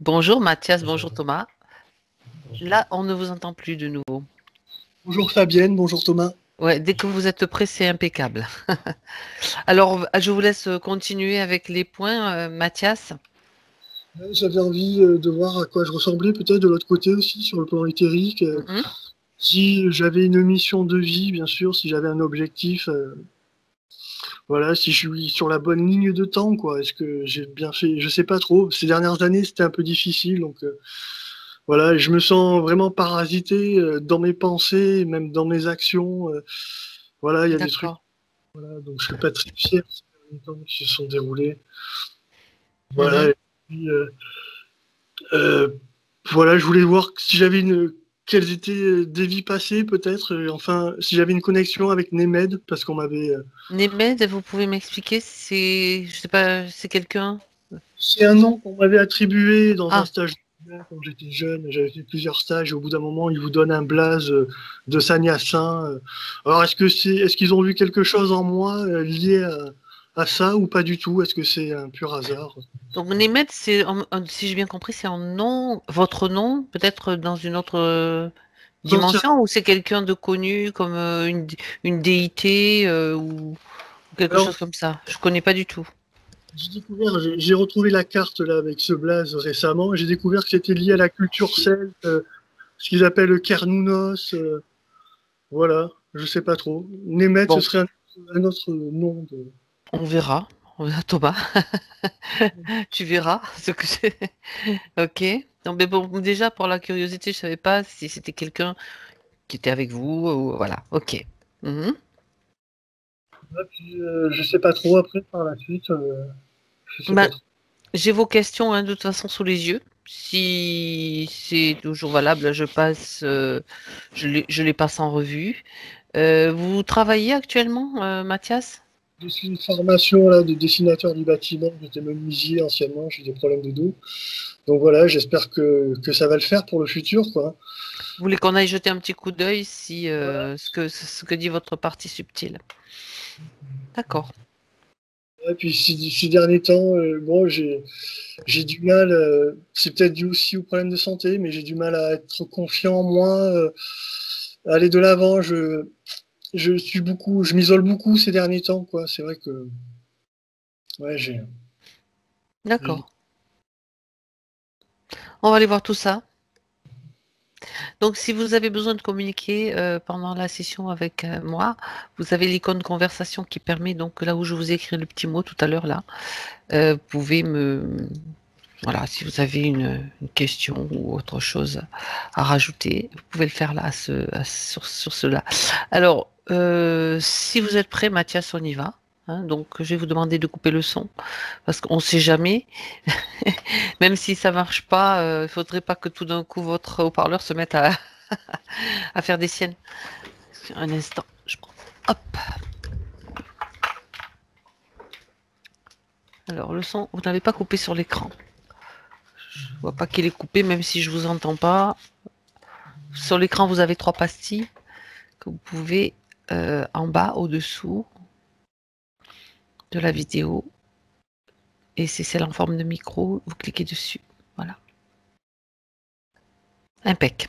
Bonjour Mathias, bonjour Thomas. Là, on ne vous entend plus de nouveau. Bonjour Fabienne, bonjour Thomas. Ouais, dès que vous êtes prêt, c'est impeccable. Alors, je vous laisse continuer avec les points, Mathias. J'avais envie de voir à quoi je ressemblais peut-être de l'autre côté aussi, sur le plan éthérique. Mhm. Si j'avais une mission de vie, bien sûr, si j'avais un objectif, voilà, si je suis sur la bonne ligne de temps, quoi. Est-ce que j'ai bien fait? Je sais pas trop. Ces dernières années, c'était un peu difficile, donc voilà, je me sens vraiment parasité dans mes pensées, même dans mes actions. Voilà, il y a des trucs, D'accord. voilà, donc je suis pas très fier ces derniers temps qui se sont déroulés. Voilà. Mhm. Et puis, Euh, voilà, je voulais voir si j'avais quelles étaient des vies passées peut-être. Enfin, si j'avais une connexion avec Nemed, parce qu'on m'avait. Némed, vous pouvez m'expliquer, je sais pas, c'est quelqu'un? C'est un nom qu'on m'avait attribué dans un Ah, stage quand j'étais jeune. J'avais fait plusieurs stages et au bout d'un moment, ils vous donnent un blaze de Sagnassin. Alors, est-ce qu'ils ont vu quelque chose en moi lié à ça ou pas du tout? Est-ce que c'est un pur hasard? donc Némed, si j'ai bien compris, c'est un nom, votre nom, peut-être dans une autre D'ancien. dimension, ou c'est quelqu'un de connu comme une déité ou quelque Alors, chose comme ça. Je connais pas du tout. j'ai retrouvé la carte là avec ce blaze récemment. J'ai découvert que c'était lié à la culture celte, ce qu'ils appellent le Kernounos. Voilà, je sais pas trop. Német, ce Bon, serait un autre nom de. on verra. On verra, Thomas. Tu verras ce que c'est. Ok. Donc, mais bon, déjà, pour la curiosité, je savais pas si c'était quelqu'un qui était avec vous ou voilà. Ok. Mhm. Et puis, je sais pas trop après par la suite. Je sais pas Ben, trop. j'ai vos questions hein, de toute façon sous les yeux. Si c'est toujours valable, je les passe en revue. Vous travaillez actuellement, Mathias? Je suis une formation là de dessinateur du bâtiment. J'étais menuisier anciennement. J'ai des problèmes de dos. Donc voilà, j'espère que ça va le faire pour le futur, quoi. Vous voulez qu'on aille jeter un petit coup d'œil si Voilà. ce que dit votre partie subtile. D'accord. Et puis ces derniers temps, bon, j'ai du mal. C'est peut-être dû aussi aux problèmes de santé, mais j'ai du mal à être confiant en moi, à aller de l'avant. Je m'isole beaucoup ces derniers temps, quoi. C'est vrai que, ouais, j'ai- D'accord. On va aller voir tout ça. Donc, si vous avez besoin de communiquer pendant la session avec moi, vous avez l'icône conversation qui permet, donc là où je vous ai écrit le petit mot tout à l'heure, là, vous pouvez voilà, si vous avez une question ou autre chose à rajouter, vous pouvez le faire là, sur cela. Alors, si vous êtes prêt, Mathias, on y va. Hein. Donc, je vais vous demander de couper le son parce qu'on ne sait jamais. Même si ça marche pas, il ne faudrait pas que tout d'un coup votre haut-parleur se mette à faire des siennes. Un instant, je prends. Hop. Alors le son, vous n'avez pas coupé sur l'écran. Je vois pas qu'il est coupé, même si je vous entends pas. Sur l'écran, vous avez trois pastilles que vous pouvez en bas, au-dessous de la vidéo. Et c'est celle en forme de micro. Vous cliquez dessus. Voilà. Impec.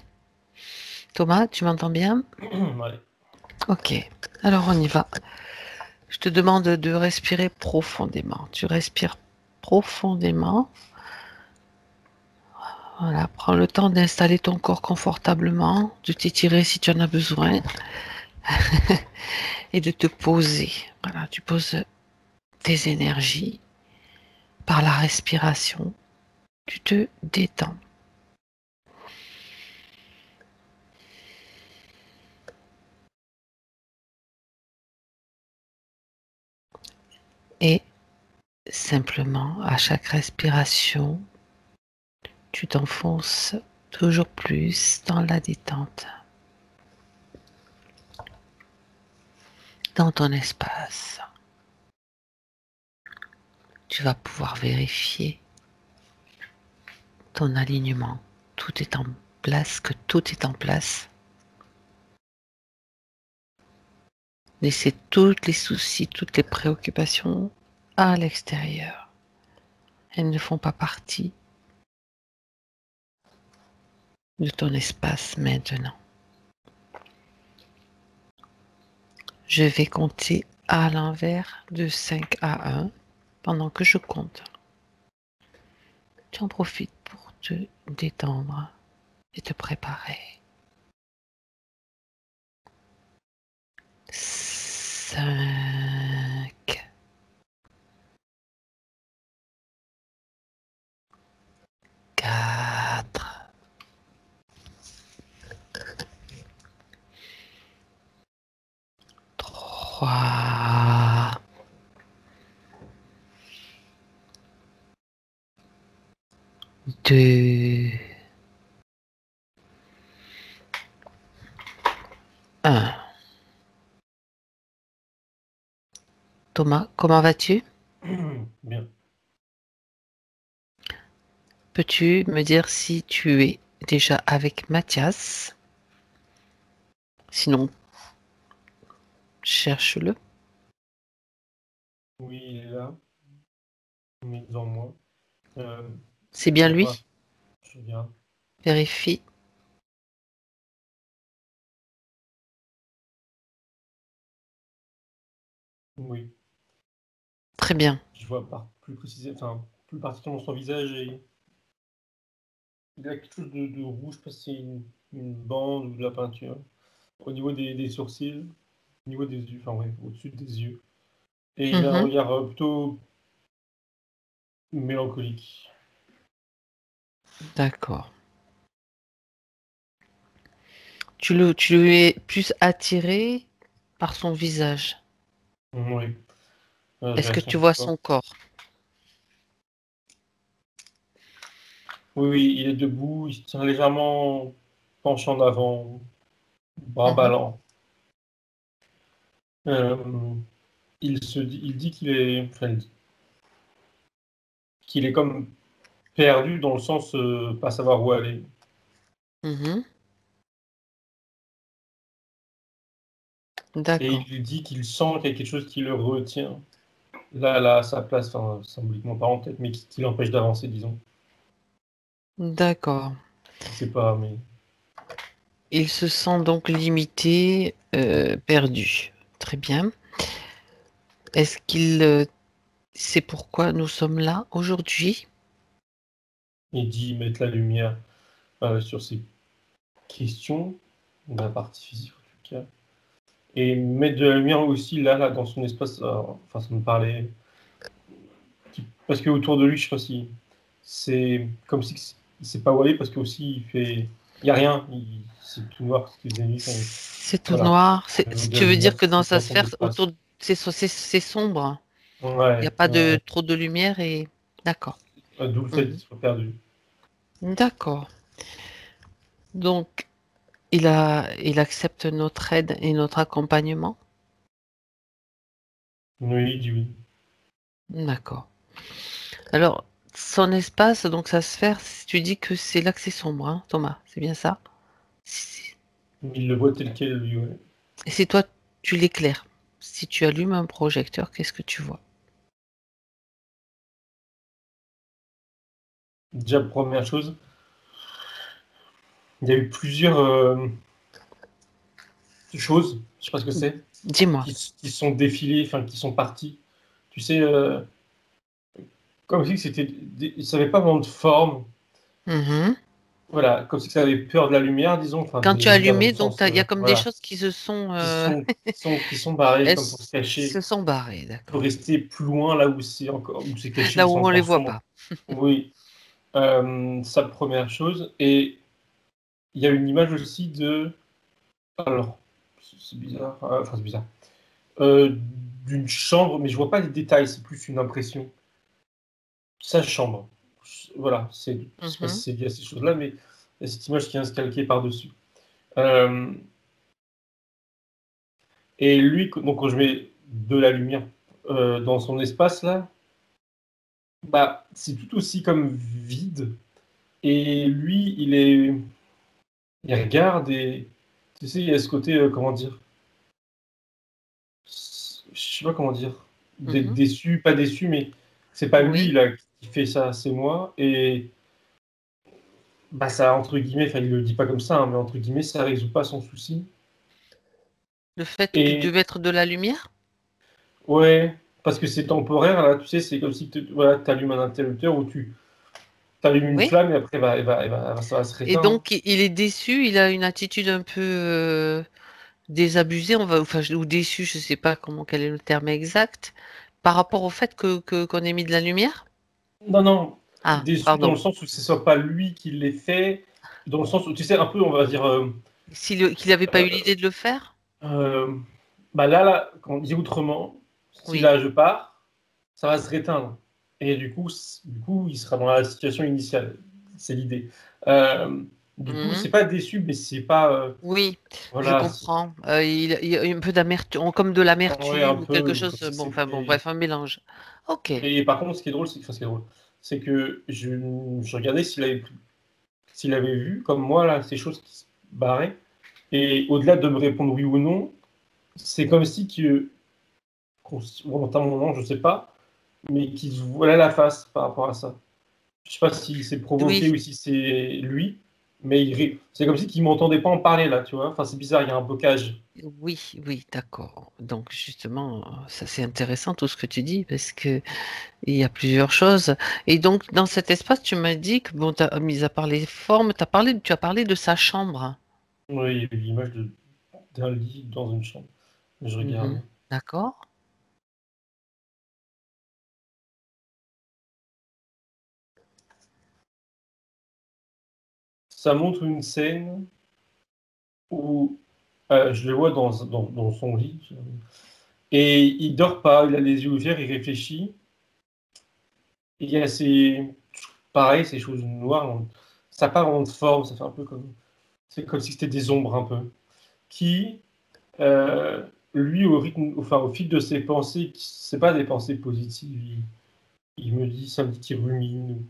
Thomas, tu m'entends bien? Ouais. Ok. Alors on y va. Je te demande de respirer profondément. Tu respires profondément. Voilà, prends le temps d'installer ton corps confortablement, de t'étirer si tu en as besoin et de te poser. Voilà, tu poses tes énergies par la respiration. Tu te détends. Et simplement, à chaque respiration, tu t'enfonces toujours plus dans la détente, dans ton espace. Tu vas pouvoir vérifier ton alignement. Tout est en place, que tout est en place. Laissez tous les soucis, toutes les préoccupations à l'extérieur. Elles ne font pas partie de ton espace maintenant. Je vais compter à l'envers de 5 à 1 pendant que je compte. Tu en profites pour te détendre et te préparer. 5, 4, 3, 2, 1. Thomas, comment vas-tu? Bien. Peux-tu me dire si tu es déjà avec Mathias? Sinon, cherche-le. Oui, il est là. Il est devant moi. C'est bien Enfin, lui? je regarde. Vérifie. Oui. Très bien. Je vois plus précisément, enfin, plus particulièrement son visage et il a quelque chose de rouge, je sais pas si c'est une bande ou de la peinture. Au niveau des sourcils, au niveau des yeux, enfin ouais, au-dessus des yeux. Et il a un Mhm. regard plutôt mélancolique. D'accord. Tu lui es plus attiré par son visage. Oui. Je Est-ce que reste tu son vois corps. son corps? Oui, oui, il est debout, il se tient légèrement penché en avant, bras Mhm. ballants. Euh, il dit qu'il est, enfin, qu'il est comme perdu dans le sens pas savoir où aller. Mhm. Et il D'accord. lui dit qu'il sent qu'il y a quelque chose qui le retient. Là, à sa place, enfin, symboliquement parlant peut-être, mais qui l'empêche d'avancer, disons. D'accord. Je sais pas, mais Il se sent donc limité, perdu. Très bien. Est-ce qu'il sait pourquoi nous sommes là aujourd'hui? il dit mettre la lumière sur ces questions, de la partie physique en tout cas. Et mettre de la lumière aussi là dans son espace, enfin ça me parlait. Parce qu'autour de lui, je sais pas si c'est comme si il sait pas où aller parce qu'aussi il fait. Il n'y a rien, c'est tout noir, ce qu'il faisait nuit. Enfin, C'est tout voilà. noir. De la Tu veux dire lumière que dans sa dans son sphère, espace. autour, c'est sombre. Il n'y a Ouais, pas de ouais. trop de lumière et d'accord. D'où le fait Mhm. qu'il soit perdu. D'accord. Donc, il accepte notre aide et notre accompagnement. Oui, il dit oui. D'accord. Alors, son espace, donc sa sphère, tu dis que c'est là que c'est sombre, hein, Thomas, c'est bien ça? Si- Il le voit tel quel, lui, ouais. Et si toi, tu l'éclaires, si tu allumes un projecteur, qu'est-ce que tu vois? Déjà, première chose, il y a eu plusieurs choses, je sais pas ce que c'est, Dis-moi. qui sont défilées, enfin qui sont parties. Tu sais, comme si c'était, ça n'avait pas vraiment de forme. Mhm. Voilà, comme si ça avait peur de la lumière, disons, enfin Quand de tu as lumière dans le allumé, donc sens, il y a comme des voilà, choses qui se sont, qui sont barrées elles comme pour se se cacher, sont barrées, pour d'accord. rester plus loin là où c'est encore, où c'est caché, où Là c'est où on les encore voit sombre. pas. Oui, ça première chose. Et il y a une image aussi de, alors, c'est bizarre, enfin c'est bizarre, euh, d'une chambre, mais je vois pas les détails, c'est plus une impression. Sa chambre. Voilà, je sais pas si Mhm. c'est lié à ces choses-là, mais il y a cette image qui vient se calquer par-dessus. Euh, et lui, donc quand je mets de la lumière dans son espace là, bah c'est tout aussi comme vide. Et lui, il regarde et tu sais, il y a ce côté, comment dire, je sais pas comment dire, d'être Mhm. déçu, pas déçu, mais c'est pas lui Oui. là qui fait ça, c'est moi. Et bah ça, entre guillemets, enfin, il le dit pas comme ça, hein, mais entre guillemets, ça résout pas son souci. Le fait de Et mettre de la lumière? ouais, parce que c'est temporaire, là, tu sais, c'est comme si tu allumes un interrupteur ou tu allumes une Oui. flamme et après, ça va se Et réteindre. donc, il est déçu, il a une attitude un peu désabusée, enfin, ou déçu, je ne sais pas quel est le terme exact, par rapport au fait qu'on ait mis de la lumière? Non, non, Ah, déçu dans pardon. le sens où ce soit pas lui qui l'ait fait, dans le sens où, tu sais, un peu, on va dire, Qu'il n'avait pas eu l'idée de le faire? euh, bah là, quand on dit autrement, si Oui. là je pars, ça va se réteindre. Et du coup, il sera dans la situation initiale. C'est l'idée. Du coup, Mhm. c'est pas déçu, mais c'est pas, Oui, je voilà, comprends. Il y a un peu d'amertume, comme de ouais, un l'amertume ou quelque peu, chose. comme si Bon, enfin bon, bref, un mélange. Ok. Et par contre, ce qui est drôle, c'est que je regardais s'il avait vu, comme moi, là, ces choses qui se barraient. Et au-delà de me répondre oui ou non, c'est comme si bon, à un moment, je sais pas, mais qu'il se voilait la face par rapport à ça. Je sais pas si c'est provoqué Oui, ou si c'est lui, mais c'est comme si qu'il m'entendait pas en parler là, tu vois. Enfin, c'est bizarre, il y a un blocage. oui, oui, d'accord. Donc justement, ça c'est intéressant tout ce que tu dis parce que il y a plusieurs choses. Et donc dans cet espace, tu m'as dit que bon, mis à part les formes, tu as parlé de sa chambre. Oui, il y a l'image d'un lit dans une chambre. Je Mhm. regarde. D'accord. Ça montre une scène où je le vois dans son lit. Et il dort pas, il a les yeux ouverts, il réfléchit. Et il y a pareil, ces choses noires, ça part en forme, ça fait un peu comme, c'est comme si c'était des ombres un peu, qui, euh, lui, au fil de ses pensées, c'est pas des pensées positives, il me dit, ça me dit qu'il rumine,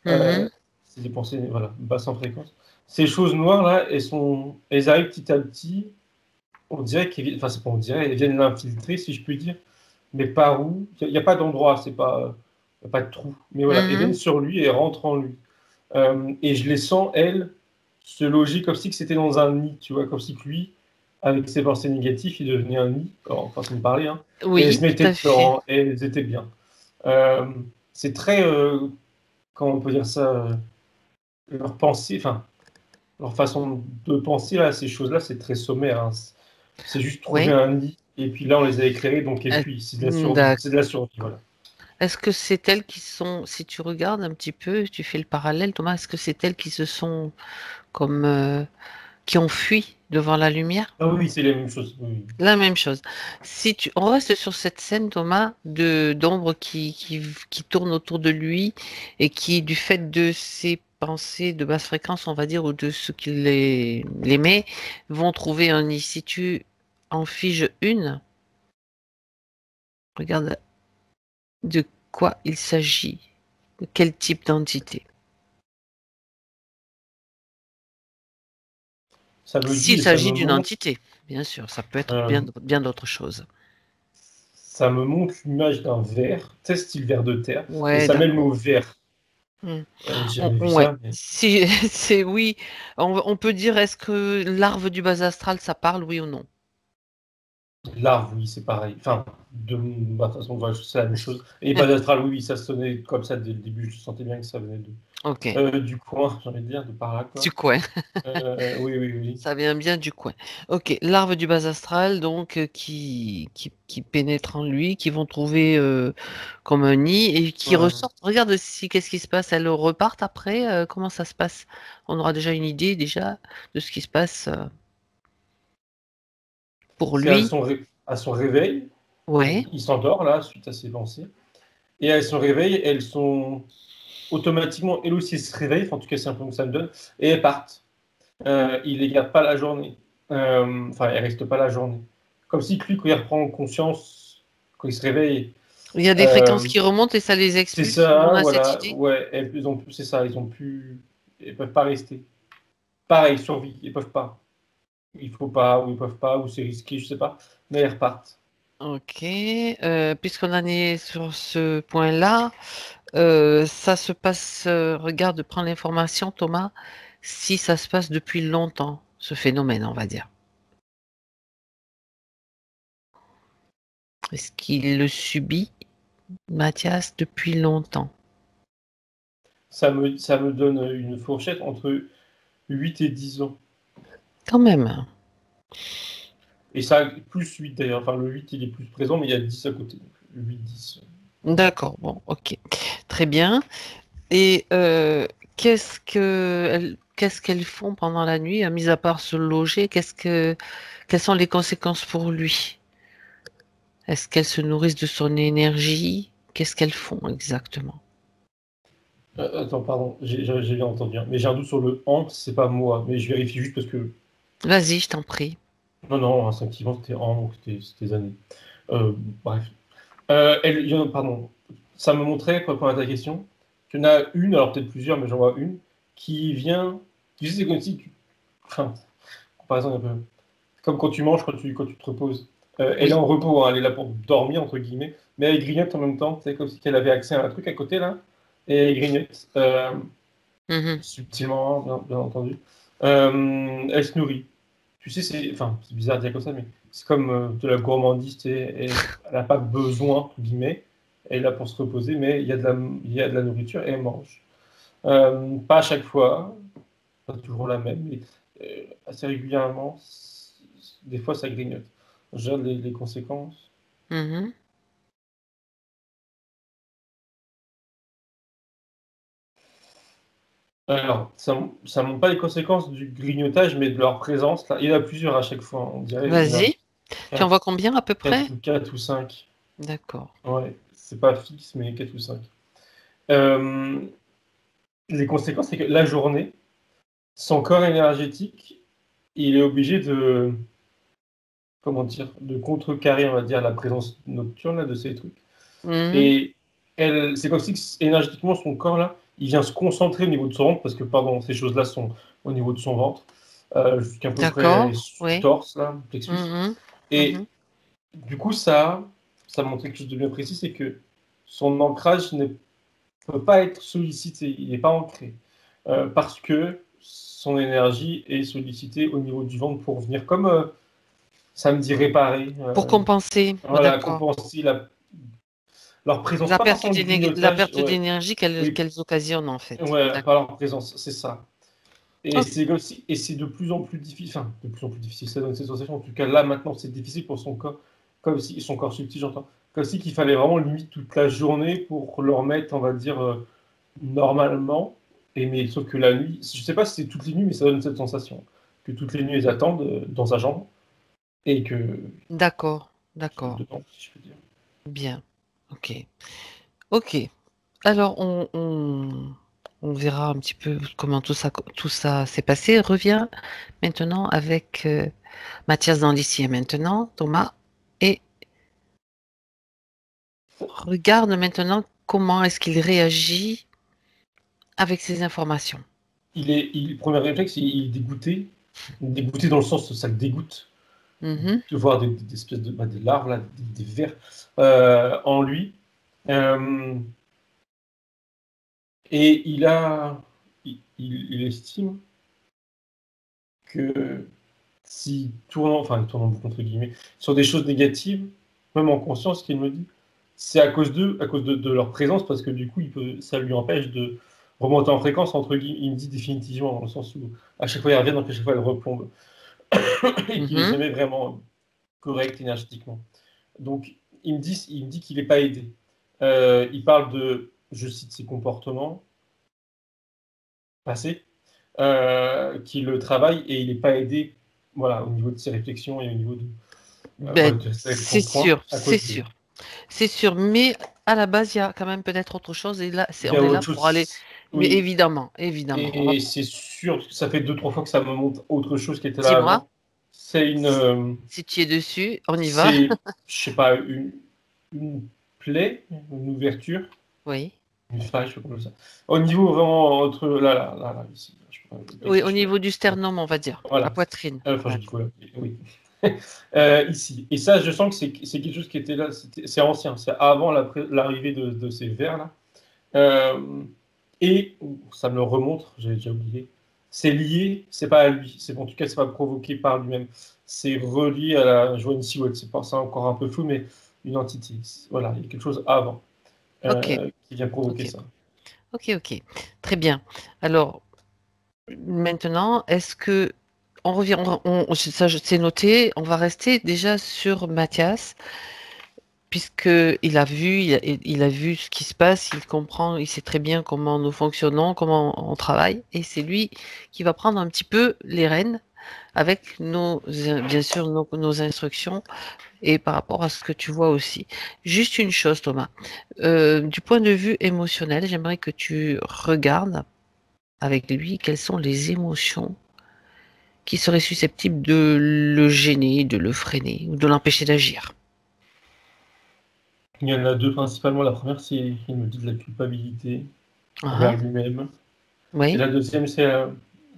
Mhm. c'est des pensées, voilà, basses en fréquence. Ces choses noires-là, elles arrivent petit à petit, on dirait enfin, c'est pas on dirait, elles viennent l'infiltrer, si je puis dire. Mais par où? Il n'y a pas d'endroit, y a pas de trou. Mais voilà, elles viennent Mhm. sur lui et rentrent en lui. Et je les sens, elles, se loger comme si que c'était dans un nid, tu vois, comme si que lui, avec ses pensées négatives, il devenait un nid, en façon de parler, hein, et elles Oui, se tout mettaient à fait. dedans, et elles étaient bien. Euh, c'est très, comment on peut dire ça, leur pensée, enfin, leur façon de penser, là, ces choses-là, c'est très sommaire, hein. C'est juste trouver Oui. un nid, et puis là, on les a éclairés, donc elles fuient. C'est de la survie. C'est de la survie, voilà. Est-ce que c'est elles qui sont, si tu regardes un petit peu, tu fais le parallèle, Thomas, est-ce que c'est elles qui se sont comme qui ont fui devant la lumière? Ah oui, c'est les mêmes choses. Oui, oui. La même chose. Si on reste sur cette scène, Thomas, de d'ombre qui tourne autour de lui et qui, du fait de ses pensées de basse fréquence, on va dire, ou de ce qui les met, vont trouver un nid. Si tu en figes une, regarde de quoi il s'agit, de quel type d'entité. Ça me dit S'il et ça s'agit me d'une montre, entité, bien sûr, ça peut être euh, bien d'autres choses. ça me montre l'image d'un verre, tu sais, style verre de terre, et Ouais, ça met le mot d'accord. verre. Hmm. J'ai jamais vu Ouais, ça, mais si c'est oui, on peut dire est-ce que larve du bas astral ça parle, oui ou non? l'arbre, oui, c'est pareil. Enfin, de ma façon de voir, c'est la même chose. Et bas astral, oui, oui, ça sonnait comme ça dès le début, je sentais bien que ça venait Ok, du coin, j'ai envie de dire, de par là, du quoi. coin, Oui, oui, oui. ça vient bien du coin. Ok, larve du bas astral donc qui pénètrent en lui, qui vont trouver comme un nid et qui Ouais. ressortent. Regarde si qu'est-ce qui se passe, elles repartent après, comment ça se passe? On aura déjà une idée déjà de ce qui se passe pour C'est lui. à son réveil, Ouais. il s'endort, là, suite à ses pensées. Et à son réveil, elles sont automatiquement, elles aussi se réveillent, enfin, en tout cas c'est un peu que ça me donne, et elles partent. Il les garde pas la journée. Enfin, elles restent pas la journée. Comme si lui, quand il reprend conscience, quand il se réveille, Il y a des fréquences euh, qui remontent et ça les c'est expulse. On ça, a cette voilà, idée. ouais, c'est ça, ils peuvent pas rester. Pareil, survie, ils peuvent pas. Il faut pas, ou ils peuvent pas, ou c'est risqué, je sais pas, mais elles repartent. Ok. Puisqu'on en est sur ce point-là, ça se passe, regarde, prends l'information, Thomas, si ça se passe depuis longtemps, ce phénomène, on va dire. Est-ce qu'il le subit, Mathias, depuis longtemps? Ça me donne une fourchette entre 8 et 10 ans. Quand même. Et ça, plus 8 d'ailleurs. Enfin, le 8, il est plus présent, mais il y a 10 à côté. Donc, 8, 10. D'accord, bon, ok. Très bien. Et qu'est-ce qu'elles font pendant la nuit, mis à part se loger, quelles sont les conséquences pour lui? Est-ce qu'elles se nourrissent de son énergie? Qu'est-ce qu'elles font exactement? Attends, pardon, j'ai bien entendu. Hein. Mais j'ai un doute sur le Ant, c'est pas moi. Mais je vérifie juste parce que. Vas-y, je t'en prie. Non, non, instinctivement, c'était Ant, donc c'était années. Bref. Pardon. Ça me montrait, pour répondre à ta question, qu'il y en a une, alors peut-être plusieurs, mais j'en vois une, qui vient. Tu sais, c'est comme si. Enfin, comparaison un peu. Comme quand tu manges, quand tu te reposes. Elle est Oui. en repos, hein, elle est là pour dormir, entre guillemets, mais elle grignote en même temps. C'est comme si elle avait accès à un truc à côté, là, et elle grignote. Mhm. Subtilement, bien entendu. Elle se nourrit. Tu sais, c'est bizarre de dire comme ça, mais c'est comme de la gourmandise, tu sais, elle n'a pas besoin, entre guillemets, elle est là pour se reposer, mais il y a de la nourriture et elle mange. Pas à chaque fois, pas toujours la même, mais assez régulièrement, des fois ça grignote. Je regarde les conséquences. Mhm. Alors, ça ne montre pas les conséquences du grignotage, mais de leur présence. Là. Il y en a plusieurs à chaque fois, on dirait. Il y en a Vas-y. Tu en vois combien à peu près? 4 ou 5. D'accord. Ouais, c'est pas fixe, mais 4 ou 5. Euh, les conséquences, c'est que la journée, son corps énergétique, il est obligé de, comment dire, de contrecarrer, on va dire, la présence nocturne là, de ces trucs. Mhm. Et c'est comme si énergétiquement, son corps là, il vient se concentrer au niveau de son ventre, parce que, pardon, ces choses-là sont au niveau de son ventre, jusqu'à peu près D'accord. sous le Oui. torse, là, plexus. Mhm. Et Mhm. du coup, ça montre quelque chose de bien précis, c'est que son ancrage ne peut pas être sollicité, il n'est pas ancré, parce que son énergie est sollicitée au niveau du ventre pour venir comme ça me dit réparer, Pour compenser. voilà, D'accord. compenser leur présence, pas forcément de La grignotage, perte ouais, d'énergie oui, qu'elles occasionnent en fait. ouais, pas D'accord. leur présence, c'est ça. Oh, Et c'est de plus en plus difficile, enfin, de plus en plus difficile, ça donne cette sensation, en tout cas là maintenant c'est difficile pour son corps, comme si, son corps subtil j'entends, comme si qu'il fallait vraiment limite toute la journée pour le remettre, on va dire, normalement, mais sauf que la nuit, je sais pas si c'est toutes les nuits, mais ça donne cette sensation, que toutes les nuits elles attendent dans sa chambre, et que, d'accord. qu'il est D'accord. dedans, si je peux dire. Bien. Ok. Ok. Alors, on verra un petit peu comment tout ça s'est passé. Reviens maintenant avec Mathias dans l'ici et maintenant, Thomas, et regarde maintenant comment est-ce qu'il réagit avec ces informations. Premier réflexe, il est dégoûté. Dégoûté dans le sens, ça le dégoûte Mhm. de voir des espèces de des larves, là, des vers en lui. Euh, et il estime que il tourne en boucle entre guillemets, sur des choses négatives, même en conscience, qu'il me dit, c'est à cause d'eux, à cause de leur présence, parce que du coup, ça lui empêche de remonter en fréquence, entre guillemets, il me dit définitivement, dans le sens où à chaque fois il revient, donc à chaque fois elle replombe, et qu'il n'est Mhm. jamais vraiment correct énergétiquement. Donc il me dit qu'il n'est pas aidé. Il parle de, je cite, ses comportements passés, qui le travaille et il n'est pas aidé, voilà, au niveau de ses réflexions et au niveau Ben, de ses c'est points sûr, à c'est cause d'eux. sûr, c'est sûr. Mais à la base, il y a quand même peut-être autre chose. Et là, Il y on a est là autre pour aller. chose, Mais oui, évidemment, évidemment. On va. et c'est sûr que ça fait 2, 3 fois que ça me montre autre chose qui était là Dis-moi, avant. C'est si tu es dessus, on y va. c'est, je sais pas, une plaie, une ouverture, Oui. une faille, je sais pas comment ça. Au niveau vraiment entre là, ici, je sais pas, le Oui, au plexus, là. niveau du sternum, on va dire. La Voilà. poitrine. Enfin, je dis D'accord. quoi là? Oui. ici. Et ça, je sens que c'est quelque chose qui était là, c'est ancien, c'est avant l'arrivée de ces vers-là. Et ça me le remonte, j'avais déjà oublié, c'est lié, c'est pas à lui, en tout cas, c'est pas provoqué par lui-même, c'est relié à je vois une silhouette, c'est pas ça encore un peu flou, mais une entité. Voilà, il y a quelque chose avant Ok, qui vient provoquer ok, ça. ok. Très bien. Alors, maintenant, est-ce que on revient, ça c'est noté, on va rester déjà sur Mathias, puisqu'il a vu, il a vu ce qui se passe, il comprend, il sait très bien comment nous fonctionnons, comment on travaille, et c'est lui qui va prendre un petit peu les rênes avec bien sûr, nos instructions et par rapport à ce que tu vois aussi. Juste une chose, Thomas. Du point de vue émotionnel, j'aimerais que tu regardes avec lui quelles sont les émotions qui seraient susceptibles de le gêner, de le freiner ou de l'empêcher d'agir. Il y en a deux principalement. La première, c'est il me dit de la culpabilité Ah, envers lui-même. Et oui. la deuxième, c'est.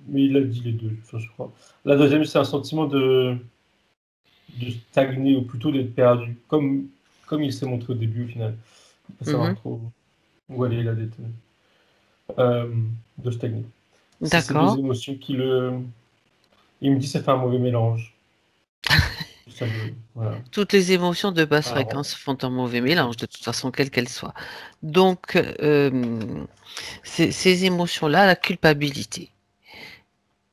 Mais il a dit les deux, enfin, je crois. La deuxième, c'est un sentiment de stagner, ou plutôt d'être perdu, comme il s'est montré au début, au final. Pas savoir Mhm. trop où aller, la détente. De stagner. C'est ces deux D'accord. émotions qui le. Il me dit ça fait un mauvais mélange. Voilà. Toutes les émotions de basse Alors, fréquence font un mauvais mélange, de toute façon, quelle qu'elle soit. Donc, ces émotions-là, la culpabilité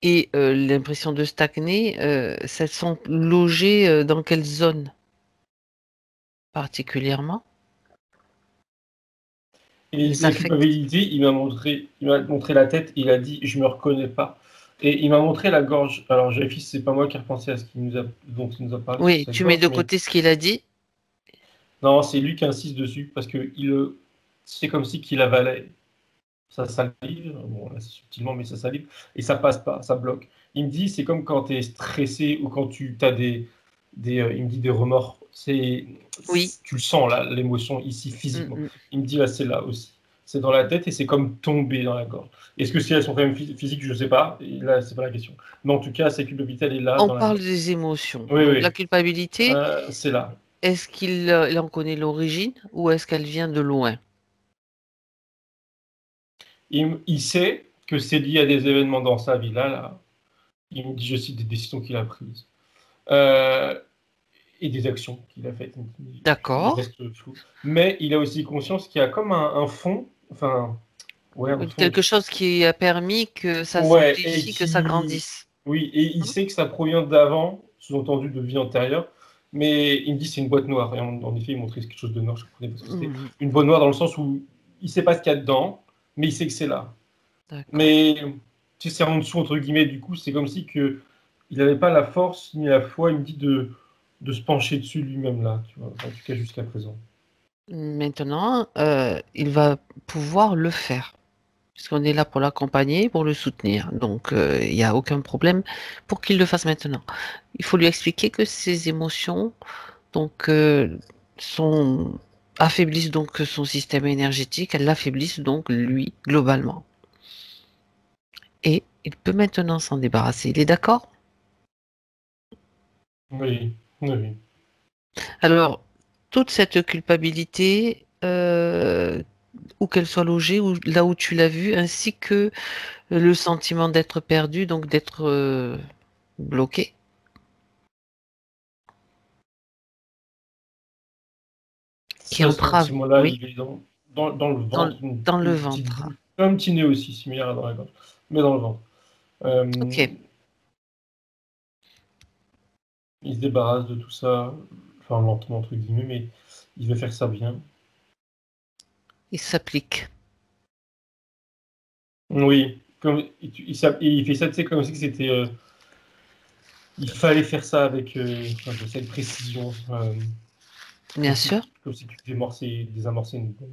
et l'impression de stagner, elles sont logées dans quelle zone particulièrement? et Les la affects. culpabilité, il m'a montré la tête, il a dit je me reconnais pas. Et il m'a montré la gorge. Alors je vérifie, c'est pas moi qui ai repensé à dont il nous a parlé sur Oui, sa tu mets gorge, de mais côté ce qu'il a dit. non, c'est lui qui insiste dessus parce que c'est comme si qu'il avalait sa salive. Bon, là, c'est subtilement, mais sa salive, et ça passe pas, ça bloque. Il me dit c'est comme quand tu es stressé ou quand tu as il me dit des remords. Oui. Tu le sens là, l'émotion ici Mm, physiquement. mm. Il me dit là, c'est là aussi. C'est dans la tête et c'est comme tomber dans la gorge. Est-ce que si elles sont quand même physiques, je sais pas. Et là, c'est pas la question. Mais en tout cas, cette culpabilité, elle est là On dans la parle gorge. des émotions. Oui, Donc, la oui, culpabilité, c'est là. est-ce qu'il il en connaît l'origine ou est-ce qu'elle vient de loin? Il sait que c'est lié à des événements dans sa vie là. Il me dit, je cite des décisions qu'il a prises. Euh, et des actions qu'il a faites. Il D'accord. reste flou. Mais il a aussi conscience qu'il y a comme un fond, enfin, ouais, un fond, Quelque chose qui a permis que ça ouais, et s'amplifie, que ça qui, grandisse. oui, et il Mhm. sait que ça provient d'avant, sous-entendu de vie antérieure, mais il me dit c'est une boîte noire. Et en effet, il montrait quelque chose de noir, je ne comprenais pas ce que c'était. Mhm. Une boîte noire dans le sens où il ne sait pas ce qu'il y a dedans, mais il sait que c'est là. D'accord. Mais tu sais, c'est en dessous, entre guillemets, du coup, c'est comme si que il n'avait pas la force ni la foi, il me dit, de se pencher dessus lui-même là, tu vois, en tout cas jusqu'à présent. Maintenant, il va pouvoir le faire, puisqu'on est là pour l'accompagner, pour le soutenir. Donc, il n'y a aucun problème pour qu'il le fasse maintenant. Il faut lui expliquer que ses émotions, donc, sont, affaiblissent donc son système énergétique, elles l'affaiblissent donc lui, globalement. Et il peut maintenant s'en débarrasser. Il est d'accord? Oui, oui, oui. Alors, toute cette culpabilité, où qu'elle soit logée, ou là où tu l'as vue, ainsi que le sentiment d'être perdu, donc d'être bloqué, qui Ce entrave, sentiment-là, oui, il est dans le dans, ventre, dans le une petite ventre. boule, un petit nez aussi, similaire dans la gorge, mais dans le ventre. Ok, Il se débarrasse de tout ça, enfin lentement entre guillemets, mais il veut faire ça bien. il s'applique. Oui, comme il fait ça, tu sais, comme si c'était, il fallait faire ça avec, enfin, je sais, avec précision, Bien sûr. comme si tu désamorçais une bombe.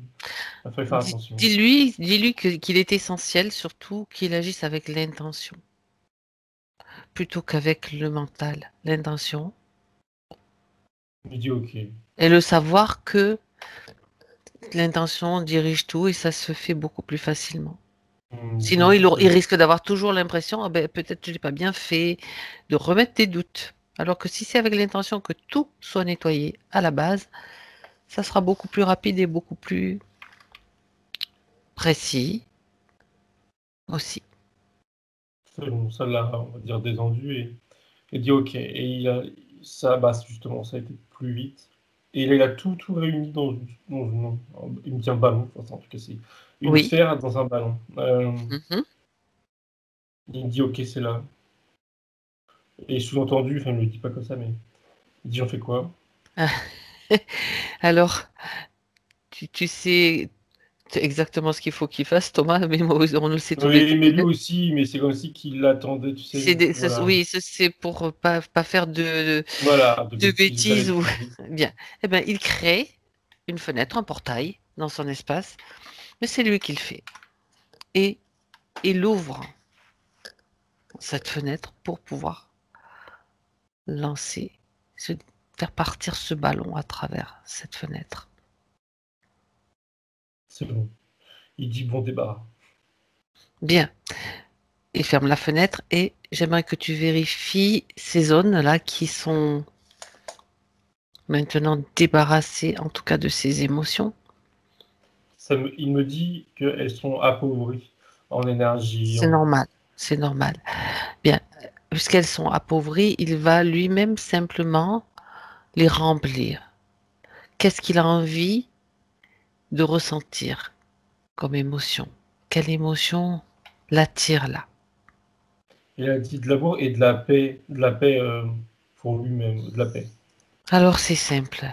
Il fallait faire attention. Dis-lui qu'il est essentiel, surtout qu'il agisse avec l'intention, plutôt qu'avec le mental. L'intention Il dit ok. et le savoir que l'intention dirige tout et ça se fait beaucoup plus facilement. Sinon, Bien sûr, il risque d'avoir toujours l'impression, ah ben, peut-être que je l'ai pas bien fait, de remettre des doutes. Alors que si c'est avec l'intention que tout soit nettoyé à la base, ça sera beaucoup plus rapide et beaucoup plus précis aussi. C'est bon, ça l'a, on va dire, détendu et dit OK. Et ça, bah, justement, ça a été plus vite. Et il a tout réuni il me dit un ballon, enfin, en tout cas, c'est une Oui. sphère dans un ballon. Mhm. Il me dit OK, c'est là. Et sous-entendu, enfin, il ne me le dit pas comme ça, mais il dit j'en fais quoi? Alors, tu sais exactement ce qu'il faut qu'il fasse, Thomas, mais moi, on le sait tous les deux. Oui, mais lui aussi, mais c'est comme si qu'il l'attendait, tu sais, voilà. Oui, c'est pour pas faire Voilà, de de bêtises, d'aller bêtises ou trop vite. bien. Eh ben, il crée une fenêtre, un portail dans son espace, mais c'est lui qui le fait. Et il ouvre cette fenêtre pour pouvoir lancer, faire partir ce ballon à travers cette fenêtre. C'est bon. Il dit bon débarras. Bien. Il ferme la fenêtre et j'aimerais que tu vérifies ces zones-là qui sont maintenant débarrassées, en tout cas de ces émotions. Il me dit qu'elles sont appauvries en énergie. C'est normal, c'est normal. Bien, puisqu'elles sont appauvries, il va lui-même simplement les remplir. Qu'est-ce qu'il a envie de ressentir comme émotion? Quelle émotion l'attire là? Il a dit de l'amour et de la paix pour lui-même, de la paix. Alors c'est simple.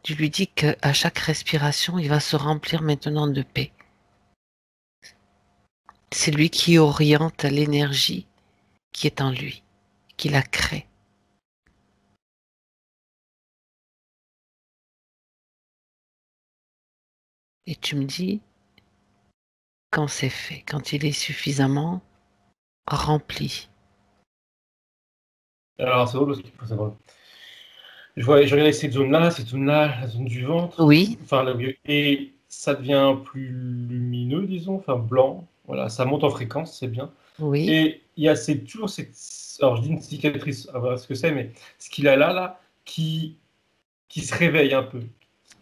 Tu lui dis qu'à chaque respiration, il va se remplir maintenant de paix. C'est lui qui oriente l'énergie qui est en lui, qui la crée. Et tu me dis quand c'est fait, quand il est suffisamment rempli. Alors c'est drôle parce qu'il faut savoir. Je regardais cette zone-là, la zone du ventre, Oui, enfin, et ça devient plus lumineux, disons, enfin blanc. Voilà, ça monte en fréquence, c'est bien. oui, Et il y a toujours cette, alors je dis une cicatrice, à voir ce que c'est, mais ce qu'il a là, qui se réveille un peu,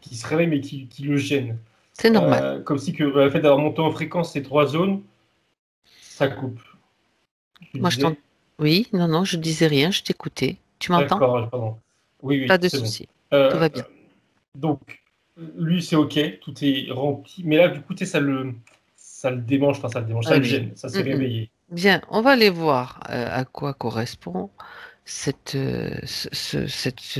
qui se réveille mais qui le gêne. c'est normal. Comme si que le fait d'avoir monté en fréquence ces 3 zones, ça coupe. Tu Moi, je t'entends. disais? Oui, non, non, je disais rien, je t'écoutais. Tu m'entends? D'accord, pardon. Pas Oui, de c'est bon. souci. Tout Euh, va bien. donc, lui, c'est OK, tout est rempli. Mais là, du coup, tu sais, ça le démange, enfin, ça le démange, Ah ça le oui. gêne, ça s'est Mm, mm. réveillé. Bien, on va aller voir à quoi correspond cette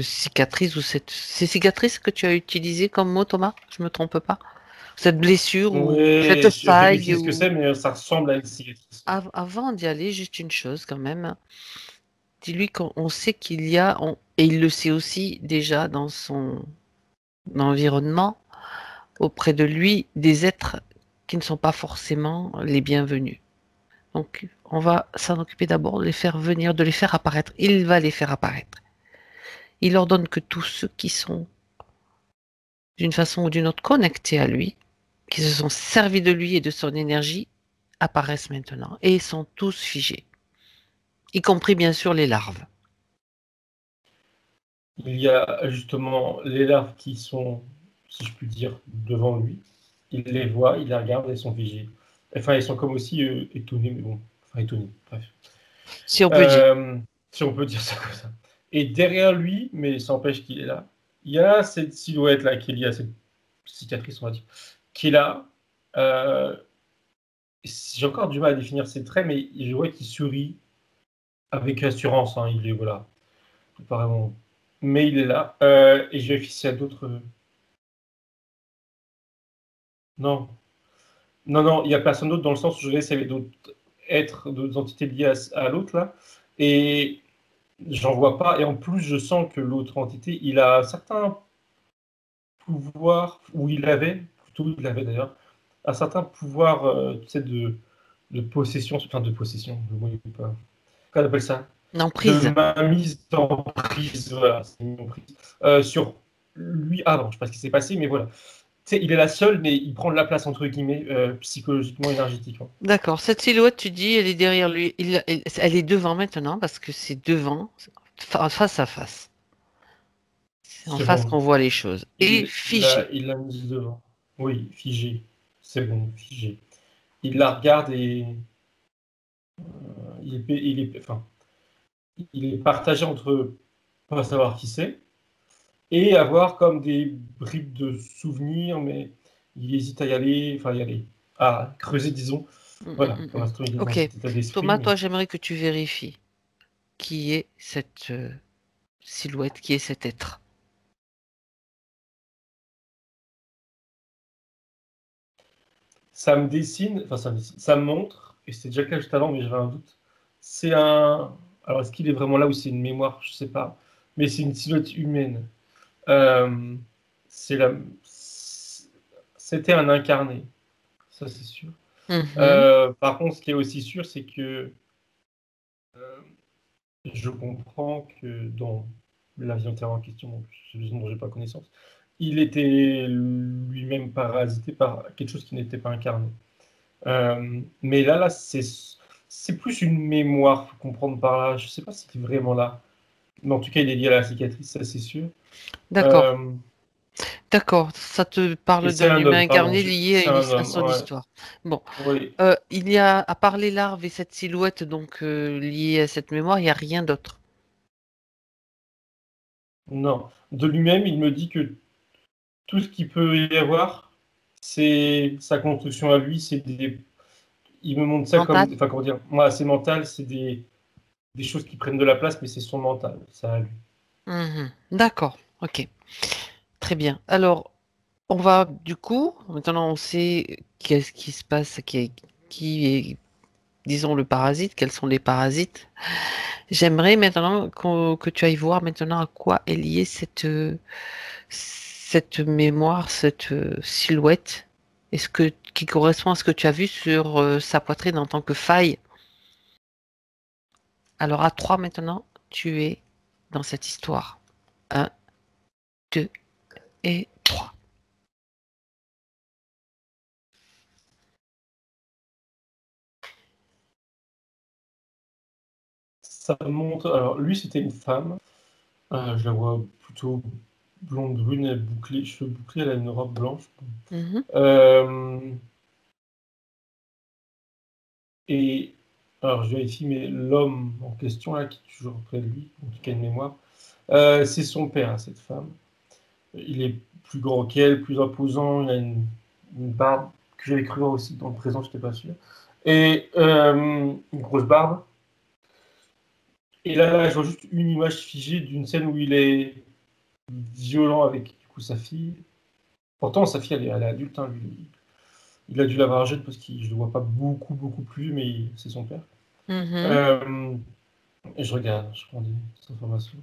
cicatrice ou ces cicatrices que tu as utilisées comme mot, Thomas? Je me trompe pas? Cette blessure ou Oui, cette je faille vérifie ce que ou c'est, mais ça ressemble à une cicatrice. avant d'y aller, juste une chose quand même. Dis-lui qu'on sait qu'il y a, et il le sait aussi déjà dans son environnement, auprès de lui, des êtres qui ne sont pas forcément les bienvenus. Donc, on va s'en occuper d'abord de les faire venir, de les faire apparaître. Il va les faire apparaître. Il ordonne que tous ceux qui sont d'une façon ou d'une autre connectés à lui, qui se sont servis de lui et de son énergie, apparaissent maintenant et sont tous figés, y compris bien sûr les larves. Il y a justement les larves qui sont, si je puis dire, devant lui. Il les voit, il les regarde, elles sont figées. Enfin, ils sont comme aussi étonnés, mais bon, enfin étonnés, bref. Si on peut dire. Si on peut dire ça comme ça. Et derrière lui, mais ça empêche qu'il est là, il y a cette silhouette-là qui est liée à cette cicatrice, on va dire, qui est là. J'ai encore du mal à définir ses traits, mais je vois qu'il sourit avec assurance. Hein, il est, voilà, apparemment. Mais il est là. Et je vérifie s'il y a d'autres. Non. Non, il n'y a personne d'autre dans le sens où je vais s'il y avait d'autres êtres, d'autres entités liées à l'autre, là. Et j'en vois pas. Et en plus, je sens que l'autre entité, il a un certain pouvoir, ou il avait d'ailleurs, un certain pouvoir, tu sais, de possession, enfin de possession, le mot est pas. Qu'on appelle ça? De L'emprise. mainmise d'emprise, voilà, c'est une emprise. Sur lui avant, je sais pas ce qui s'est passé, mais voilà. Tu sais, il est la seule, mais il prend de la place, entre guillemets, psychologiquement, énergétiquement. D'accord. Cette silhouette, tu dis, elle est derrière lui. Elle est devant maintenant parce que c'est devant. face à face. C'est en C'est face bon. qu'on voit les choses. Et figé. Il l'a mise devant. Oui, figé. C'est bon, figé. Il la regarde et enfin, il est partagé entre pas savoir qui c'est et avoir comme des bribes de souvenirs, mais il hésite à y aller, à creuser, disons. Voilà, pour l'instant, il est dans Ok. cet état d'esprit. Thomas, Mais toi, j'aimerais que tu vérifies qui est cette silhouette, qui est cet être. ça me dessine, ça me montre, et c'était déjà le cas juste avant, mais j'avais un doute. C'est un. Alors, est-ce qu'il est vraiment là ou c'est une mémoire? Je sais pas. Mais c'est une silhouette humaine. Euh, c'est la... C'était un incarné, ça c'est sûr. Mhm. Par contre, ce qui est aussi sûr, c'est que je comprends que dans l'avion terre en question, dont j'ai pas connaissance, il était lui-même parasité par quelque chose qui n'était pas incarné. Mais là, c'est plus une mémoire, faut comprendre par là. Je sais pas si c'est vraiment là. Mais en tout cas, il est lié à la cicatrice, ça c'est sûr. D'accord. Euh, D'accord. Ça te et parle c'est d'un un humain homme, pardon. incarné lié C'est un à homme, son ouais. histoire. Bon. Oui. Il y a, à part les larves et cette silhouette donc liée à cette mémoire, il n'y a rien d'autre. Non. De lui-même, il me dit que tout ce qu'il peut y avoir, c'est sa construction à lui, c'est des. Il me montre ça Mental? comme. Enfin, comment dire? Moi, c'est mental, c'est des choses qui prennent de la place, mais c'est son mental, ça à lui. Mhm. D'accord. Ok. Très bien. Alors, on va du coup, maintenant on sait qu'est-ce qui se passe, qui est, disons, le parasite, quels sont les parasites. J'aimerais maintenant que tu ailles voir maintenant à quoi est liée cette mémoire, cette silhouette. Est-ce que qui correspond à ce que tu as vu sur sa poitrine en tant que faille? Alors à 3 maintenant, tu es dans cette histoire. Un, 2 et 3. Ça montre. Alors, lui, c'était une femme. Je la vois plutôt blonde brune, elle bouclée, cheveux bouclés, elle a une robe blanche. Euh, et alors je vérifie, mais l'homme en question, là, qui est toujours près de lui, en tout cas une mémoire, c'est son père, hein, cette femme. Il est plus grand qu'elle, plus imposant, il a une barbe que j'avais cru voir aussi dans le présent, je n'étais pas sûr. Et une grosse barbe. Et là, je vois juste une image figée d'une scène où il est violent avec du coup, sa fille. Pourtant, sa fille, elle est adulte, hein, lui. Il a dû l'avoir jeune parce que je ne le vois pas beaucoup plus, mais c'est son père. Mhm. Euh, et je regarde, je prends des informations.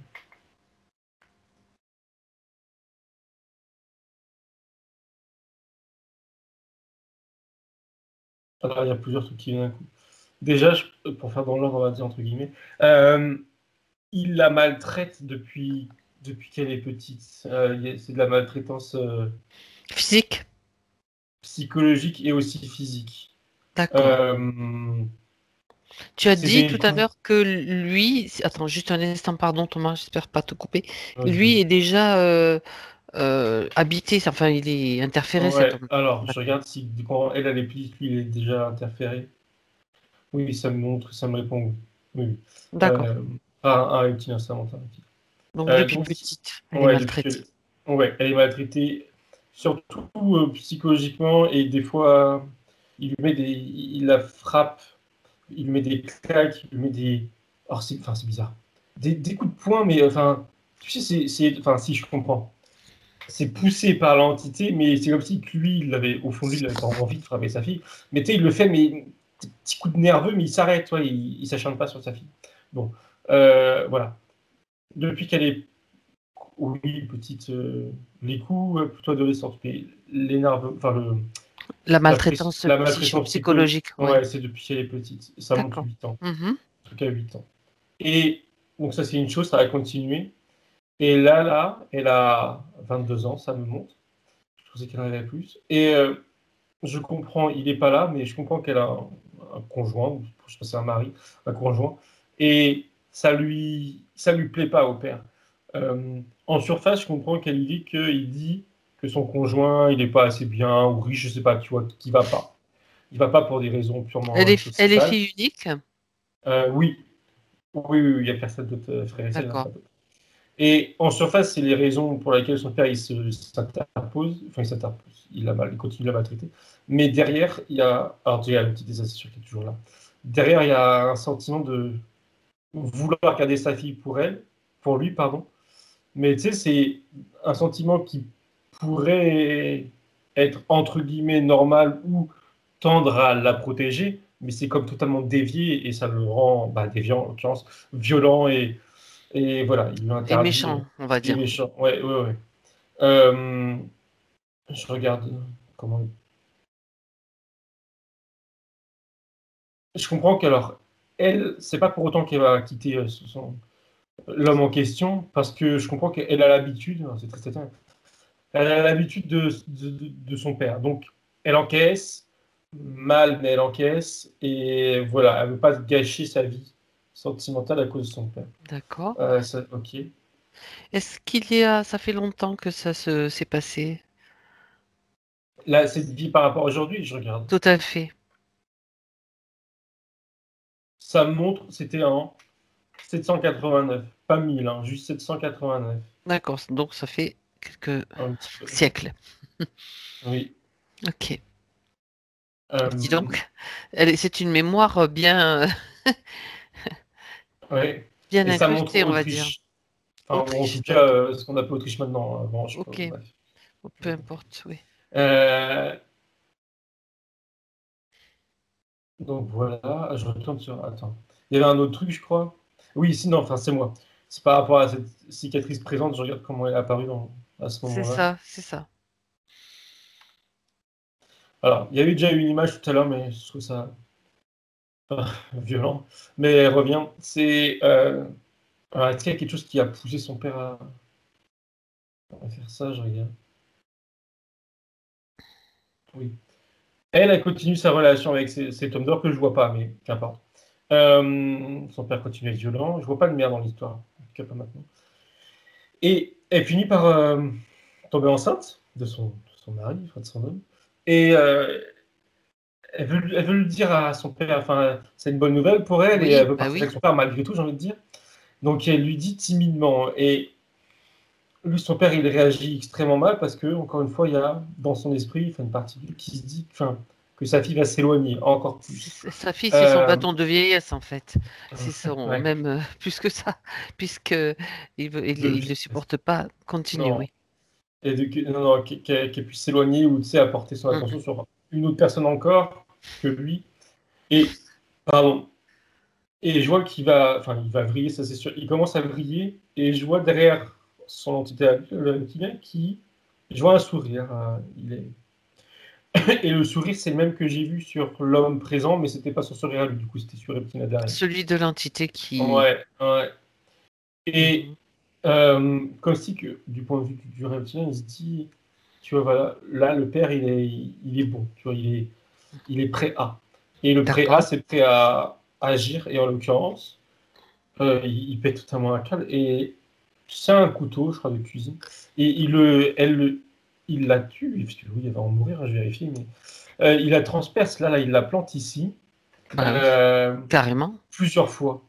Alors, il y a plusieurs trucs qui viennent d'un coup. Déjà, pour faire dans l'ordre, on va dire entre guillemets, euh, il la maltraite depuis qu'elle est petite. C'est de la maltraitance Physique? psychologique et aussi physique. D'accord. Euh, Tu as c'est dit des tout à coups. l'heure que lui, attends juste un instant, pardon Thomas, j'espère pas te couper. Vas-y. Lui est déjà habité, enfin il est interféré cet Ouais, homme. alors, je D'accord. regarde si quand elle est petite, lui, il est déjà interféré. Oui, ça me montre, ça me répond oui. Oui. Oui. D'accord. Un petit instant. Donc depuis Donc, petite, elle est ouais, depuis maltraitée. que, ouais, elle est maltraitée, surtout psychologiquement, et des fois, il la frappe, il lui met des claques, il lui met des, oh, c'est bizarre, des coups de poing, mais enfin, tu sais, enfin, si je comprends, c'est poussé par l'entité, mais c'est comme si lui, au fond de lui, il avait pas envie de frapper sa fille, mais tu sais, il le fait, mais des petits coups de nerveux, mais il s'arrête, toi, il s'acharne pas sur sa fille. Bon, voilà. Depuis qu'elle est oui, petite. Les coups plutôt adolescentes, mais enfin, La maltraitance la maltraitance psychologique, psychologique, oui. ouais, c'est depuis qu'elle est petite. Ça monte D'accord. 8 ans, Mhm. en tout cas 8 ans. Et donc, ça, c'est une chose, ça va continuer. Et là, elle a 22 ans, ça me montre. Je pensais qu'elle en avait plus. Et je comprends, il n'est pas là, mais je comprends qu'elle a un conjoint, ou je sais pas si c'est un mari, un conjoint. Et ça lui plaît pas au père. En surface, je comprends qu'elle lui dit qu'il dit que son conjoint, il n'est pas assez bien ou riche, je sais pas, tu vois, qu'il va pas. Il va pas pour des raisons purement Elle est sociétales. fille unique? Oui. Oui, il y a personne d'autre, frère et sœur, il y en a D'accord. pas d'autre. Et en surface, c'est les raisons pour lesquelles son père il s'interpose, enfin il s'interpose, il continue de la maltraiter. Mais derrière, il y a, alors déjà, le petit désassure qui est toujours là. Derrière, il y a un sentiment de vouloir garder sa fille pour lui, pardon. Mais tu sais, c'est un sentiment qui pourrait être entre guillemets normal ou tendre à la protéger, mais c'est comme totalement dévié et ça le rend déviant, en l'occurrence, violent et voilà, il lui Et interdit méchant, on va et dire. méchant. Ouais, ouais, ouais. Euh, je regarde comment. Je comprends qu'alors, elle, c'est pas pour autant qu'elle va quitter l'homme en question, parce que je comprends qu'elle a l'habitude, c'est très certain, elle a l'habitude de son père. Donc, elle encaisse, mal, mais elle encaisse, et voilà, elle ne veut pas gâcher sa vie sentimentale à cause de son père. D'accord. Ok. Ça fait longtemps que s'est passé? Là, cette vie par rapport à aujourd'hui, je regarde. Tout à fait. Ça montre, c'était en 789, pas 1000, hein, juste 789. D'accord. Donc, ça fait quelques Un petit peu. siècles. Oui. Ok. Dis Euh, donc, c'est une mémoire ouais. bien Et ça montre incrustée, on va dire. Autriche. Enfin, ou en Autriche, tout cas, d'accord. ce qu'on appelle Autriche maintenant. Avant, je sais pas, Ok. bref. Peu importe, oui. Euh, donc voilà, je retourne sur. Attends. Il y avait un autre truc, je crois. Oui, sinon, enfin, c'est moi. C'est par rapport à cette cicatrice présente, je regarde comment elle est apparue à ce C'est moment-là. ça, c'est ça. Alors, il y avait déjà eu une image tout à l'heure, mais je trouve ça violent. Mais elle revient. Alors, est-ce qu'il y a quelque chose qui a poussé son père à faire ça? Je regarde. Oui. Elle continue sa relation avec cet homme d'or que je vois pas, mais qu'importe. Son père continue à être violent. Je vois pas de mère dans l'histoire, en tout cas pas maintenant. Et elle finit par tomber enceinte de son mari, enfin de son homme. Et elle veut le dire à son père, enfin, c'est une bonne nouvelle pour elle, et Oui, elle veut bah partager oui. avec son père malgré tout, j'ai envie de dire. Donc elle lui dit timidement, et lui, son père, il réagit extrêmement mal parce que, encore une fois, il y a dans son esprit, enfin, une partie de lui qui se dit que sa fille va s'éloigner encore plus. Sa fille, c'est son Euh, bâton de vieillesse, en fait. C'est son, ouais, même plus que ça, puisque il ne de- supporte pas. Continue, non, oui. et non, non, qu'elle puisse s'éloigner ou tu sais, apporter son Mm. attention sur une autre personne encore que lui. Et, pardon, et je vois il va vriller, ça c'est sûr. Il commence à vriller et je vois derrière son entité à lui, le reptilien, je vois un sourire. Il est Et le sourire, c'est le même que j'ai vu sur l'homme présent, mais c'était pas son sourire à lui, du coup, c'était sur Reptina derrière. Celui de l'entité qui. Ouais, ouais. Et Mhm. comme si que, du point de vue du reptilien, il se dit, tu vois, voilà, là, le père, il est bon, tu vois, il est prêt à. Et le prêt à, D'accord. c'est prêt à agir, et en l'occurrence, il pète totalement un câble, et c'est un couteau, je crois, de cuisine, et il la tue, parce que oui, elle va en mourir, hein, je vérifie, mais il la transperce, là, il la plante ici, Ah oui, euh, carrément. plusieurs fois.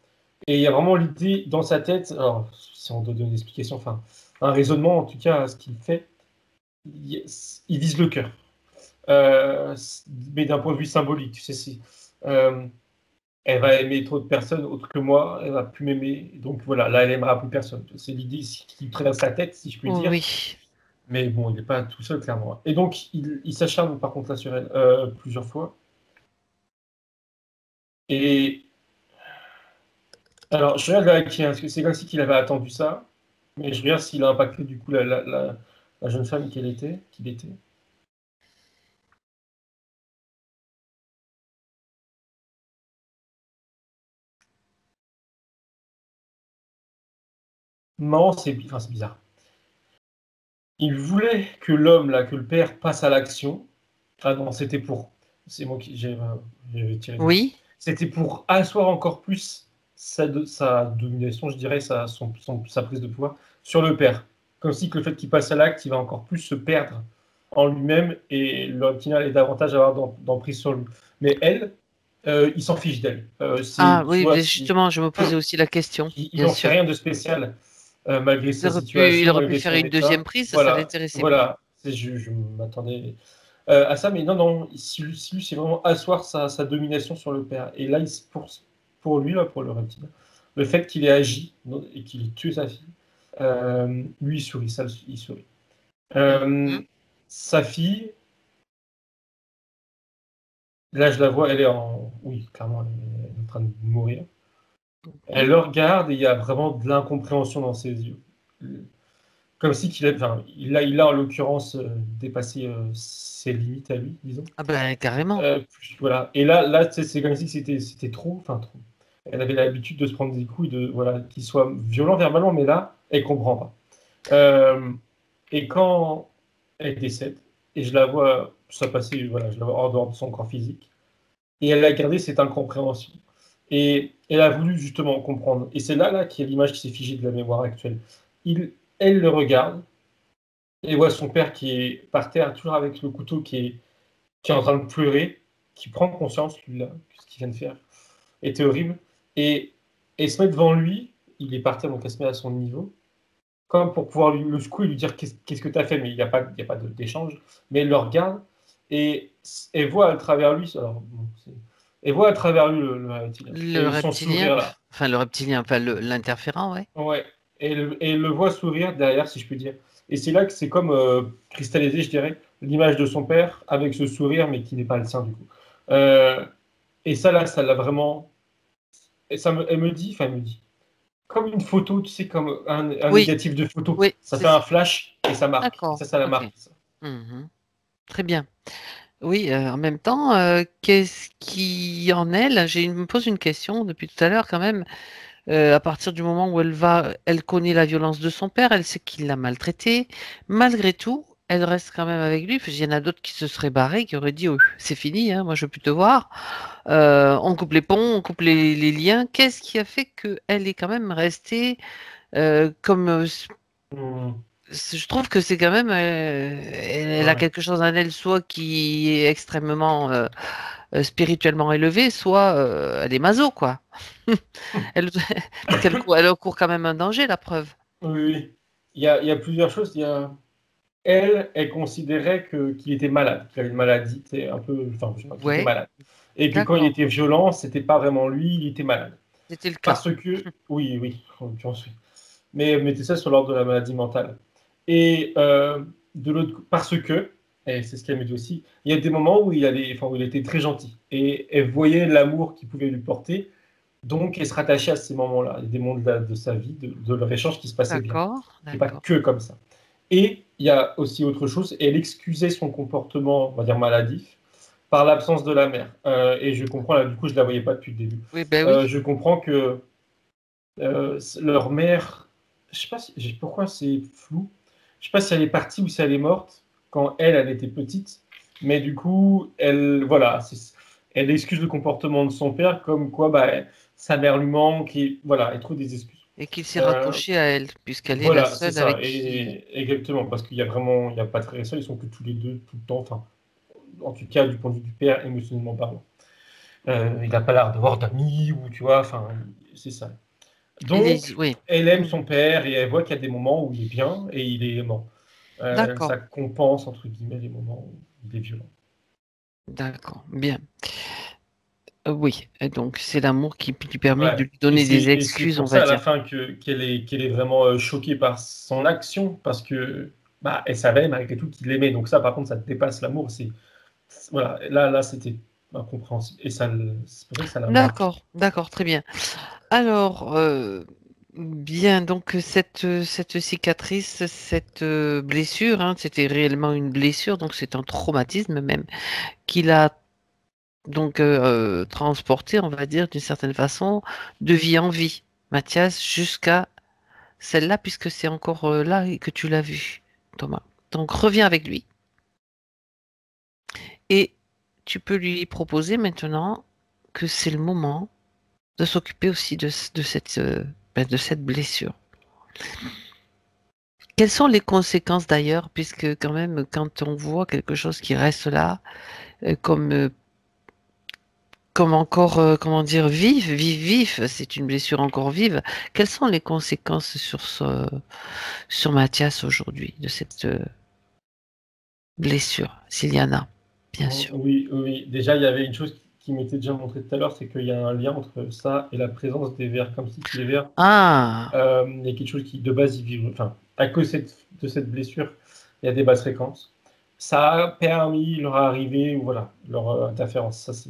Et il y a vraiment l'idée dans sa tête, alors si on doit donner une explication, enfin un raisonnement en tout cas à ce qu'il fait, il, il vise le cœur. Euh, mais d'un point de vue symbolique, tu sais, euh, elle va aimer trop de personnes autres que moi, elle va plus m'aimer, donc voilà, là elle aimera plus personne. C'est l'idée qui traverse sa tête, si je puis dire. Oui. Mais bon, il n'est pas tout seul, clairement. Et donc, il s'acharne par contre là sur elle plusieurs fois. Et alors, je regarde là qui, parce que c'est comme si qu'il avait attendu ça, mais je regarde s'il a impacté du coup la jeune femme qu'il était. Non, c'est bizarre. Il voulait que l'homme, là, que le père passe à l'action. Ah non, c'était pour. C'est moi qui j'avais tiré dessus. Oui. C'était pour asseoir encore plus sa domination, je dirais, sa prise de pouvoir sur le père. Comme si que le fait qu'il passe à l'acte, il va encore plus se perdre en lui-même et le reptilien est davantage à avoir d'emprise sur lui. Mais elle, il s'en fiche d'elle. Ah Tu oui, vois, mais justement, je me posais aussi la question, il bien n'en fait sûr. rien de spécial, malgré Il sa aurait pu, il situation, aurait pu malgré faire son une deuxième état. prise, ça Voilà, l'intéressait pas. voilà. Je m'attendais à ça, mais non, si lui, c'est vraiment asseoir sa domination sur le père. Et là, pour lui, là, pour le reptilien, le fait qu'il ait agi et qu'il ait tué sa fille, lui, il sourit, ça, il sourit. Mhm. Sa fille, là, je la vois, elle est oui, clairement, elle est en train de mourir. Elle le regarde et il y a vraiment de l'incompréhension dans ses yeux. Comme si il a en l'occurrence dépassé ses limites à lui, disons. Ah ben carrément. Voilà. Et là, tu sais, c'est comme si c'était trop, enfin trop. Elle avait l'habitude de se prendre des coups, qu'il soit violent verbalement, mais là, elle comprend pas. Et quand elle décède, et je la vois, ça passer, voilà, je la vois hors dehors de son corps physique, et elle a gardé cette incompréhension. Et elle a voulu justement comprendre. Et c'est là qu'il y a l'image qui s'est figée de la mémoire actuelle. Elle le regarde, et voit son père qui est par terre, toujours avec le couteau, qui est en train de pleurer, qui prend conscience, lui, là, que ce qu'il vient de faire était horrible. Et se met devant lui, il est par terre, donc elle se met à son niveau, comme pour pouvoir le secouer et lui dire qu'est-ce que tu as fait, mais il n'y a pas d'échange. Mais elle le regarde et elle voit à travers lui, alors, bon, elle voit à travers lui le reptilien. Le Et son reptilien, sourire là. enfin le reptilien, enfin l'interférent, ouais. Ouais. Et elle le voit sourire derrière, si je peux dire. Et c'est là que c'est comme cristallisé, je dirais, l'image de son père avec ce sourire, mais qui n'est pas le sien du coup. Et ça là, ça l'a vraiment. Et elle me dit, comme une photo, tu sais, comme un Oui, négatif de photo. oui, Ça c'est fait un ça. flash et ça marque. Et D'accord. ça la Ok. marque. Ça. Mhm. Très bien. Oui, en même temps, qu'est-ce qui en elle? Je me pose une question depuis tout à l'heure quand même. À partir du moment où elle connaît la violence de son père, elle sait qu'il l'a maltraitée. Malgré tout, elle reste quand même avec lui. Parce qu'il y en a d'autres qui se seraient barrés, qui auraient dit, oh, c'est fini, hein, moi je veux plus te voir. On coupe les ponts, on coupe les liens. Qu'est-ce qui a fait qu'elle est quand même restée comme Hmm. je trouve que c'est quand même, elle a Ouais. quelque chose en elle, soit qui est extrêmement spirituellement élevée, soit elle est maso, quoi. Elle, parce elle court quand même un danger, la preuve. Oui, oui. Il y a plusieurs choses. Elle considérait qu'il était malade, qu'il avait une maladie, c'est un peu, enfin, je sais pas, qu'il était Ouais, malade. Et que quand il d'accord. était violent, c'était pas vraiment lui, il était malade. C'était le cas. Parce que, oui, en l'occurrence, oui. Mais elle mettait ça sur l'ordre de la maladie mentale. Et de l'autre, parce que, et c'est ce qu'elle me dit aussi, il y a des moments où où il était très gentil. Et elle voyait l'amour qu'il pouvait lui porter. Donc, elle se rattachait à ces moments-là, des moments de sa vie, de leur échange qui se passait bien. D'accord, Et pas d'accord. que comme ça. Et il y a aussi autre chose, elle excusait son comportement, on va dire maladif, par l'absence de la mère. Et je comprends, là, du coup, je ne la voyais pas depuis le début. Oui, ben oui. Je comprends que leur mère, je sais pas pourquoi c'est flou, je sais pas si elle est partie ou si elle est morte quand elle était petite, mais du coup, voilà, elle excuse le comportement de son père comme quoi, bah, sa mère lui manque et voilà, elle trouve des excuses. Et qu'il s'est Euh, raccroché à elle, puisqu'elle est la voilà, c'est seule ça, avec qui. et exactement, parce qu'il y a vraiment, il n'y a pas de frères et sœurs, ils sont que tous les deux tout le temps, enfin, en tout cas du point de vue du père, émotionnellement parlant. Il n'a pas l'air d'avoir d'amis, ou tu vois, enfin, c'est ça. Donc, Oui. elle aime Mhm. son père et elle voit qu'il y a des moments où il est bien et il est aimant. Ça D'accord, compense, entre guillemets, les moments où il est violent. d'accord, bien. Oui, et donc c'est l'amour qui lui permet de Ouais. lui donner des Et c'est excuses, on pour va ça, à la dire. fin, qu'elle est vraiment choquée par son action, parce que bah, elle savait, malgré tout, qu'il l'aimait. Donc ça, par contre, ça dépasse l'amour. Voilà, là c'était incompréhensible. Et c'est pour ça que ça la marque. D'accord, d'accord, très bien. Alors, bien, donc cette cicatrice, cette blessure, hein, c'était réellement une blessure, donc c'est un traumatisme même, qu'il a donc transporté, on va dire, d'une certaine façon, de vie en vie, Mathias, jusqu'à celle-là, puisque c'est encore là que tu l'as vu, Thomas. Donc reviens avec lui et tu peux lui proposer maintenant que c'est le moment de s'occuper aussi de cette blessure. Quelles sont les conséquences d'ailleurs, puisque quand même, quand on voit quelque chose qui reste là, comme encore, comment dire, vif, c'est une blessure encore vive. Quelles sont les conséquences sur Mathias aujourd'hui de cette blessure, s'il y en a, bien sûr? Oui, oui. Déjà, il y avait une chose qui m'était déjà montrée tout à l'heure, c'est qu'il y a un lien entre ça et la présence des vers, comme si les vers, Ah, il y a quelque chose qui, de base, ils vivent, enfin, à cause de cette blessure, il y a des basses fréquences. Ça a permis leur arrivée, ou voilà, leur interférence. Ça, c'est.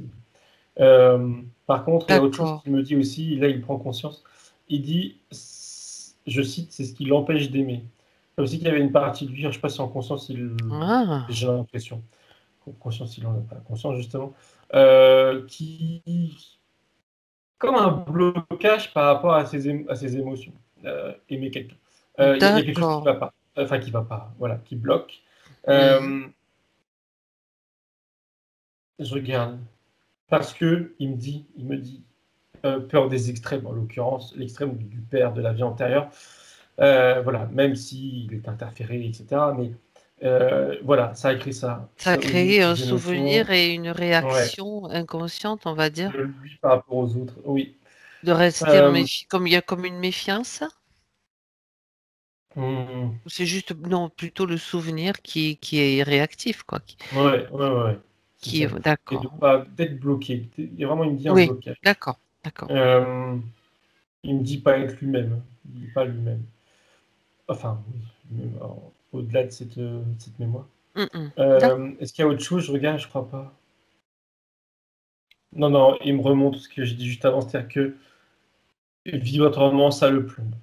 Par contre, il y a autre chose d'accord. qui me dit aussi, là, il prend conscience. Il dit, je cite, c'est ce qui l'empêche d'aimer. Comme si qu'il y avait une partie de lui, je ne sais pas si en conscience, Ah, j'ai l'impression, conscience, il n'en a pas conscience, justement, qui, comme un blocage par rapport à ses émotions, aimer quelqu'un. Il y a quelque chose qui d'accord. ne va pas, enfin qui ne va pas, voilà, qui bloque. Mhm. Je regarde, parce que il me dit, peur des extrêmes, en l'occurrence, l'extrême du père de la vie antérieure, voilà, même s'il est interféré, etc. Mais voilà, ça a créé ça, Ça a au niveau de créé un ses émotions, souvenir et une ouais, réaction inconsciente, on va de dire, lui par rapport aux autres, oui. de rester Euh, comme il y a comme une méfiance. hum, Ou c'est juste, non, plutôt le souvenir qui est réactif, quoi. ouais, c'est ça. Et de D'accord. pas d'être bloqué. Il y a vraiment, il me dit un Oui, blocage. d'accord. Euh, il me dit pas être lui-même. Il dit pas lui-même. Enfin, oui, lui-même, au-delà de cette mémoire. D'accord. Est-ce qu'il y a autre chose? Je regarde, je crois pas. Non, non, il me remonte ce que j'ai dit juste avant, c'est-à-dire que vibratoirement, ça le plombe.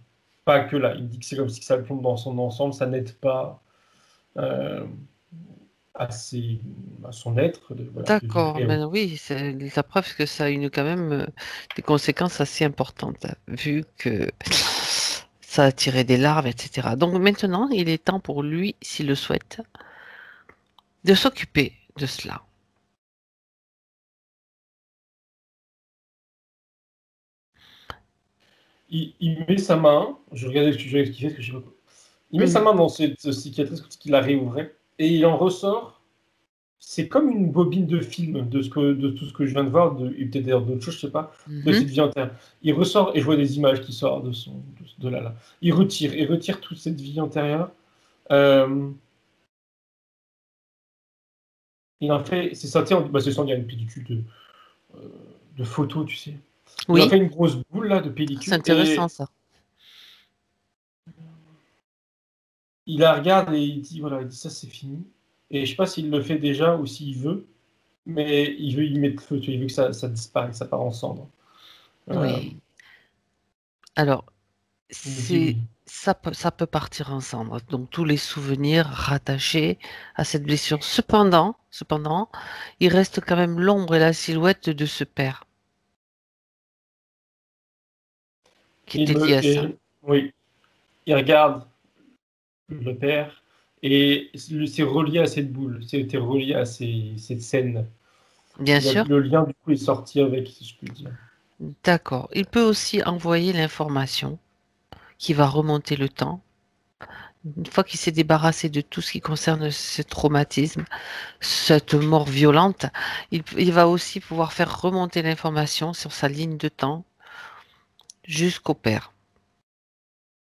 Pas que là, il dit que c'est comme si ça le plombe dans son ensemble, ça n'aide pas euh, à, à son être voilà, de D'accord, vibrer. ben oui, c'est la preuve que ça a une quand même des conséquences assez importantes, vu que ça a tiré des larves, etc. Donc maintenant, il est temps pour lui, s'il le souhaite, de s'occuper de cela. Il met sa main, je regardais ce que je ce que je sais pas quoi. Il met sa Mhm. main dans cette cicatrice qu'il a réouvrait et il en ressort. C'est comme une bobine de film de tout ce que je viens de voir, et peut-être d'ailleurs d'autres choses, je sais pas, de Mhm. cette vie antérieure. Il ressort et je vois des images qui sortent de là. Il retire toute cette vie antérieure. Euh, il en fait, c'est sorti, bah, c'est sorti, il y a une pellicule euh, de photos, tu sais. Il en Oui, fait une grosse boule là de c'est pellicule intéressant et ça. il la regarde et il dit voilà, il dit ça c'est fini. Et je sais pas s'il le fait déjà ou s'il veut, mais il veut y mettre feu, tu vois, il veut que ça disparaisse, que ça part en cendres. Euh, Oui. Alors, il me dit oui. ça peut partir ensemble. Donc tous les souvenirs rattachés à cette blessure. Cependant, il reste quand même l'ombre et la silhouette de ce père qui était lié à ça. Oui, il regarde le père et c'est relié à cette boule, c'était relié à cette scène. Bien sûr. Le lien du coup est sorti avec, si je peux dire. D'accord. Il peut aussi envoyer l'information qui va remonter le temps. Une fois qu'il s'est débarrassé de tout ce qui concerne ce traumatisme, cette mort violente, il va aussi pouvoir faire remonter l'information sur sa ligne de temps jusqu'au père,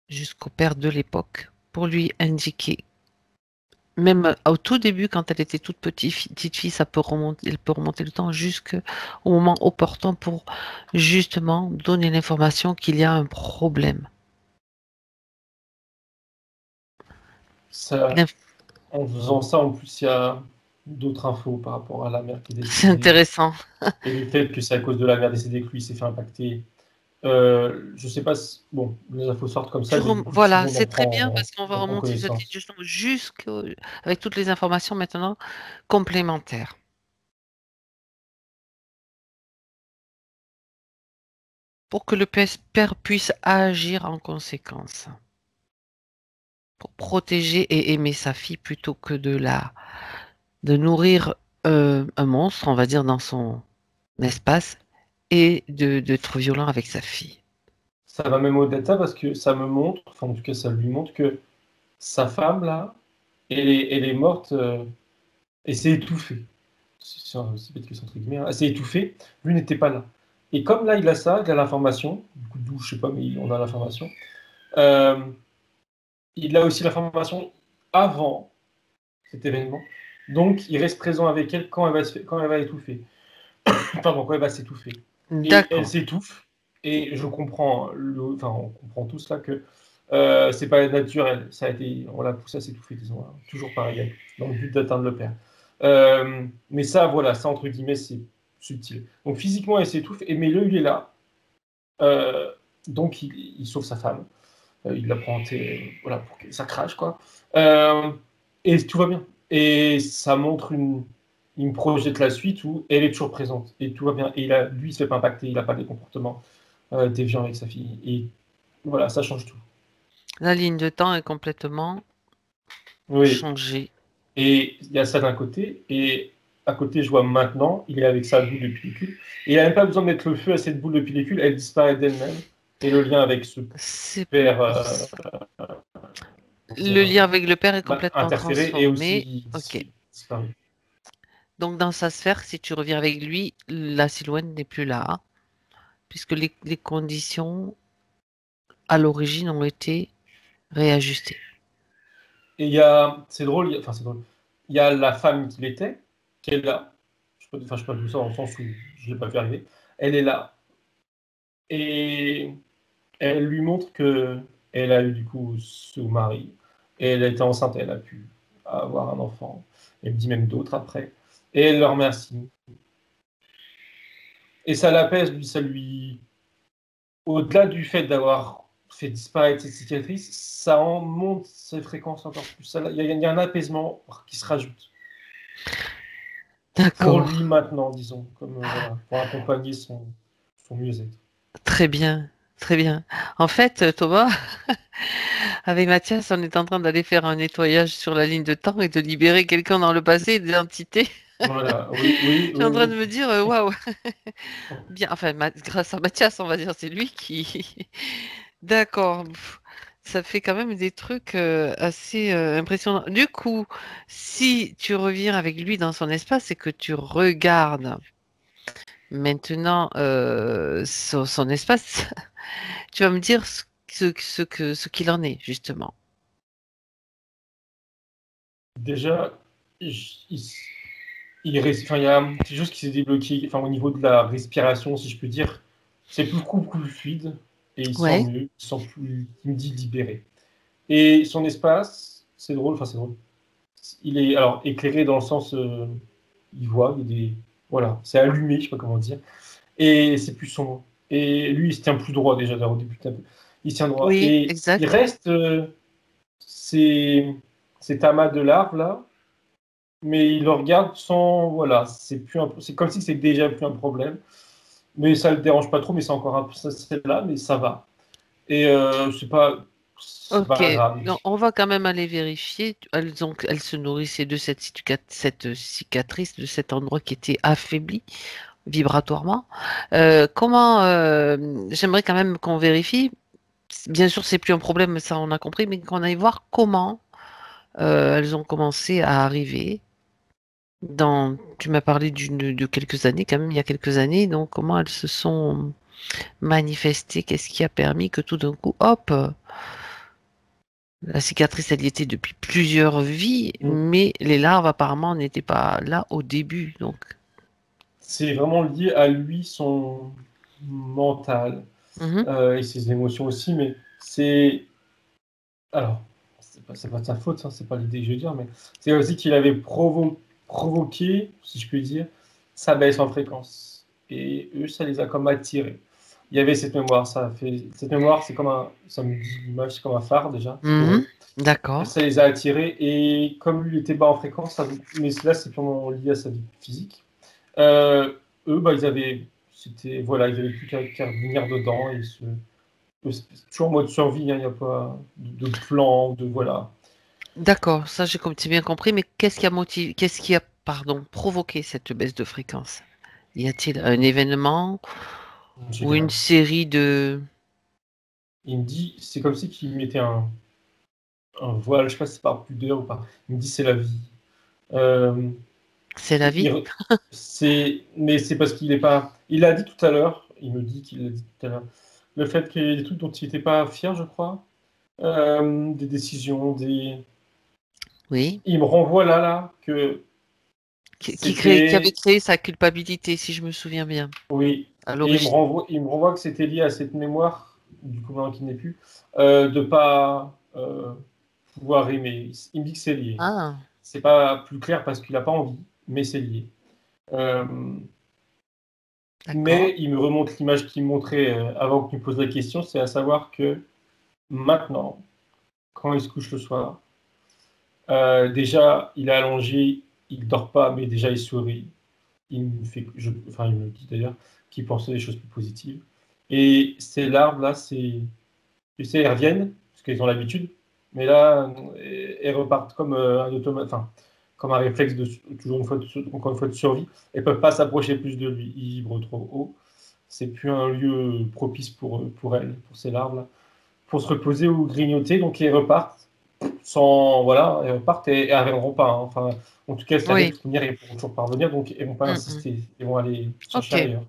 jusqu'au père de l'époque, pour lui indiquer. Même au tout début, quand elle était toute petite fille, il peut remonter le temps jusqu'au moment opportun pour justement donner l'information qu'il y a un problème. Ça, en faisant ça, en plus, il y a d'autres infos par rapport à la mère qui est C'est décédée intéressant. et le fait que c'est à cause de la mère décédée que lui s'est fait impacter. Je sais pas si, bon, les infos sortent comme ça, mais du coup, tout le Voilà, monde en c'est très bien prend, parce qu'on va en prend remonter cette ligne connaissance. justement avec toutes les informations maintenant complémentaires pour que le père puisse agir en conséquence, pour protéger et aimer sa fille plutôt que de nourrir un monstre, on va dire, dans son espace et d'être violent avec sa fille. Ça va même au-delà de ça parce que ça me montre, enfin en tout cas ça lui montre que sa femme là, elle est morte et s'est étouffée. C'est bête que c'est entre guillemets, hein. Elle s'est étouffée, lui n'était pas là. Et comme là il a ça, il a l'information, du coup d'où je sais pas, mais on a l'information. Euh, il a aussi l'information avant cet événement. Donc il reste présent avec elle quand elle va étouffer. Pardon, quand elle va s'étouffer. Et elle D'accord. s'étouffe. Et je comprends, enfin, on comprend tous là que c'est pas naturel. Ça a été, on l'a poussé à s'étouffer, disons, hein. Toujours pareil, dans le but d'atteindre le père. Mais ça, voilà, ça entre guillemets, c'est subtil. Donc physiquement, elle s'étouffe, mais là, il est là. Euh, donc il sauve sa femme. Il la prend, voilà, pour que ça crache, quoi. Euh, et tout va bien. Et ça montre il me projette la suite où elle est toujours présente et tout va bien. Et lui, il se fait pas impacter, il n'a pas des comportements déviants avec sa fille. Et voilà, ça change tout. La ligne de temps est complètement Oui. changée. Et il y a ça d'un côté. Et à côté, je vois maintenant, il est avec sa boule de pellicule. Et il n'a même pas besoin de mettre le feu à cette boule de pellicule, elle disparaît d'elle-même. Et le lien avec ce C'est père le lien avec le père est complètement interféré et transformé. aussi Ok. disparu. Donc dans sa sphère, si tu reviens avec lui, la silhouette n'est plus là, hein, puisque les conditions à l'origine ont été réajustées. Et il y a, c'est drôle, enfin c'est drôle, il y a la femme qu'il était, qui est là. Je peux dire ça dans le sens où je ne l'ai pas vu arriver. Elle est là. Et elle lui montre que elle a eu du coup ce mari. Et elle a été enceinte, elle a pu avoir un enfant. Elle me dit même d'autres après. Et elle le remercie. Et ça l'apaise, lui, ça lui. Au-delà du fait d'avoir fait disparaître cette cicatrice, ça en monte ses fréquences encore plus. Il y a un apaisement qui se rajoute. Pour D'accord. lui maintenant, disons, comme voilà, pour accompagner son mieux-être. Très bien. Très bien. En fait, Thomas, avec Mathias, on est en train d'aller faire un nettoyage sur la ligne de temps et de libérer quelqu'un dans le passé, des entités. Voilà, oui, oui, Je suis en train de oui, me dire, waouh, bien, enfin, grâce à Mathias, on va dire, c'est lui qui. D'accord. Ça fait quand même des trucs assez impressionnants. Du coup, si tu reviens avec lui dans son espace et que tu regardes maintenant son espace, tu vas me dire ce qu'il en est, justement. déjà, enfin, il y a quelque chose qui s'est débloqué, enfin, au niveau de la respiration, si je peux dire. C'est beaucoup plus fluide et il sent Ouais. mieux, il sent plus, il me dit libéré. Et son espace, c'est drôle, enfin, c'est drôle. Il est alors éclairé dans le sens, il voit, il y a des, voilà, c'est allumé, je sais pas comment dire. Et c'est plus sombre. Et lui, il se tient plus droit déjà, au début, il se tient droit. Oui, Et il exact. reste cet amas de larves là, mais il le regarde sans, voilà, c'est comme si c'était déjà plus un problème. Mais ça le dérange pas trop, mais c'est encore un peu, c'est là, mais ça va. Et c'est Ok, pas grave. non, on va quand même aller vérifier. Elles se nourrissaient de cette cicatrice, de cet endroit qui était affaibli vibratoirement. J'aimerais quand même qu'on vérifie. Bien sûr, c'est plus un problème, ça on a compris, mais qu'on aille voir comment elles ont commencé à arriver. Tu m'as parlé de quelques années, quand même, il y a quelques années, donc comment elles se sont manifestées, qu'est-ce qui a permis que tout d'un coup, hop, la cicatrice, elle y était depuis plusieurs vies, Mm. mais les larves apparemment n'étaient pas là au début, donc. C'est vraiment lié à lui, son mental Mhm. et ses émotions aussi, mais c'est alors, c'est pas de sa faute, hein, c'est pas l'idée que je veux dire, mais c'est aussi qu'il avait provoqué, si je puis dire, sa baisse en fréquence. Et eux, ça les a comme attirés. Il y avait cette mémoire, ça a fait. Cette mémoire, c'est comme un. Ça me dit l'image, c'est comme un phare déjà, c'est Mhm. drôle. D'accord. Ça les a attirés, et comme lui était bas en fréquence, mais là, c'est purement lié à sa vie physique. Euh, eux, bah, ils avaient. C'était. Voilà, ils avaient plus qu'à venir dedans et se c'est toujours en mode survie, hein, il n'y a pas de plan, de voilà. D'accord, ça j'ai bien compris, mais qu'est-ce qui a pardon, provoqué cette baisse de fréquence Y a-t-il un événement J'ai ou rien. une série de... Il me dit, c'est comme si qu'il mettait un voile, je sais pas si c'est par pudeur ou pas. Il me dit, c'est la vie. Euh, C'est la vie? mais c'est parce qu'il est pas. Il a dit tout à l'heure, il me dit qu'il a dit tout à l'heure, le fait qu'il y ait des trucs dont il n'était pas fier, je crois, des décisions, Oui. il me renvoie là que Qui avait c'était, créé sa culpabilité, si je me souviens bien, oui, à et l'origine. il me renvoie que c'était lié à cette mémoire, du coup maintenant qu'il n'est plus, de pas pouvoir aimer. Il me dit que c'est lié. Ah, C'est pas plus clair parce qu'il n'a pas envie, mais c'est lié. Euh, d'accord. Mais il me remonte l'image qu'il me montrait avant que tu me poses la question, c'est à savoir que maintenant, quand il se couche le soir, déjà, il est allongé, il dort pas, mais déjà, il sourit. Enfin, il me dit d'ailleurs qu'il pensait des choses plus positives. Et ces larmes-là, tu sais, elles reviennent, parce qu'elles ont l'habitude, mais là, elles repartent comme un automate, enfin, comme un réflexe toujours encore une fois, de survie. Elles peuvent pas s'approcher plus de lui. Il vibre trop haut. C'est plus un lieu propice pour elles, pour ces larves-là, pour se reposer ou grignoter. Donc, elles repartent sans, voilà, elles repartent et elles reviendront pas, hein. Enfin, en tout cas, c'est-à-dire Oui. que de toute manière, elles pourront toujours parvenir, donc elles vont pas Mm, mm. insister. Elles vont aller chercher Ok. ailleurs.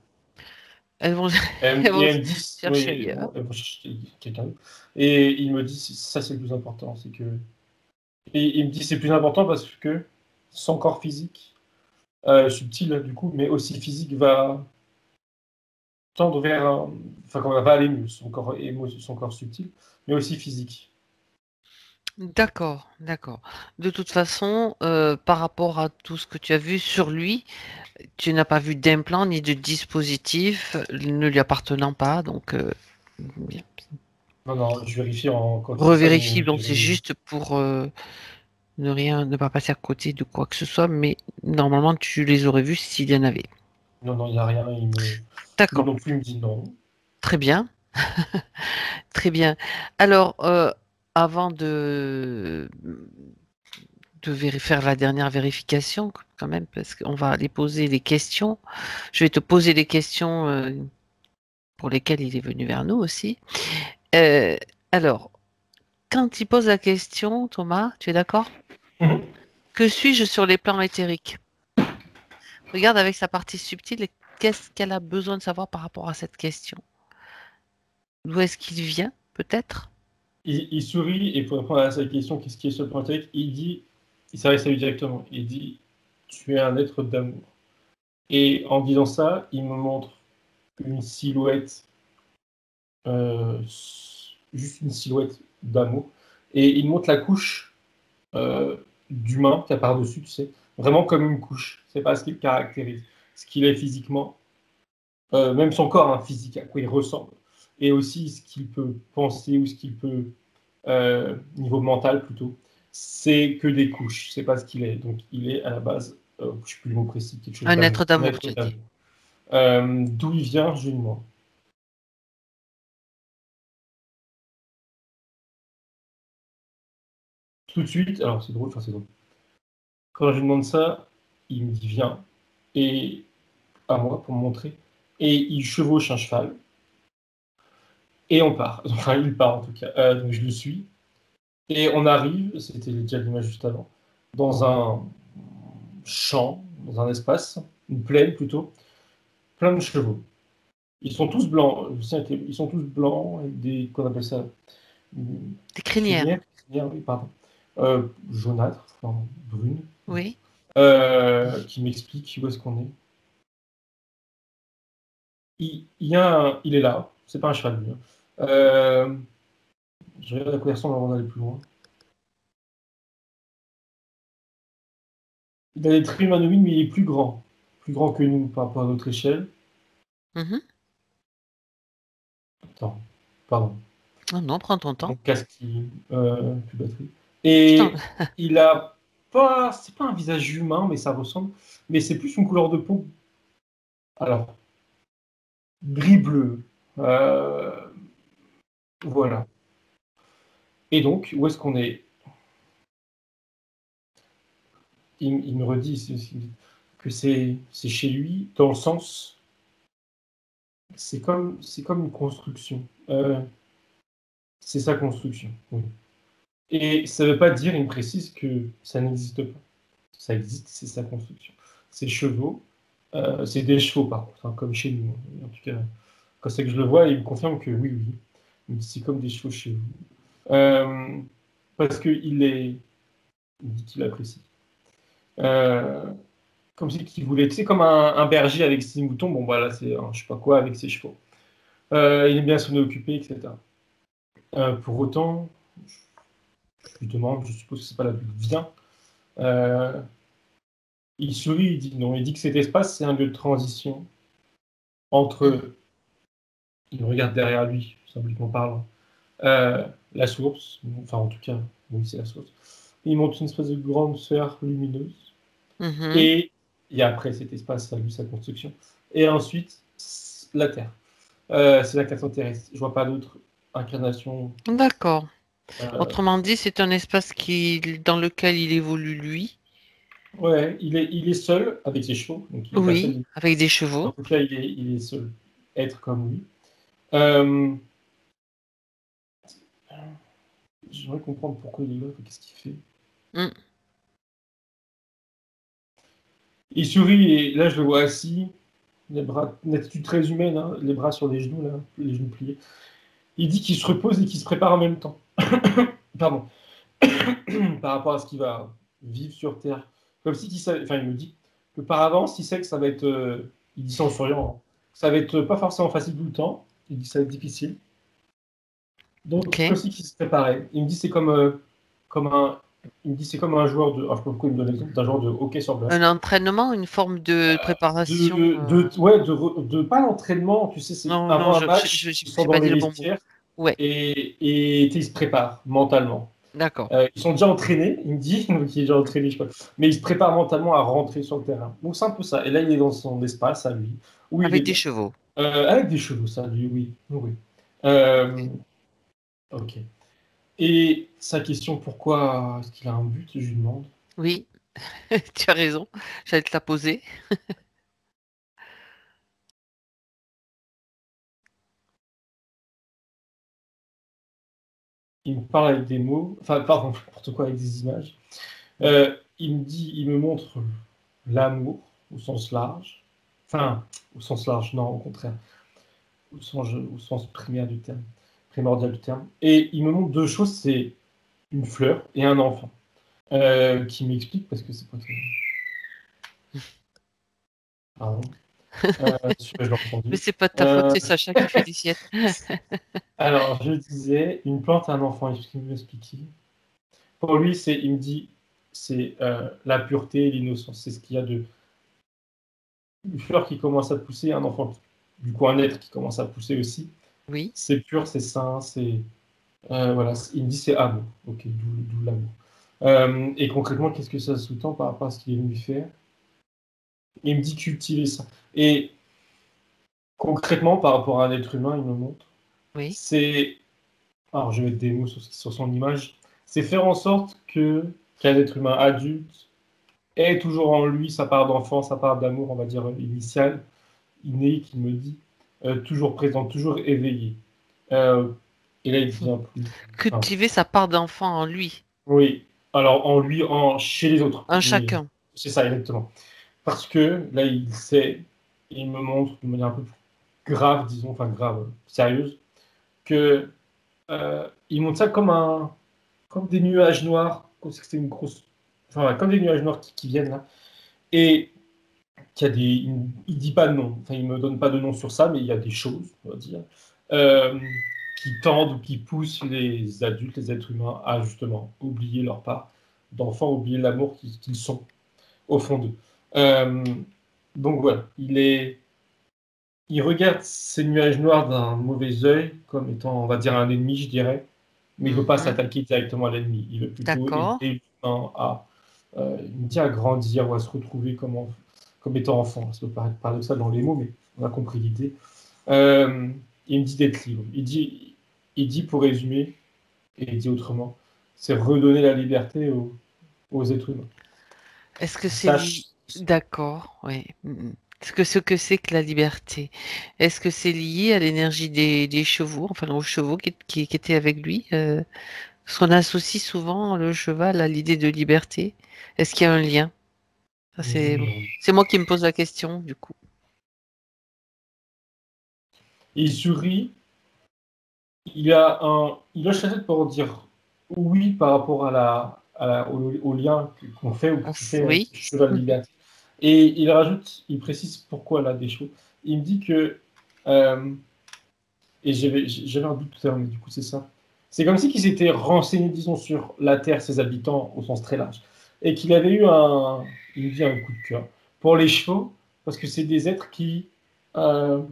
Elles vont, Et elles vont elles me disent, chercher oui, ailleurs. elles vont chercher quelqu'un d'autre. Et il me dit, ça c'est le plus important, c'est que. Et il me dit, c'est plus important parce que son corps physique, subtil du coup, mais aussi physique, va tendre vers enfin, comment va aller mieux, son corps subtil, mais aussi physique. D'accord, d'accord. De toute façon, par rapport à tout ce que tu as vu sur lui, tu n'as pas vu d'implant ni de dispositif ne lui appartenant pas, donc bien. Non, non, je vérifie en quoi que ce soit, Revérifie. mais Donc c'est juste pour ne pas passer à côté de quoi que ce soit, mais normalement tu les aurais vus s'il y en avait. non, non, il n'y a rien. Lui D'accord, non plus, il me dit non. très bien, très bien. Alors, avant faire la dernière vérification, quand même, parce qu'on va aller poser les questions. Je vais te poser les questions pour lesquelles il est venu vers nous aussi. Euh, alors, quand il pose la question, Thomas, tu es d'accord? Mhm. Que suis-je sur les plans éthériques? Regarde avec sa partie subtile et qu'est-ce qu'elle a besoin de savoir par rapport à cette question. D'où est-ce qu'il vient, peut-être? Il sourit et pour répondre à sa question, qu'est-ce qui est sur le plan théorique, il s'adresse à lui directement. Il dit, tu es un être d'amour. Et en disant ça, il me montre une silhouette, euh, juste une silhouette d'amour. Et il montre la couche d'humain qu'il y a par-dessus, tu sais, vraiment comme une couche. C'est pas ce qui le caractérise, ce qu'il est physiquement, même son corps hein, physique, à quoi il ressemble. Et aussi ce qu'il peut penser ou ce qu'il peut, niveau mental plutôt, c'est que des couches. C'est pas ce qu'il est. Donc il est à la base, je ne sais plus le mot précis, quelque chose Un d'amour. être Un d'amour, être tu as dit. d'amour. D'où il vient, je lui demande. Tout de suite, alors c'est drôle, enfin c'est drôle. Quand je lui demande ça, il me dit viens, et à moi pour me montrer, et il chevauche un cheval, et on part. Enfin, il part en tout cas. Donc je le suis, et on arrive, c'était déjà l'image juste avant, dans un champ, dans un espace, une plaine plutôt, plein de chevaux. Ils sont tous blancs, ils sont tous blancs, avec des, qu'on appelle ça, Des crinières. crinières, oui, pardon, jaunâtres, enfin, brunes, Oui. qui m'explique où est-ce qu'on est. Il est là, c'est pas un cheval, lui, hein. Je regarde à quoi il ressemble avant d'aller plus loin. Il a des traits humanoïdes, mais il est plus grand que nous par rapport à notre échelle. Mhm. Attends, pardon. Non, non, prends ton temps. Mon casque qui, plus batterie. Je t'en- Et il a pas, c'est pas un visage humain, mais ça ressemble. Mais c'est plus une couleur de peau. Alors, gris bleu. Voilà. Et donc, où est-ce qu'on est? Il me redit que c'est chez lui, dans le sens, c'est comme une construction. C'est sa construction, oui. Et ça ne veut pas dire, il me précise, que ça n'existe pas. Ça existe, c'est sa construction. Ces chevaux, c'est des chevaux par contre, hein, comme chez nous. En tout cas, quand c'est que je le vois, il me confirme que oui, oui. Il me dit, c'est comme des chevaux chez vous. Parce qu'il dit qu'il apprécie. Comme si qu'il voulait, tu sais, comme un berger avec ses moutons, bon bah là c'est je sais pas quoi avec ses chevaux. Il aime bien s'en occuper, etc. Pour autant, je lui demande, je suppose que c'est pas la bulle, viens. Il sourit, il dit non, il dit que cet espace c'est un lieu de transition entre, il regarde derrière lui, symboliquement parlant, la source, enfin en tout cas, oui c'est la source. Il montre une espèce de grande sphère lumineuse. Et il y a après cet espace, ça a vu sa construction. Et ensuite, la Terre. C'est l'incarnation terrestre. Je vois pas d'autre incarnation. D'accord. Autrement dit, c'est un espace dans lequel il évolue lui. Ouais, il est seul avec ses chevaux. Donc il est Oui, personne. avec des En chevaux. tout cas, il est seul. Être comme lui. J'aimerais comprendre pourquoi il est là, qu'est-ce qu'il fait. Il sourit et là, je le vois assis, les bras, une attitude très humaine, hein, les bras sur les genoux, là, les genoux pliés. Il dit qu'il se repose et qu'il se prépare en même temps. Pardon. Par rapport à ce qu'il va vivre sur Terre. Comme si il savait, enfin, il me dit que par avance, il sait que ça va être, il dit ça en souriant, hein, ça va être pas forcément facile tout le temps. Il dit que ça va être difficile. Donc, comme si il se préparait. Il me dit c'est il me dit c'est comme un joueur de. Alors, je sais pas pourquoi il me donne l'exemple d'un joueur de hockey sur glace. Un entraînement, une forme de préparation. Pas l'entraînement, tu sais, c'est Non, avant non, un match, ils sont j'ai dans pas dit les le bon mot. vestiaires Ouais, et ils se préparent mentalement. d'accord. Ils sont déjà entraînés, il me dit, donc il est déjà entraîné, je sais pas, mais il se prépare mentalement à rentrer sur le terrain. Donc c'est un peu ça. Et là, il est dans son espace à lui, où il est Avec des bien. chevaux. Avec des chevaux, ça, lui, oui. Oui. Ok. Et sa question, pourquoi est-ce qu'il a un but, je lui demande. Oui, tu as raison. J'allais te la poser. Il me parle avec des mots, enfin, pardon, n'importe quoi, avec des images. Il me dit, il me montre l'amour au sens large. Enfin, au sens large, non, au contraire. Au sens primaire du terme, primordial du terme. Et il me montre deux choses, c'est une fleur et un enfant. Qui m'explique, parce que c'est pas très... Pardon. Je l'ai entendu. Mais c'est pas de ta faute, c'est Sacha qui fait des siennes. Alors, je disais, une plante et un enfant, est-ce qu'il m'expliquer. Pour lui, il me dit, c'est la pureté et l'innocence. C'est ce qu'il y a de... Une fleur qui commence à pousser, un enfant, du coup un être qui commence à pousser aussi. Oui. C'est pur, c'est sain, c'est... voilà, il me dit c'est amour. Ok, d'où l'amour. Et concrètement, qu'est-ce que ça sous-tend par rapport à ce qu'il est venu faire. Il me dit cultiver ça. Et concrètement, par rapport à un être humain, il me montre, Oui. c'est... Alors, je vais mettre des mots sur son image. C'est faire en sorte qu'un être humain adulte ait toujours en lui sa part d'enfant, sa part d'amour, on va dire, initiale, innée, qui me dit, toujours présent, toujours éveillé. Et là, il devient plus... Cultiver sa part d'enfant en lui. Oui, alors en lui, chez les autres. Un Mais chacun. c'est ça, exactement. Parce que là, il sait, il me montre de manière un peu plus grave, disons, enfin grave, sérieuse, que il montre ça comme des nuages noirs, comme si c'était une grosse, enfin voilà, comme des nuages noirs qui viennent là, et qu'il y a il dit pas de nom, enfin il me donne pas de nom sur ça, mais il y a des choses, on va dire, euh, qui tendent ou qui poussent les adultes, les êtres humains à justement oublier leur part d'enfant, oublier l'amour qu'ils sont au fond d'eux. Donc voilà, il regarde ces nuages noirs d'un mauvais œil, comme étant, on va dire, un ennemi, je dirais, mais il ne veut pas s'attaquer directement à l'ennemi. Il veut plutôt aider l'humain à grandir ou à se retrouver comme étant enfant. Ça peut paraître paradoxal dans les mots, mais on a compris l'idée. Il me dit d'être libre. Il dit, pour résumer, et il dit autrement, c'est redonner la liberté aux êtres humains. Est-ce que c'est lui D'accord, oui. Ce que c'est que la liberté? Est-ce que c'est lié à l'énergie des chevaux, enfin aux chevaux qui étaient avec lui? Parce qu'on associe souvent le cheval à l'idée de liberté. Est-ce qu'il y a un lien? Ça, c'est moi qui me pose la question, du coup. Il sourit, il hoche la tête pour dire oui par rapport au lien qu'on fait ou que tu fais avec Oui. le cheval liberté. Et il rajoute, il précise pourquoi là des choses. Il me dit que, et j'avais un doute tout à l'heure, mais du coup c'est ça. C'est comme si qu'il s'était renseigné, disons, sur la Terre, ses habitants au sens très large, et qu'il avait eu il me dit un coup de cœur pour les chevaux, parce que c'est des êtres qui euh,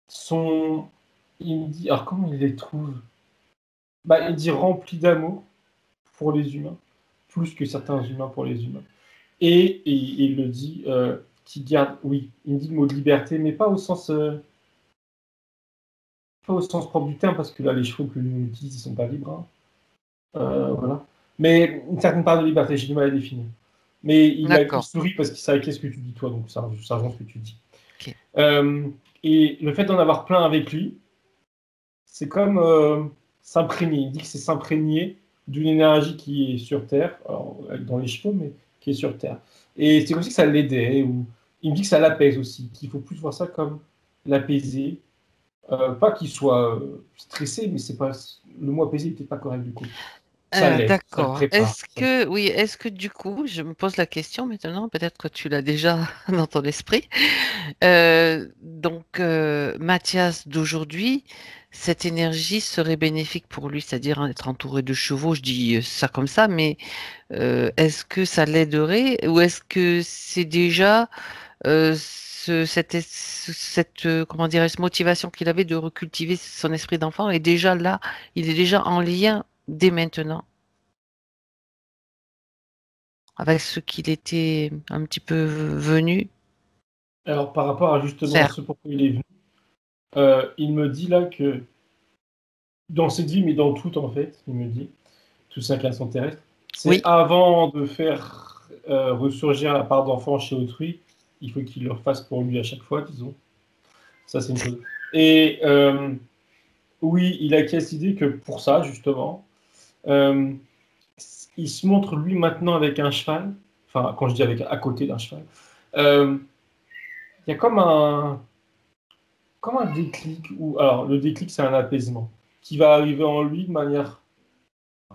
sont, il me dit, alors comment il les trouve? Bah, il dit rempli d'amour pour les humains, plus que certains humains pour les humains. Et il le dit, qui garde, oui, il me dit le mot de liberté, mais pas au sens propre du terme, parce que là, les chevaux que nous utilise, ils sont pas libres. Hein. Voilà. Mais une certaine part de liberté, j'ai du mal à définir. Mais il D'accord. sourit parce qu'il savait qu'est-ce que tu dis, toi, donc ça rejoint ce que tu dis. Ok. Et le fait d'en avoir plein avec lui, c'est comme s'imprégner. Il dit que c'est s'imprégner d'une énergie qui est sur Terre, alors, dans les chevaux, mais qui est sur Terre. Et c'est comme si ça l'aidait, ou il me dit que ça l'apaise aussi, qu'il faut plus voir ça comme l'apaiser. Pas qu'il soit stressé, mais c'est pas le mot apaiser n'était pas correct du coup. Ça l'aide, ça le D'accord. prépare. Est-ce que du coup, je me pose la question maintenant, peut-être que tu l'as déjà dans ton esprit. Mathias d'aujourd'hui, cette énergie serait bénéfique pour lui, c'est-à-dire être entouré de chevaux, je dis ça comme ça, mais est-ce que ça l'aiderait ou est-ce que c'est déjà comment dirais-je, motivation qu'il avait de recultiver son esprit d'enfant est déjà là, il est déjà en lien dès maintenant avec ce qu'il était un petit peu venu Alors par rapport à justement faire. ce pourquoi il est venu, il me dit là que dans cette vie, mais dans tout en fait, il me dit, tout ça qui sont terrestre, c'est Oui, avant de faire ressurgir la part d'enfant chez autrui, il faut qu'il le refasse pour lui à chaque fois, disons. Ça c'est une chose. Et oui, il a cette idée que pour ça, justement, euh, il se montre lui maintenant avec un cheval, enfin quand je dis avec à côté d'un cheval, euh, il y a comme un déclic, ou alors le déclic c'est un apaisement, qui va arriver en lui de manière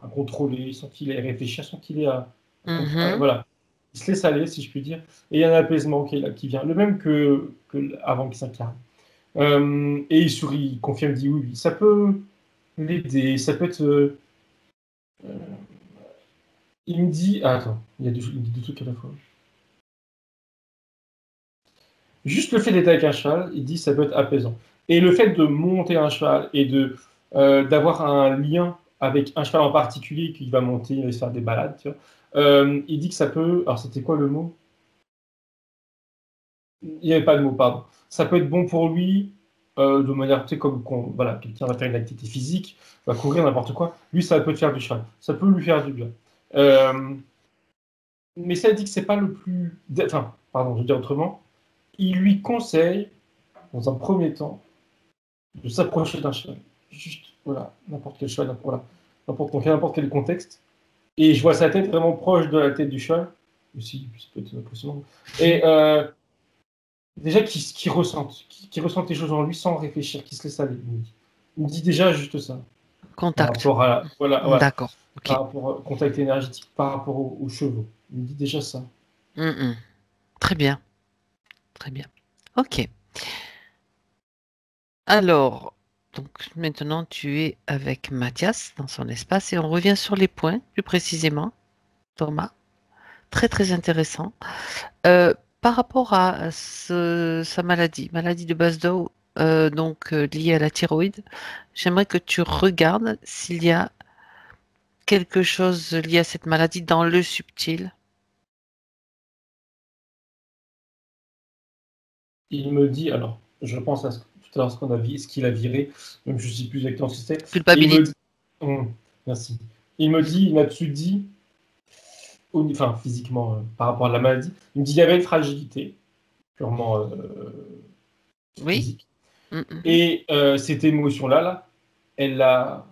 à contrôler, sans qu'il ait à réfléchir, sans qu'il ait mhm, voilà. Il se laisse aller, si je puis dire, et il y a un apaisement qui est là, qui vient, le même que avant qu'il s'incarne. Et il sourit, il confirme, dit oui, oui, ça peut l'aider, ça peut être... euh, il me dit... Ah, attends, il me dit deux trucs à la fois. Juste le fait d'être avec un cheval, il dit ça peut être apaisant. Et le fait de monter un cheval et d'avoir un lien avec un cheval en particulier qui va monter, il va se faire des balades, tu vois, il dit que ça peut... Alors c'était quoi le mot? Il n'y avait pas de mot, pardon. Ça peut être bon pour lui de manière, tu sais, comme voilà, quelqu'un va faire une activité physique, va courir, n'importe quoi. Lui, ça peut te faire du cheval. Ça peut lui faire du bien. Euh, mais ça dit que c'est pas le plus... Enfin, pardon, je vais dire autrement. Il lui conseille, dans un premier temps, de s'approcher d'un cheval. Juste, voilà, n'importe quel cheval, voilà, n'importe quel contexte. Et je vois sa tête vraiment proche de la tête du cheval. Aussi, ça peut être impressionnant. Et déjà, qui ressente, qui ressente les choses en lui sans réfléchir, qui se laisse aller. Il me dit déjà juste ça. Par contact. rapport à, voilà, voilà, D'accord. par Ok. rapport au contact énergétique, par rapport aux chevaux. Il me dit déjà ça. Mhm. Très bien. Très bien. Ok. Alors, donc maintenant tu es avec Mathias dans son espace et on revient sur les points plus précisément, Thomas. Très très intéressant. Par rapport à sa maladie de Basdow, liée à la thyroïde, j'aimerais que tu regardes s'il y a quelque chose lié à cette maladie dans le subtil. Il me dit, alors, je pense à tout à l'heure ce qu'on a vu, ce qu'il a viré, même je ne sais plus exactement ce que c'était. Il me Culpabilité. dit, merci. Il me dit, il m'a dessus dit, enfin physiquement, par rapport à la maladie. Il me dit qu'il y avait une fragilité purement Oui. physique. Mhm. Et cette émotion-là, elle a,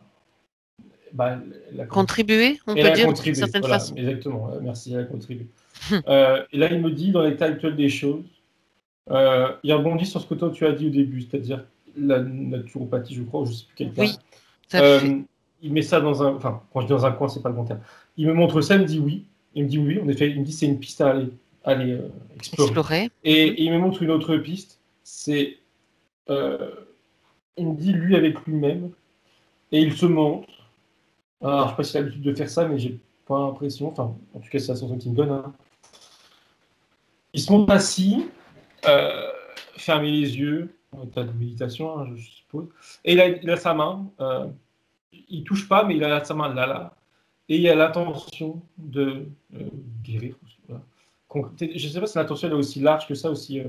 elle a Contribuer, on elle peut a dire, d'une contribué. certaine Voilà, façon. exactement. Merci, elle a contribué. Et là, il me dit, dans l'état actuel des choses, il rebondit sur ce que toi tu as dit au début, c'est-à-dire la naturopathie, je crois, ou je ne sais plus quel Oui, terme. tout à fait. Il met ça dans un. Enfin, quand je dis dans un coin, c'est pas le bon terme. Il me montre ça, il me dit oui. Il me dit oui, en effet, il me dit c'est une piste à aller explorer. Explorer. Et il me montre une autre piste, c'est. Il me dit lui avec lui-même, et il se montre. Alors, je ne sais pas si j'ai l'habitude de faire ça, mais j'ai pas l'impression. Enfin, en tout cas, c'est la sensation qu'il me donne. Hein. Il se montre assis, fermer les yeux, en état de méditation, hein, je suppose. Et il a sa main. Il touche pas, mais il a sa main là. Et il a l'intention de guérir. Voilà. Je ne sais pas si l'intention est aussi large que ça, aussi.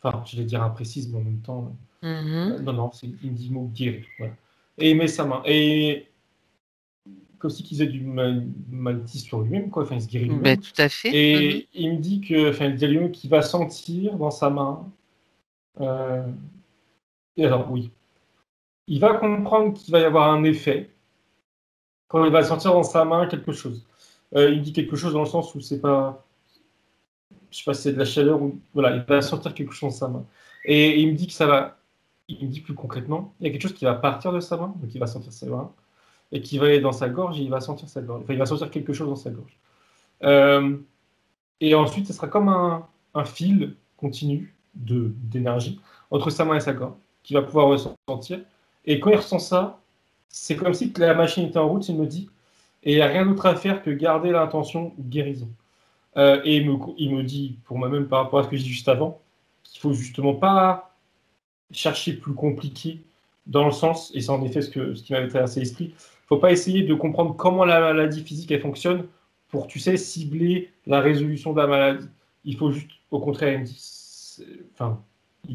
Enfin, je vais dire imprécise, mais en même temps. Non, il me dit le mot guérir. Voilà. Et il met sa main. Et comme si qu'il faisait du maltis sur lui-même, quoi. Enfin, il se guérit lui-même. Tout à fait. Et il me dit que, enfin, il dit à lui-même qu'il va sentir dans sa main. Et alors, oui. Il va comprendre qu'il va y avoir un effet quand il va sentir dans sa main quelque chose. Il dit quelque chose dans le sens où c'est pas. Je sais pas si c'est de la chaleur ou. Voilà, il va sentir quelque chose dans sa main. Et il me dit que ça va. Il me dit plus concrètement, il y a quelque chose qui va partir de sa main, donc il va sentir sa main, et qui va aller dans sa gorge et il va sentir sa gorge. Enfin, il va sentir quelque chose dans sa gorge. Et ensuite, ce sera comme un fil continu d'énergie entre sa main et sa gorge, qui va pouvoir ressentir. Et quand il ressent ça, c'est comme si la machine était en route, il me dit, et il n'y a rien d'autre à faire que garder l'intention guérison. Et il me dit, pour moi-même, par rapport à ce que j'ai dit juste avant, qu'il ne faut justement pas chercher plus compliqué dans le sens, et c'est en effet ce qui m'avait traversé l'esprit, il ne faut pas essayer de comprendre comment la maladie physique elle fonctionne pour, tu sais, cibler la résolution de la maladie. Il faut juste, au contraire, il dit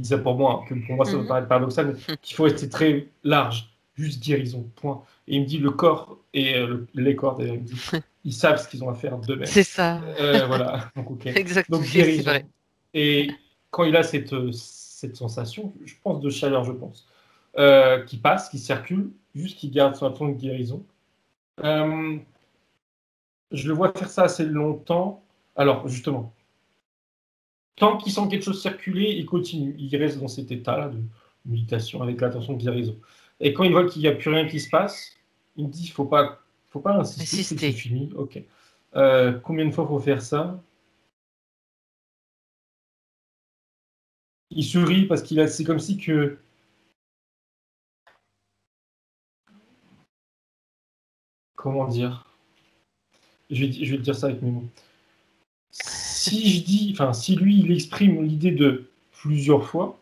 ça pour moi, que pour moi ça peut paraître paradoxal, mais qu'il faut rester très large, juste guérison, point. Et il me dit le corps et les corps, d'ailleurs, il me dit, ils savent ce qu'ils ont à faire d'eux-mêmes. C'est ça. Voilà, donc ok. Exactement. Donc guérison. Vrai. Et quand il a cette sensation, je pense de chaleur, je pense, qui passe, qui circule, juste qui garde son attention de guérison. Je le vois faire ça assez longtemps. Alors, justement, tant qu'il sent quelque chose circuler, il continue. Il reste dans cet état-là de méditation avec l'attention de guérison. Et quand il voit qu'il n'y a plus rien qui se passe, il me dit, il ne faut pas insister, c'est fini. Ok. Combien de fois il faut faire ça? Il sourit parce c'est comme si que. Comment dire? Je vais te dire ça avec mes mots. Si lui, il exprime l'idée de plusieurs fois,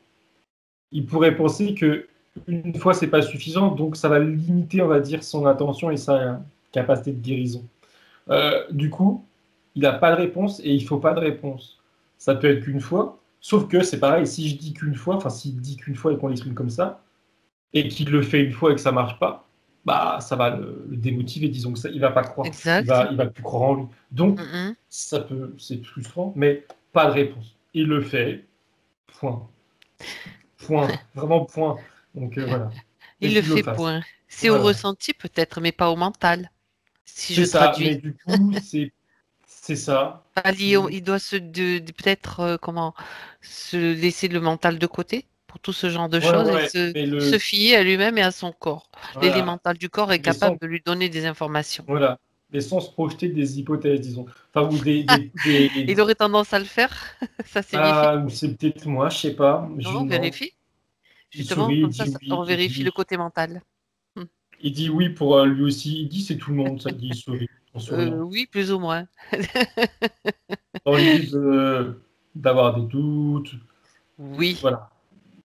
il pourrait penser que une fois, c'est pas suffisant, donc ça va limiter, on va dire, son attention et sa capacité de guérison. Du coup, il n'a pas de réponse et il faut pas de réponse. Ça peut être qu'une fois, sauf que c'est pareil, si je dis qu'une fois, enfin, s'il dit qu'une fois et qu'on l'exprime comme ça, et qu'il le fait une fois et que ça marche pas, bah ça va le démotiver, disons que ça, il va pas croire, il va plus croire en lui. Donc c'est frustrant, mais pas de réponse. Il le fait, point, vraiment point. Donc voilà. Il le fait, point. C'est au ressenti peut-être, mais pas au mental. Si je traduis. Mais du coup c'est ça. Il doit peut-être se laisser le mental de côté pour tout ce genre de choses et se fier à lui-même et à son corps. Voilà. L'élémental du corps est capable de lui donner des informations. Voilà, mais sans se projeter des hypothèses, disons. Enfin, ou Il aurait tendance à le faire. Ça signifie. C'est peut-être moi, je sais pas. Non, vérifie. Justement, sourit, comme ça, on vérifie le côté mental. Il dit oui pour lui aussi. Il dit c'est tout le monde, ça dit il sourit. Oui, plus ou moins. Dans l'idée d'avoir des doutes. Oui. Voilà.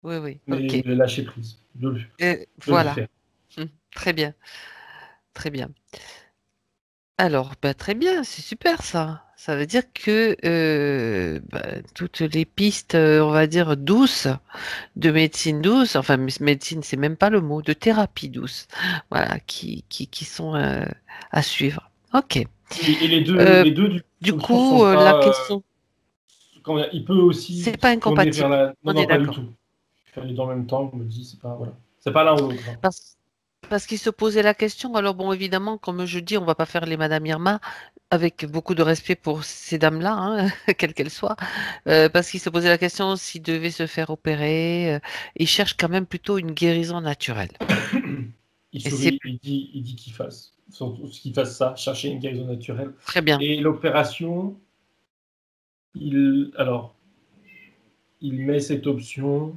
Oui. Mais de lâcher prise. Voilà. Le faire. Très bien. Très bien. Alors, très bien, c'est super ça. Ça veut dire que toutes les pistes, on va dire, douces, de médecine douce, enfin, médecine, c'est même pas le mot, de thérapie douce, voilà, qui sont à suivre. Ok. Et les deux, Du options coup, sont la pas. question, Il peut aussi c'est pas se tourner vers incompatible. la. Non, On est non, pas du d'accord. tout. Faire les deux en même temps, je me dis, c'est pas. Voilà. C'est pas l'un ou l'autre, hein. Parce qu'il se posait la question. Alors bon, évidemment, comme je dis, on va pas faire les Madame Irma, avec beaucoup de respect pour ces dames-là, hein, quelles qu'elles soient, parce qu'il se posait la question s'il devait se faire opérer. Il cherche quand même plutôt une guérison naturelle. Il Et c'est sourit, il dit qu'il fasse. Surtout qu'il fasse ça, chercher une guérison naturelle. très bien. Et l'opération, alors, il met cette option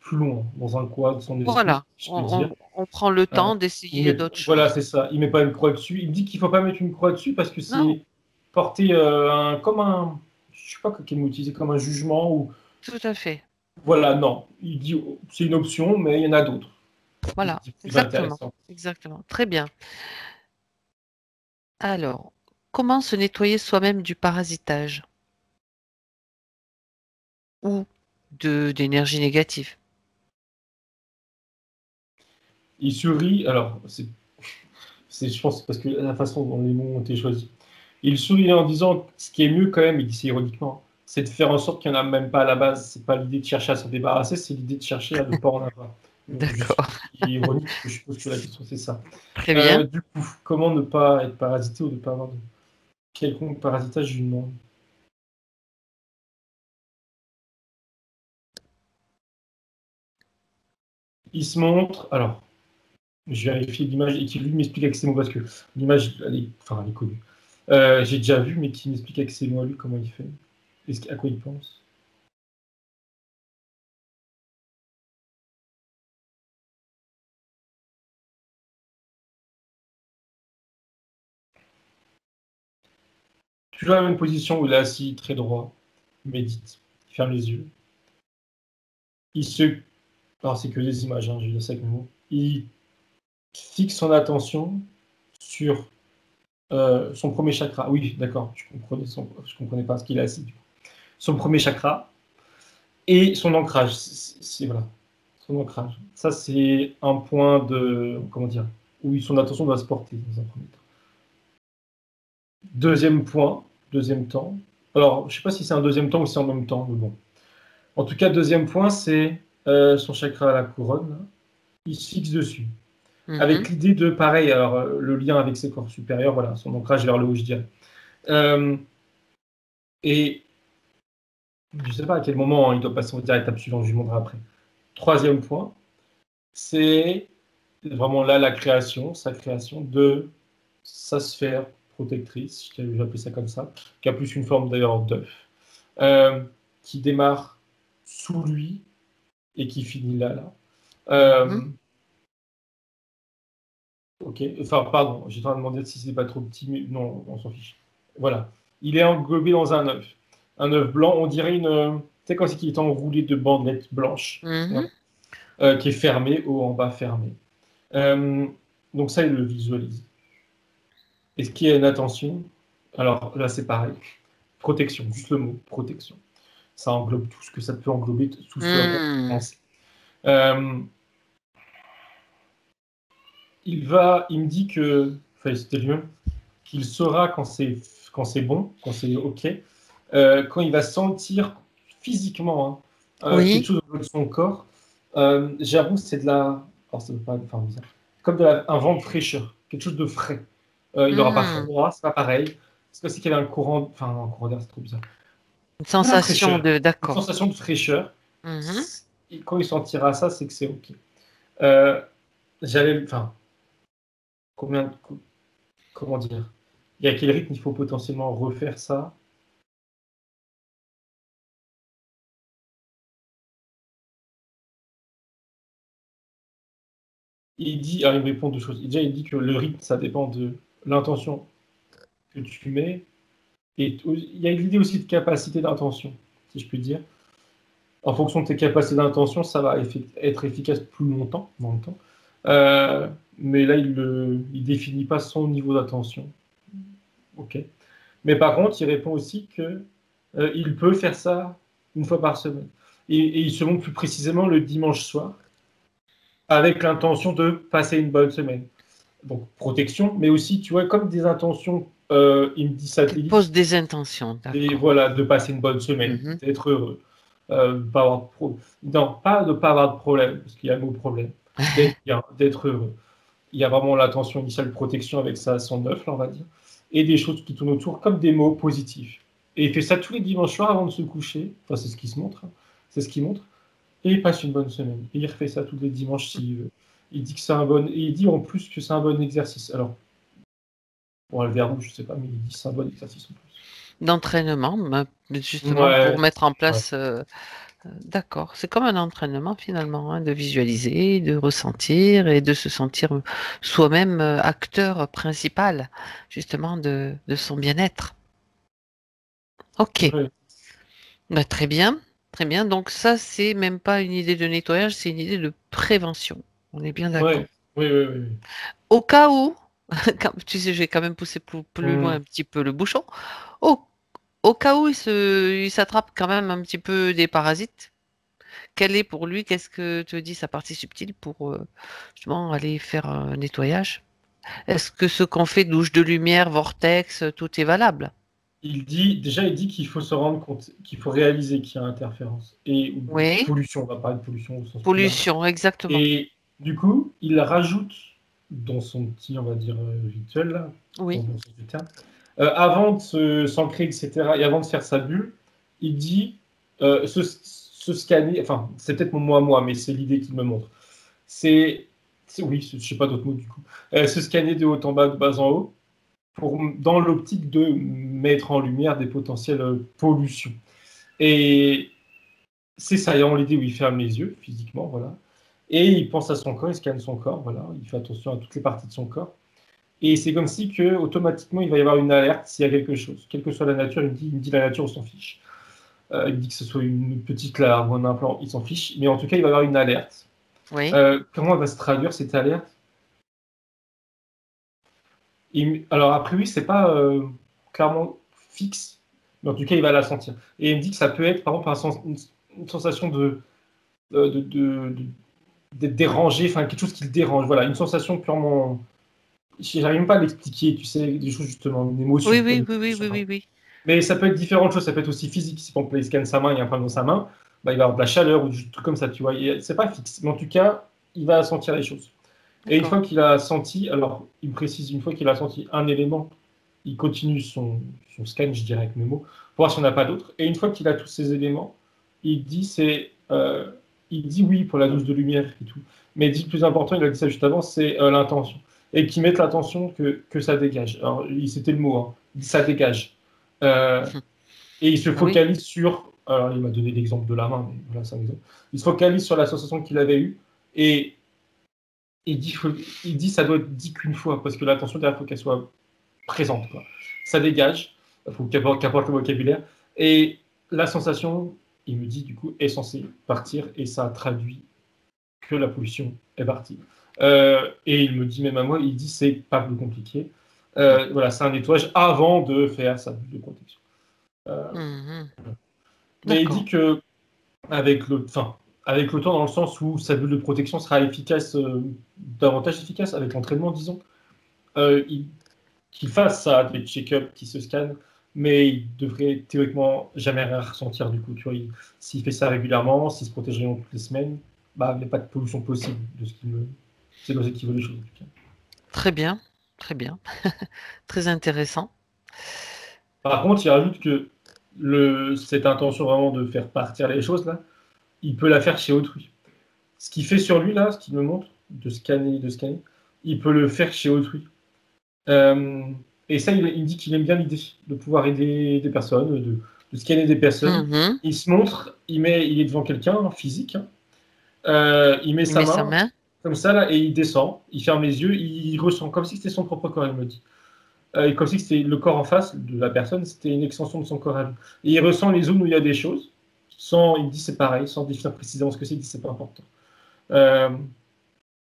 plus loin, dans un coin de son esprit, Voilà, si je peux dire. on prend le Euh, temps d'essayer d'autres voilà, choses. c'est ça. Il met pas une croix dessus. Il me dit qu'il faut pas mettre une croix dessus parce que Non, c'est porter comme un, je sais pas quel mot utiliser, comme un jugement ou tout à fait. voilà, non. Il dit c'est une option, mais il y en a d'autres. Il Voilà, dit plus exactement. intéressant. Exactement. Très bien. Alors, comment se nettoyer soi-même du parasitage ou d'énergie négative? Il sourit. Alors, je pense, parce que la façon dont les mots ont été choisis. Il sourit en disant ce qui est mieux quand même, il dit c'est ironiquement, c'est de faire en sorte qu'il n'y en a même pas à la base. C'est pas l'idée de chercher à s'en débarrasser, c'est l'idée de chercher à ne pas en avoir. Je suis D'accord. ironique parce que je suppose que la question c'est ça. Très bien. Du coup, comment ne pas être parasité ou ne pas avoir de quelconque parasitage, je lui demande. Il se montre, alors, je vérifie l'image et qu'il lui m'explique avec ses mots parce que l'image, elle est connue. J'ai déjà vu, mais qui m'explique avec ses mots à lui comment il fait. À quoi il pense. Toujours la même position où il est assis, très droit, il médite, il ferme les yeux. Alors c'est que des images, hein, je vais dire ça avec mes mots. Il fixe son attention sur son premier chakra. Oui, d'accord, je comprenais pas ce qu'il est assis. Du coup. Son premier chakra et son ancrage. Voilà, son ancrage. Ça, c'est un point de, comment dire, où son attention doit se porter dans un premier temps. Deuxième point, deuxième temps. Alors, je sais pas si c'est un deuxième temps ou si c'est en même temps, mais bon. En tout cas, deuxième point, c'est son chakra à la couronne. Là. Il se fixe dessus. Mhm. Avec l'idée de, pareil, alors le lien avec ses corps supérieurs, voilà, son ancrage vers le haut, je dirais. Et je ne sais pas à quel moment il doit passer à l'étape suivante, je lui montrerai après. Troisième point, c'est vraiment là sa création de sa sphère protectrice, je vais appeler ça comme ça, qui a plus une forme d'ailleurs d'œuf, qui démarre sous lui et qui finit là. Mhm. Ok, enfin, pardon, j'étais en train de demander si c'est pas trop petit, mais non, on s'en fiche. Voilà. Il est englobé dans un œuf. Un œuf blanc, on dirait une. Tu sais, quand c'est qu'il est enroulé de bandelettes blanches, Mhm. voilà. Qui est fermé, haut en bas fermé. Euh, donc, ça, il le visualise. Est-ce qu'il y a une attention? Alors là, c'est pareil. Protection, juste le mot, protection. Ça englobe tout ce que ça peut englober, tout ce à quoi Mhm. penser. Euh, il me dit que, enfin, c'était lui-même, qu'il saura quand c'est bon, quand c'est OK, quand il va sentir physiquement quelque Oui. chose au niveau de son corps. J'avoue, c'est de la. Alors, ça veut pas faire bizarre. Comme un vent de fraîcheur, quelque chose de frais. Il n'aura pas Mhm. froid, c'est pas pareil. C'est comme si il y avait un courant. Enfin, un courant d'air, c'est trop bizarre. Une De la sensation fraîcheur. de... Une D'accord. sensation de fraîcheur. Mhm. Et quand il sentira ça, c'est que c'est OK. Euh, Enfin, combien. Comment dire? Et à quel rythme il faut potentiellement refaire ça? Il me répond deux choses. Déjà, il dit que le rythme, ça dépend de l'intention que tu mets. Et il y a l'idée aussi de capacité d'intention, si je puis dire. En fonction de tes capacités d'intention, ça va être efficace plus longtemps, dans le temps. Mais là, il définit pas son niveau d'attention. Ok. Mais par contre, il répond aussi que il peut faire ça une fois par semaine. Et il se montre plus précisément le dimanche soir, avec l'intention de passer une bonne semaine. donc protection, mais aussi, tu vois, comme des intentions, il me dit Tu satellite, poses des intentions, et d'accord. voilà, de passer une bonne semaine, Mhm. d'être heureux, pas avoir de non, pas de pas avoir de problème, parce qu'il y a le mot problème, d'être bien, d'être heureux. Il y a vraiment l'intention initiale de protection avec ça, son œuf, là, on va dire, et des choses qui tournent autour comme des mots positifs. Et il fait ça tous les dimanches soirs avant de se coucher, enfin c'est ce qui se montre, hein. C'est ce qu'il montre, et il passe une bonne semaine. Et il refait ça tous les dimanches s'il veut. Il dit que c'est un bon, et il dit en plus que c'est un bon exercice. Alors, pour le verbe, je sais pas, mais il dit que c'est un bon exercice en plus. D'entraînement, justement pour Ouais, mettre en ouais. place. D'accord, c'est comme un entraînement finalement, hein, de visualiser, de ressentir et de se sentir soi-même acteur principal justement de son bien-être. Ok, Ouais. bah, très bien, très bien. Donc ça, c'est même pas une idée de nettoyage, c'est une idée de prévention. On est bien d'accord. Ouais. Oui, oui, oui, oui. Au cas où, tu sais, je vais quand même pousser plus loin Hmm. un petit peu le bouchon. Au, au cas où il s'attrape quand même un petit peu des parasites. Quel est pour lui, qu'est-ce que te dit sa partie subtile pour justement aller faire un nettoyage? Est-ce que ce qu'on fait, douche de lumière, vortex, tout est valable? Il dit qu'il faut se rendre compte, qu'il faut réaliser qu'il y a interférence. Et ou Oui, pollution, on va parler de pollution au sens plus large. pollution, exactement. Et du coup, il rajoute dans son petit, on va dire, rituel, là, dans Oui, le bon sens du terme, avant de s'ancrer, etc., et avant de faire sa bulle, il dit se scanner, enfin, c'est peut-être mon moi à moi, mais c'est l'idée qu'il me montre. Oui, je ne sais pas d'autres mots du coup. Se scanner de haut en bas, de bas en haut, dans l'optique de mettre en lumière des potentielles pollutions. Et c'est ça, ayant l'idée où il ferme les yeux, physiquement, voilà. Et il pense à son corps, il scanne son corps, voilà. Il fait attention à toutes les parties de son corps. Et c'est comme si que automatiquement il va y avoir une alerte s'il y a quelque chose. Quelle que soit la nature, il me dit la nature, on s'en fiche. Il me dit que ce soit une petite larve ou un implant, il s'en fiche. Mais en tout cas, il va y avoir une alerte. oui. Comment elle va se traduire cette alerte? Alors après, oui, c'est pas clairement fixe, mais en tout cas, il va la sentir. Et il me dit que ça peut être, par exemple, une sensation d'être dérangé, enfin quelque chose qui le dérange. Voilà, une sensation purement. J'arrive même pas à l'expliquer, tu sais, des choses justement, une Oui, émotion, oui, comme oui, une oui, émotion, oui, hein. oui, oui. Mais ça peut être différentes choses, ça peut être aussi physique. Si par exemple il scanne sa main, il y a un problème dans sa main, bah, il va avoir de la chaleur ou des trucs comme ça, tu vois. C'est pas fixe, mais en tout cas, il va sentir les choses. Et une D'accord. fois qu'il a senti, alors il me précise, une fois qu'il a senti un élément, il continue son scan, je dirais avec mes mots, pour voir s'il n'y en a pas d'autres. Et une fois qu'il a tous ces éléments, il dit, il dit oui pour la dose de lumière et tout. Mais il dit le plus important, il a dit ça juste avant, c'est l'intention. Et qu'il mette l'intention que ça dégage. Alors, c'était le mot, hein. Il dit ça dégage. Euh, et il se Oui, focalise sur. Alors, il m'a donné l'exemple de la main, mais voilà, c'est un exemple. Il se focalise sur la sensation qu'il avait eue. Et il dit ça doit être dit qu'une fois, parce que l'attention derrière, il faut qu'elle soit présente, quoi. Ça dégage, il faut qu'apporte le vocabulaire. Et la sensation, il me dit, du coup, est censée partir, et ça traduit que la pollution est partie. Et il me dit, même à moi, il dit, c'est pas plus compliqué. Voilà, c'est un nettoyage avant de faire sa bulle de protection. mhm. Mais il dit D'accord. que avec le temps, dans le sens où sa bulle de protection sera efficace, davantage efficace avec l'entraînement, disons, euh, il- qu'il fasse ça, des check-ups, qu'il se scanne, mais il devrait théoriquement jamais rien ressentir du coup. Tu vois, s'il fait ça régulièrement, s'il se protège régulièrement toutes les semaines, bah, il n'y a pas de pollution possible de ce qu'il me. C'est comme ça qu'il veut les choses. En tout cas. Très bien, très bien. Très intéressant. Par contre, il rajoute que cette intention vraiment de faire partir les choses, là, il peut la faire chez autrui. Ce qu'il fait sur lui, là, ce qu'il me montre, de scanner, il peut le faire chez autrui. Euh, et ça, il dit qu'il aime bien l'idée de pouvoir aider des personnes, de scanner des personnes. Mhm. Il se montre, il est devant quelqu'un, en physique, hein. Il met Il sa met sa main main. comme ça, là, et il descend, il ferme les yeux, il ressent comme si c'était son propre corps, il me dit. Et comme si c'était le corps en face de la personne, c'était une extension de son corps à lui. Et il ressent les zones où il y a des choses, sans, il dit c'est pareil, sans définir précisément ce que c'est, il dit c'est pas important. Euh,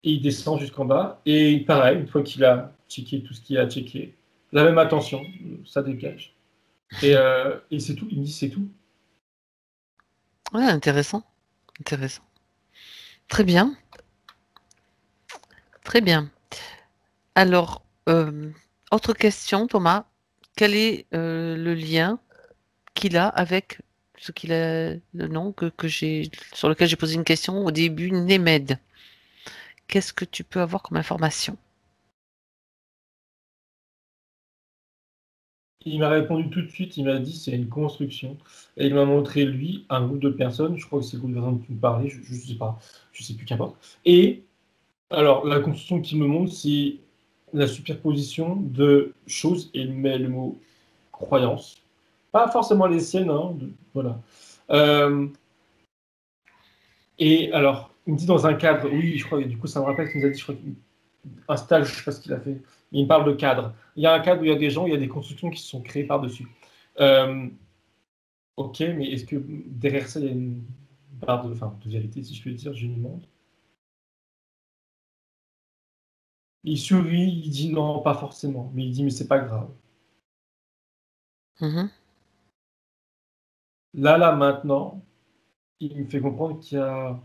et il descend jusqu'en bas. Et pareil, une fois qu'il a checké tout ce qu'il a checké, la même attention, ça dégage. Et c'est tout, il me dit c'est tout. Ouais, intéressant, intéressant. Très bien, très bien. Alors, autre question, Thomas. Quel est le lien qu'il a avec ce qu'il a, le nom que j'ai, sur lequel j'ai posé une question au début, Némed. Qu'est-ce que tu peux avoir comme information? Il m'a répondu tout de suite, il m'a dit c'est une construction. Et il m'a montré, lui, un groupe de personnes, je crois que c'est le groupe de personnes dont tu me parlais, je sais pas, je sais plus, qu'importe. Et alors, la construction qu'il me montre, c'est la superposition de choses, et il met le mot croyance. Pas forcément les siennes, hein, voilà. Euh, et alors, il me dit dans un cadre, oui, je crois, du coup, ça me rappelle qu'il nous a dit, je crois, un stage, je ne sais pas ce qu'il a fait. Il me parle de cadre. Il y a un cadre où il y a des gens, il y a des constructions qui se sont créées par-dessus. Ok, mais est-ce que derrière ça, il y a une part de vérité, si je peux dire, je me demande. Il sourit, il dit non, pas forcément. Mais il dit, mais c'est pas grave. Mhm. Là, maintenant, il me fait comprendre qu'il y a.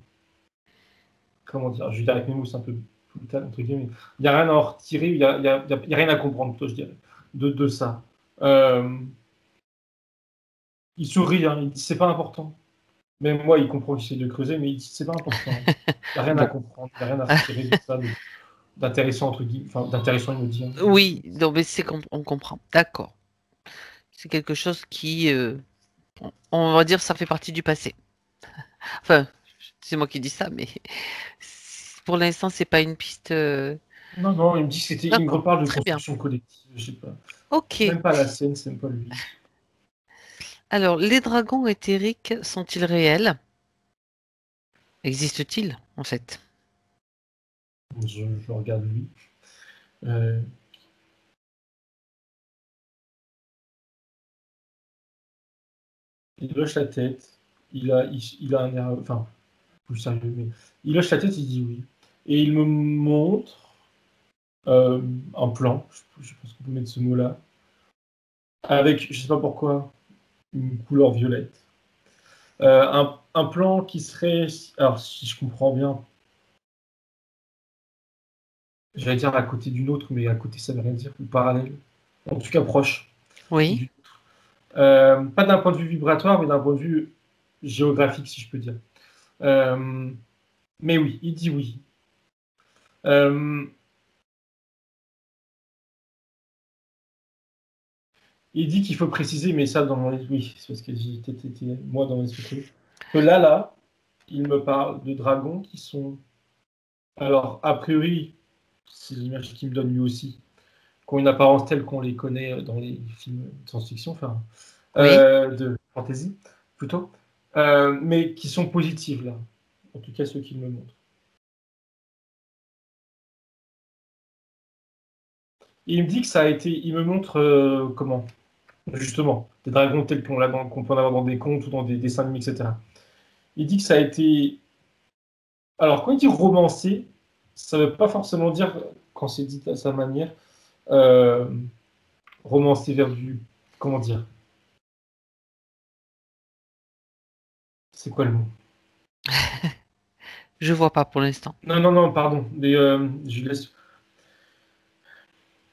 Comment dire? Je vais dire avec mes mots, c'est un peu brutal, entre guillemets. Il n'y a rien à en retirer, il y a rien à comprendre, plutôt, je dirais, de ça. Euh, il sourit, hein, il dit, c'est pas important. Même moi, il comprend que j'essaie de creuser, mais il dit, c'est pas important. Il n'y a rien à Bon. comprendre, il n'y a rien à retirer de ça, d'intéressant, entre guillemets, enfin, d'intéressant, il me dit. Hein. Oui, donc, mais on comprend. D'accord. C'est quelque chose qui, on va dire, ça fait partie du passé. Enfin, c'est moi qui dis ça, mais pour l'instant, c'est pas une piste. Non, non, il me dit que c'était. Il me D'accord, reparle de très bien. construction collective, je sais pas. C'est Ok. même pas la scène, c'est même pas lui. Alors, les dragons éthériques sont-ils réels? Existent-ils, en fait? Je regarde lui. Euh, il hoche la tête. Il a un air. Enfin, plus sérieux, mais. Il hoche la tête, il dit oui. Et il me montre un plan, je pense qu'on peut mettre ce mot-là, avec, je sais pas pourquoi, une couleur violette. Un plan qui serait. Alors, si je comprends bien, j'allais dire à côté d'une autre, mais à côté, ça veut rien dire, ou parallèle. En tout cas, proche. Oui. Pas d'un point de vue vibratoire, mais d'un point de vue géographique, si je peux dire. Euh, mais oui, il dit oui. Euh, il dit qu'il faut préciser, mais ça, dans mon oui, c'est parce que j'étais moi dans l'esprit, que là, il me parle de dragons qui sont. Alors, a priori, c'est l'image qu'il me donne lui aussi, qui ont une apparence telle qu'on les connaît dans les films de science-fiction, enfin, Oui. de fantasy, plutôt, mais qui sont positives, là. En tout cas, ceux qu'il me montre. Il me dit que ça a été. Il me montre comment justement des dragons tels qu'on peut en avoir dans des contes ou dans des dessins animés, etc. Il dit que ça a été. Alors, quand il dit romancé, ça ne veut pas forcément dire, quand c'est dit à sa manière, euh, romancé vers du. Comment dire? C'est quoi le mot? Je vois pas pour l'instant. Non, non, non, pardon. Mais, je laisse.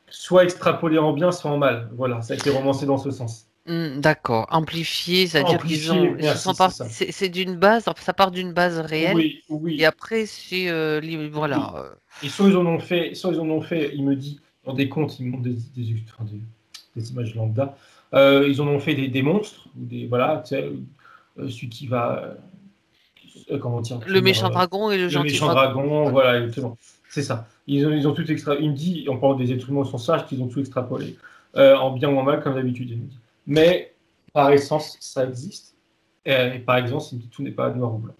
Soit extrapolé en bien, soit en mal. Voilà, ça a été romancé dans ce sens. D'accord. Amplifié, c'est-à-dire Amplifié, ils se sont merci, c'est ça. c'est d'une base, enfin, ça part d'une base réelle, Oui, et oui, après, c'est, voilà. oui. Et soit ils en ont fait, il me dit, dans des contes, il me montre des images lambda. Ils en ont fait des monstres, ou voilà, tu sais, celui qui va, comment dire, Le punir méchant dragon et le le gentil méchant dragon. dragon, Voilà. voilà, exactement. C'est ça. Ils ont tout extra. Il me dit, en parlant des êtres humains au sens large, qu'ils ont tout extrapolé, en bien ou en mal, comme d'habitude, il me dit. Mais, par essence, ça existe. Et par exemple, il me dit, tout n'est pas noir ou blanc.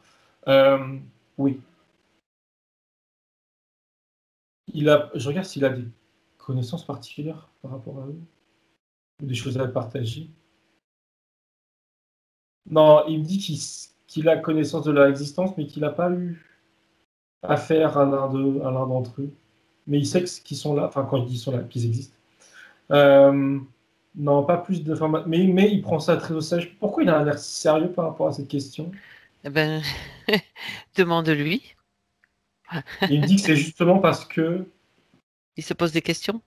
Oui, je regarde s'il a des connaissances particulières par rapport à eux, ou des choses à partager. Non, il me dit qu'il a connaissance de leur existence, mais qu'il n'a pas eu affaire à l'un d'entre eux. Mais il sait qu'ils sont là, enfin quand je dis qu'ils sont là, qu'ils existent. Euh, non, pas plus d'informations. Mais il prend ça très au sérieux. Pourquoi il a un air sérieux par rapport à cette question? Eh ben, demande-lui. Il me dit que c'est justement parce que Il se pose des questions?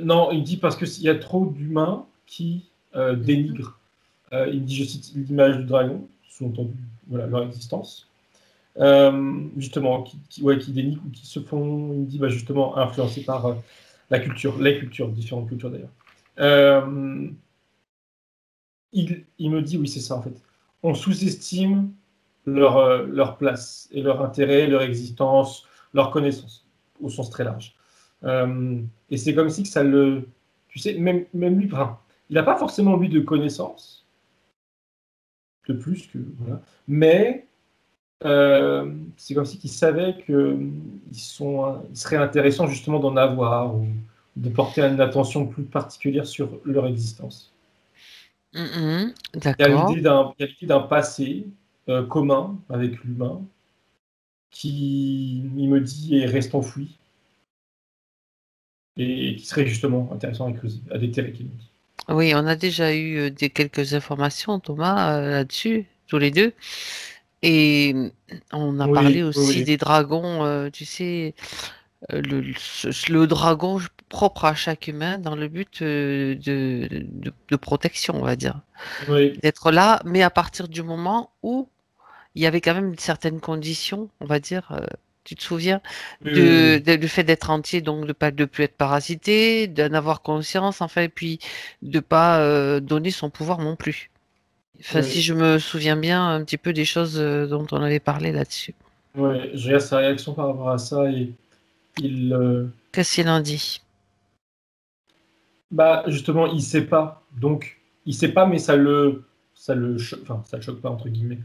Non, il dit parce qu'il y a trop d'humains qui dénigrent, il dit, je cite, l'image du dragon, sous-entendu voilà, leur existence, justement, qui dénigrent ou qui se font, il dit, justement, influencés par la culture, les cultures, différentes cultures d'ailleurs. Il me dit, oui, c'est ça en fait. On sous-estime leur place et leur intérêt, leur existence, leur connaissance, au sens très large. Et c'est comme si que ça le... Tu sais, même lui, enfin, il n'a pas forcément lui de connaissances, de plus que... Voilà. Mais c'est comme si qu'il savait qu'il serait intéressant justement d'en avoir ou de porter une attention plus particulière sur leur existence. Il y a D'accord. l'idée d'un passé commun avec l'humain qui, il me dit, reste enfoui et qui serait justement intéressant à creuser, à déterrer, qu'il me dit. Oui, on a déjà eu quelques informations, Thomas, là-dessus, tous les deux. Et on a parlé Oui, aussi oui, des dragons, tu sais, le dragon propre à chaque humain dans le but de protection, on va dire. oui, D'être là, mais à partir du moment où il y avait quand même certaines conditions, on va dire, tu te souviens, oui, oui, oui. du fait d'être entier, donc de plus être parasité, d'en avoir conscience, enfin, et puis de pas donner son pouvoir non plus. Enfin, si Oui. je me souviens bien un petit peu des choses dont on avait parlé là-dessus. Ouais, je regarde sa réaction par rapport à ça et il, Qu'est-ce qu'il en dit? justement, il sait pas. Donc, il sait pas, mais enfin, ça le choque pas entre guillemets.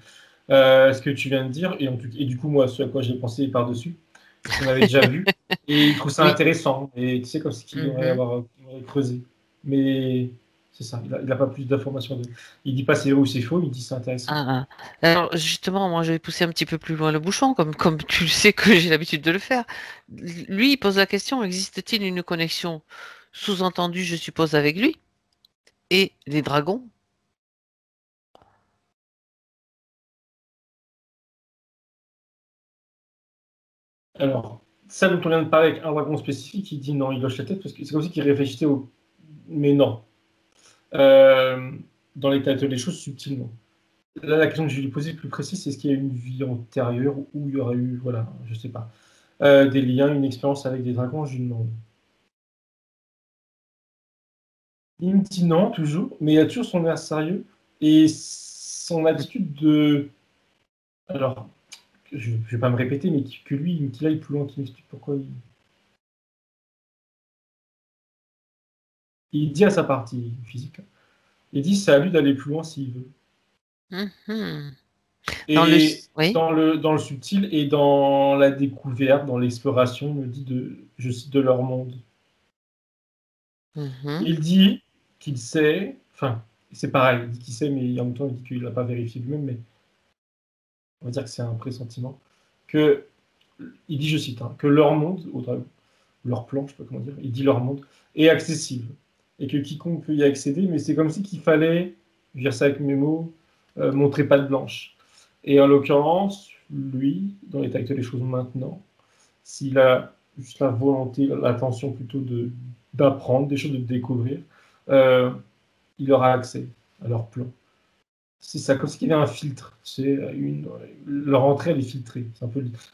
Ce que tu viens de dire et du coup, moi, ce à quoi j'ai pensé par-dessus, ce qu'on avait déjà vu, et il trouve ça Oui. intéressant. Et tu sais, comme ce qu'il aurait Mhm. creusé. Mais c'est ça, il a pas plus d'informations. Il dit pas c'est vrai ou c'est faux, il dit c'est intéressant. Ah, ah. Alors justement, moi je vais pousser un petit peu plus loin le bouchon, comme tu le sais que j'ai l'habitude de le faire. Lui, il pose la question, existe-t-il une connexion sous-entendue, je suppose, avec lui et les dragons? Alors, ça dont on vient de parler avec un dragon spécifique, il dit non, il hoche la tête parce que c'est comme si qu'il réfléchissait au. Mais non. Euh, dans l'état des choses, subtilement. Là, la question que je vais lui poser plus précise, c'est est-ce qu'il y a eu une vie antérieure où il y aurait eu, voilà, je sais pas, des liens, une expérience avec des dragons, je lui demande. Il me dit non, toujours, mais il a toujours son air sérieux et son attitude de. Alors, je ne vais pas me répéter, mais que lui, qu'il aille plus loin, qu'il m'explique pourquoi il dit à sa partie physique, il dit c'est à lui d'aller plus loin s'il veut. Mhm. Dans le... Et Oui. dans le subtil et dans la découverte, dans l'exploration, me dit je cite, de leur monde. Mhm. Il dit qu'il sait, enfin, c'est pareil, il dit qu'il sait, mais en même temps, il dit qu'il l'a pas vérifié lui-même, mais on va dire que c'est un pressentiment, que, il dit, je cite, hein, que leur monde, leur plan, je sais pas comment dire, il dit leur monde, est accessible, et que quiconque peut y accéder, mais c'est comme si qu'il fallait, je vais dire ça avec mes mots, montrer patte blanche. Et en l'occurrence, lui, dans l'état actuel des choses maintenant, s'il a juste la volonté, l'attention plutôt d'apprendre des choses, de découvrir, euh, il aura accès à leur plan. C'est ça, comme s'il y avait un filtre. Leur entrée, elle est filtrée.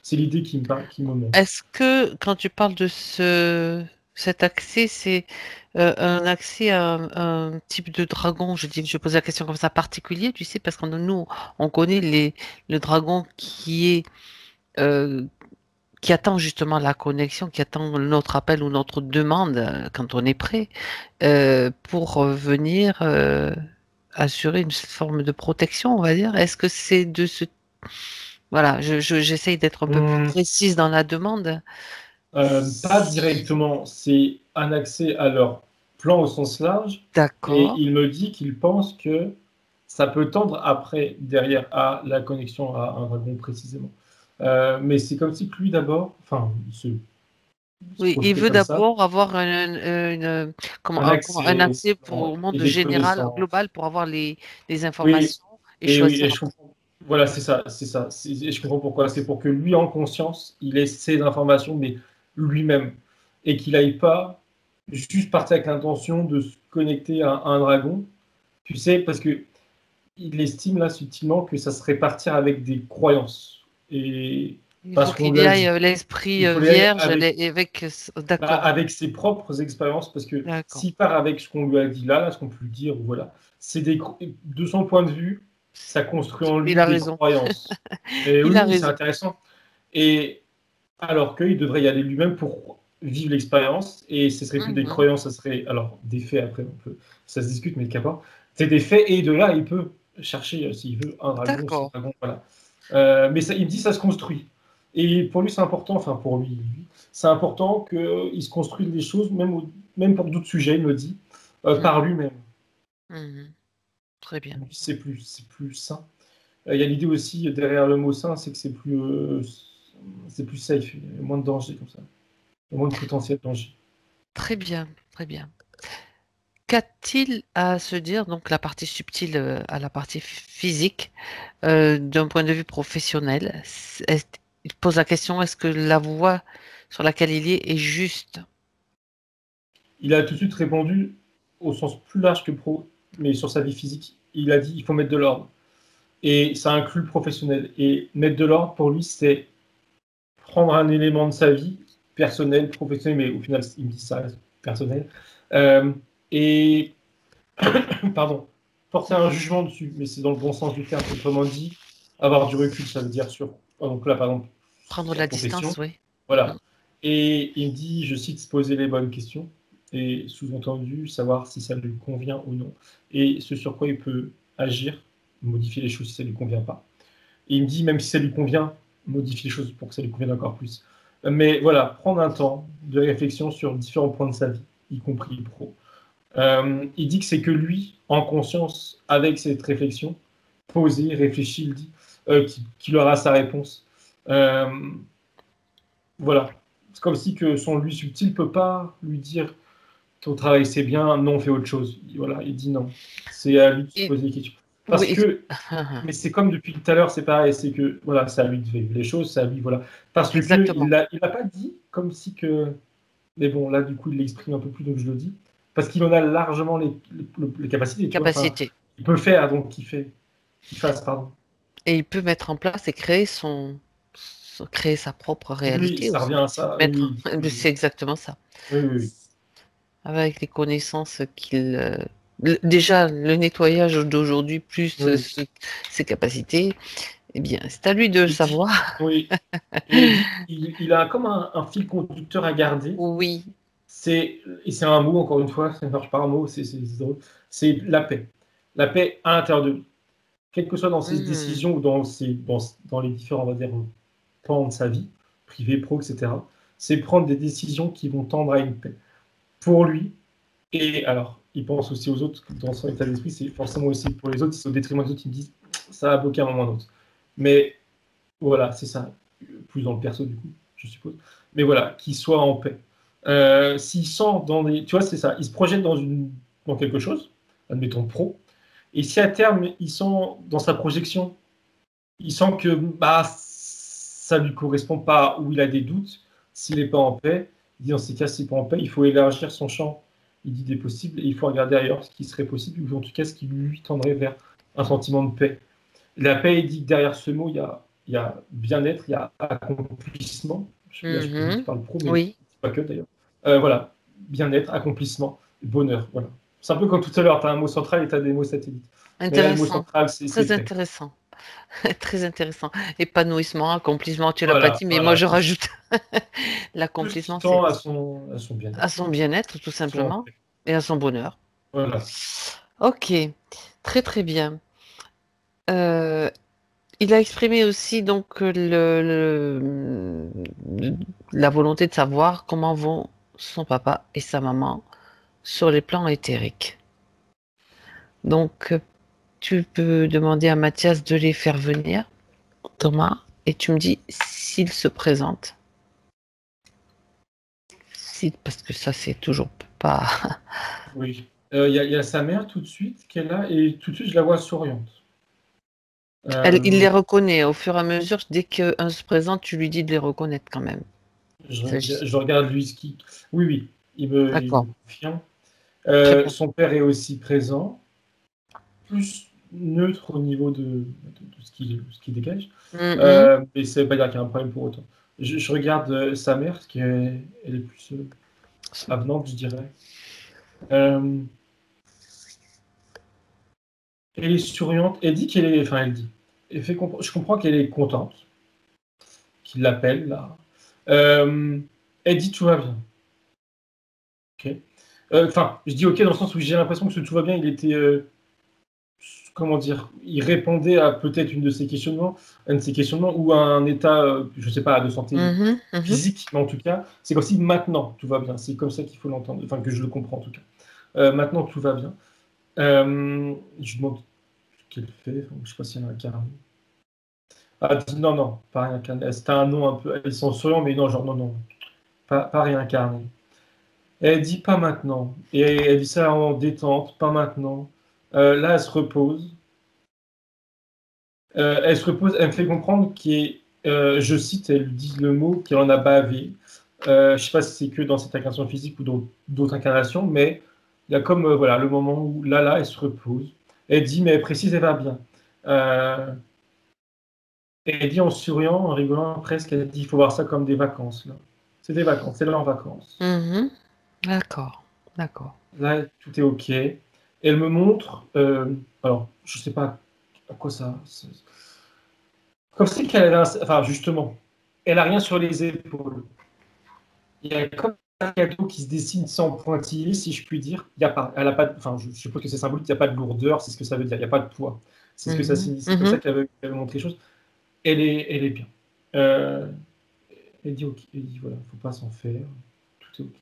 C'est l'idée qui me montre. Est-ce que quand tu parles de cet accès, c'est un accès à un type de dragon, je pose la question comme ça, particulier, tu sais, parce que nous, on connaît le dragon euh, qui attend justement la connexion, qui attend notre appel ou notre demande quand on est prêt, pour venir assurer une forme de protection, on va dire. Est-ce que c'est de ce... Voilà, j'essaye d'être un peu plus Hum, précise dans la demande. Pas directement. C'est un accès à leur plan au sens large. Et D'accord. il me dit qu'il pense que ça peut tendre après, derrière, à la connexion à un dragon précisément. Mais c'est comme si lui d'abord, enfin, il se Oui, il projetait veut comme ça, d'abord avoir un un accès accès au et monde des général, connaissances. global, pour avoir les Oui, informations et et oui, choisir et je après. comprends. Voilà, c'est ça, c'est ça. Et je comprends pourquoi. C'est pour que lui, en conscience, il ait ces informations, mais lui-même. et qu'il n'aille pas juste partir avec l'intention de se connecter à un dragon, tu sais, parce que il estime là subtilement que ça serait partir avec des croyances. Et Il parce faut qu'on qu'il lui y a aille dit, l'esprit il faut y aller vierge avec... D'accord, avec ses propres expériences, parce que d'accord. s'il part avec ce qu'on lui a dit là, ce qu'on peut lui dire, voilà, c'est de son point de vue, ça construit en Il lui a des raison. croyances. Et Il oui, a oui, c'est raison. intéressant. Et alors qu'il devrait y aller lui-même pour vivre l'expérience, et ce serait plus des Mhm. croyances, ça serait alors des faits après, ça se discute, mais qu'importe. C'est des faits, et de là, il peut chercher, s'il veut, un dragon, ce D'accord. dragon, voilà. Mais ça, il me dit ça se construit. Et pour lui, c'est important, enfin pour lui, c'est important qu'il se construise des choses, même pour d'autres sujets, il me dit, par Mhm. lui-même. Mhm. Très bien. C'est plus sain. Il y a l'idée aussi derrière le mot sain, c'est que c'est plus safe, il y a moins de danger comme ça, il y a moins de potentiel danger. Très bien. Très bien. Qu'a-t-il à se dire, donc la partie subtile à la partie physique, d'un point de vue professionnel? Il pose la question, est-ce que la voie sur laquelle il est juste? Il a tout de suite répondu au sens plus large que pro, mais sur sa vie physique. Il a dit il faut mettre de l'ordre. Et ça inclut le professionnel. Et mettre de l'ordre, pour lui, c'est prendre un élément de sa vie, personnel, professionnel, mais au final, il me dit ça reste personnel, et, pardon, porter un jugement dessus, mais c'est dans le bon sens du terme. Autrement dit, avoir du recul, ça veut dire sur, donc là, par exemple, Prendre sa la distance, profession, oui. Mhm. voilà. Et il me dit, je cite, se poser les bonnes questions, et sous-entendu, savoir si ça lui convient ou non, et ce sur quoi il peut agir, modifier les choses si ça ne lui convient pas. Et il me dit, même si ça lui convient, modifier les choses pour que ça lui convienne encore plus. Mais voilà, prendre un temps de réflexion sur différents points de sa vie, y compris pro. Il dit que c'est que lui, en conscience, avec cette réflexion, posé, réfléchi, il dit, qu'il aura sa réponse. Euh, voilà. C'est comme si que son lui subtil ne peut pas lui dire ton travail c'est bien, non, fais autre chose. Voilà, il dit non. C'est à lui de se Et, poser des questions. Parce oui. que mais c'est comme depuis tout à l'heure, c'est pareil, c'est que voilà, c'est à lui de vivre les choses, c'est à lui, voilà. Parce que Exactement. il a pas dit comme si que, mais bon, là du coup il l'exprime un peu plus, donc je le dis, parce qu'il en a largement les capacités, tu vois. Enfin, Capacité. il peut le faire, donc qu'il fasse, pardon. Et il peut mettre en place et créer créer sa propre Oui, réalité ça aussi. revient à ça. Mettre, Oui, oui, c'est exactement ça. oui, oui, oui. Avec les connaissances qu'il, déjà le nettoyage d'aujourd'hui plus Oui. ses capacités, eh bien, c'est à lui de le Il dit, savoir. oui, et il dit, il a comme un fil conducteur à garder. Oui. Et c'est un mot, encore une fois, ça ne marche pas un mot, c'est drôle, c'est la paix. La paix à l'intérieur de lui. Quelles que soient dans ses Mhm. décisions ou dans les différents, on va dire, pans de sa vie, privé, pro, etc., c'est prendre des décisions qui vont tendre à une paix. Pour lui, et alors, il pense aussi aux autres, dans son état d'esprit, c'est forcément aussi pour les autres, c'est au détriment des autres, ils me disent, ça va bloquer à un moment ou à un autre. Mais voilà, c'est ça, plus dans le perso du coup, je suppose. Mais voilà, qu'il soit en paix. S'il sent dans des, tu vois, c'est ça, il se projette dans quelque chose, admettons pro, et si à terme il sent dans sa projection, il sent que bah ça lui correspond pas ou il a des doutes, s'il n'est pas en paix, il dit dans ces cas, s'il n'est pas en paix, il faut élargir son champ. Il dit des possibles et il faut regarder ailleurs ce qui serait possible ou en tout cas ce qui lui tendrait vers un sentiment de paix. La paix, il dit que derrière ce mot, il y a bien-être, il y a accomplissement. Là, je présume qu'il Mhm. parle pro, mais Oui, pas que d'ailleurs. Voilà, bien-être, accomplissement, bonheur. Voilà. C'est un peu comme tout à l'heure, tu as un mot central et tu as des mots satellites. Mais là, le mot intéressant. central, c'est Très paix. intéressant. Très intéressant. Épanouissement, accomplissement, tu l'as pas Voilà, dit, mais moi voilà, je c'est ça. rajoute Tout ce qui l'accomplissement, c'est tend à son à bien-être, son bien-être, tout soit en simplement, paix. et à son bonheur. Voilà. Ok, très très bien. Euh, il a exprimé aussi donc la volonté de savoir comment vont son papa et sa maman sur les plans éthériques. Donc, tu peux demander à Mathias de les faire venir, Thomas, et tu me dis s'il se présente. Si, parce que ça, c'est toujours pas. Oui. Il y a sa mère tout de suite qui est là et tout de suite, je la vois souriante. Il les Euh, reconnaît au fur et à mesure. Dès qu'un se présente, tu lui dis de les reconnaître quand même. Je regarde lui ce qui. Oui, oui, il me confirme. Son père est aussi présent, plus neutre au niveau de ce qu'il dégage. Mais ça ne veut pas dire qu'il y a un problème pour autant. Je regarde sa mère, parce qu'elle est plus avenante, je dirais. Elle est souriante. Elle dit qu'elle est. Enfin, elle dit. Je comprends qu'elle est contente. Qu'il l'appelle, là. Elle dit tout va bien. Ok. Enfin, je dis ok dans le sens où j'ai l'impression que ce tout va bien, il était. Comment dire, il répondait à peut-être un de ses questionnements ou à un état, je sais pas, de santé physique, mais en tout cas, c'est comme si maintenant tout va bien. C'est comme ça qu'il faut l'entendre, enfin que je le comprends en tout cas. Maintenant tout va bien. Je lui demande ce qu'elle fait, je sais pas s'il y en a un carnet. Ah, non, non, pas réincarné. C'était un nom un peu. Ils sont souriants, mais non, genre, non, non, pas réincarné. Elle dit pas maintenant. Et elle dit ça en détente, pas maintenant. Là, elle se repose. Elle se repose, elle me fait comprendre je cite, elle dit le mot, qu'elle en a bavé. Je sais pas si c'est que dans cette incarnation physique ou dans d'autres incarnations, mais il y a comme voilà, le moment où là, elle se repose. Elle dit, mais elle précise, elle va bien. Elle dit en souriant, en rigolant presque, elle dit, il faut voir ça comme des vacances. Là. C'est des vacances, c'est là en vacances. D'accord, d'accord. Là, tout est OK. Elle me montre, alors, je sais pas à quoi ça... Comme si qu'elle a, enfin, justement, elle a rien sur les épaules. Il y a comme un cadeau qui se dessine sans pointillé, si je puis dire. Il y a pas, elle a pas, enfin, je suppose que c'est symbolique, il n'y a pas de lourdeur, c'est ce que ça veut dire, il n'y a pas de poids. C'est ce que ça signifie, c'est comme ça qu'elle veut montrer les choses. Elle est bien. Elle dit OK, elle dit voilà, faut pas s'en faire, tout est OK.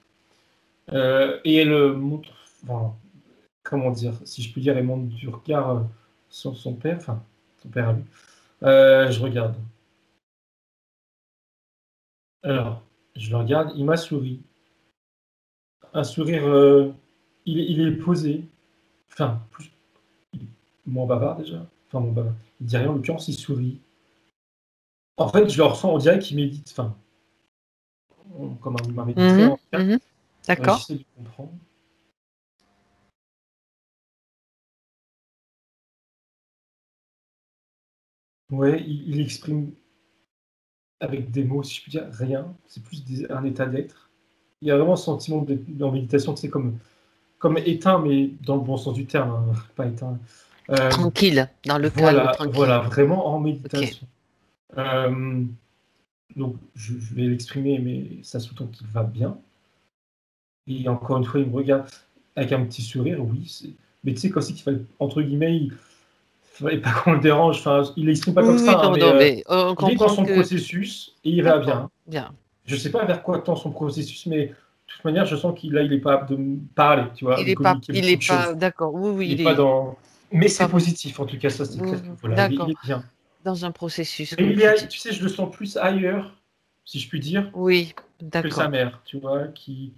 Et elle montre, enfin, comment dire, si je puis dire, elle montre du regard sur son père, enfin, son père à lui. Je regarde. Alors, je le regarde, il m'a souri. Un sourire, il est posé. Enfin, moins bavard déjà. Enfin, moins bavard. Il dit rien, en l'occurrence, il sourit. En fait, je le ressens, on dirait qu'il médite. Enfin, comme un humain méditerait, en tout cas. D'accord. J'essaie de comprendre. Ouais, il exprime avec des mots, si je puis dire, rien. C'est plus un état d'être. Il y a vraiment ce sentiment en méditation, tu sais, comme éteint, mais dans le bon sens du terme, hein, pas éteint. Tranquille, dans le calme, Voilà, tranquille. voilà, vraiment en méditation. Okay. Donc, je vais l'exprimer, mais ça sous-tend qu'il va bien. Et encore une fois, il me regarde avec un petit sourire, oui. Mais tu sais, comme si qu'il fallait, entre guillemets, il fallait pas qu'on le dérange. Enfin, il l'exprime pas comme ça, hein, mais on il est dans comprend son que... processus et il va bien. Bien. Je sais pas vers quoi tend son processus, mais de toute manière, je sens qu'il est pas apte de me parler, tu vois, de communiquer beaucoup de choses. D'accord. Oui, il est pas dans. Mais c'est positif, en tout cas, ça c'est clair. Voilà, il est bien. Dans un processus. Mais tu sais, je le sens plus ailleurs, si je puis dire, que sa mère, tu vois, qui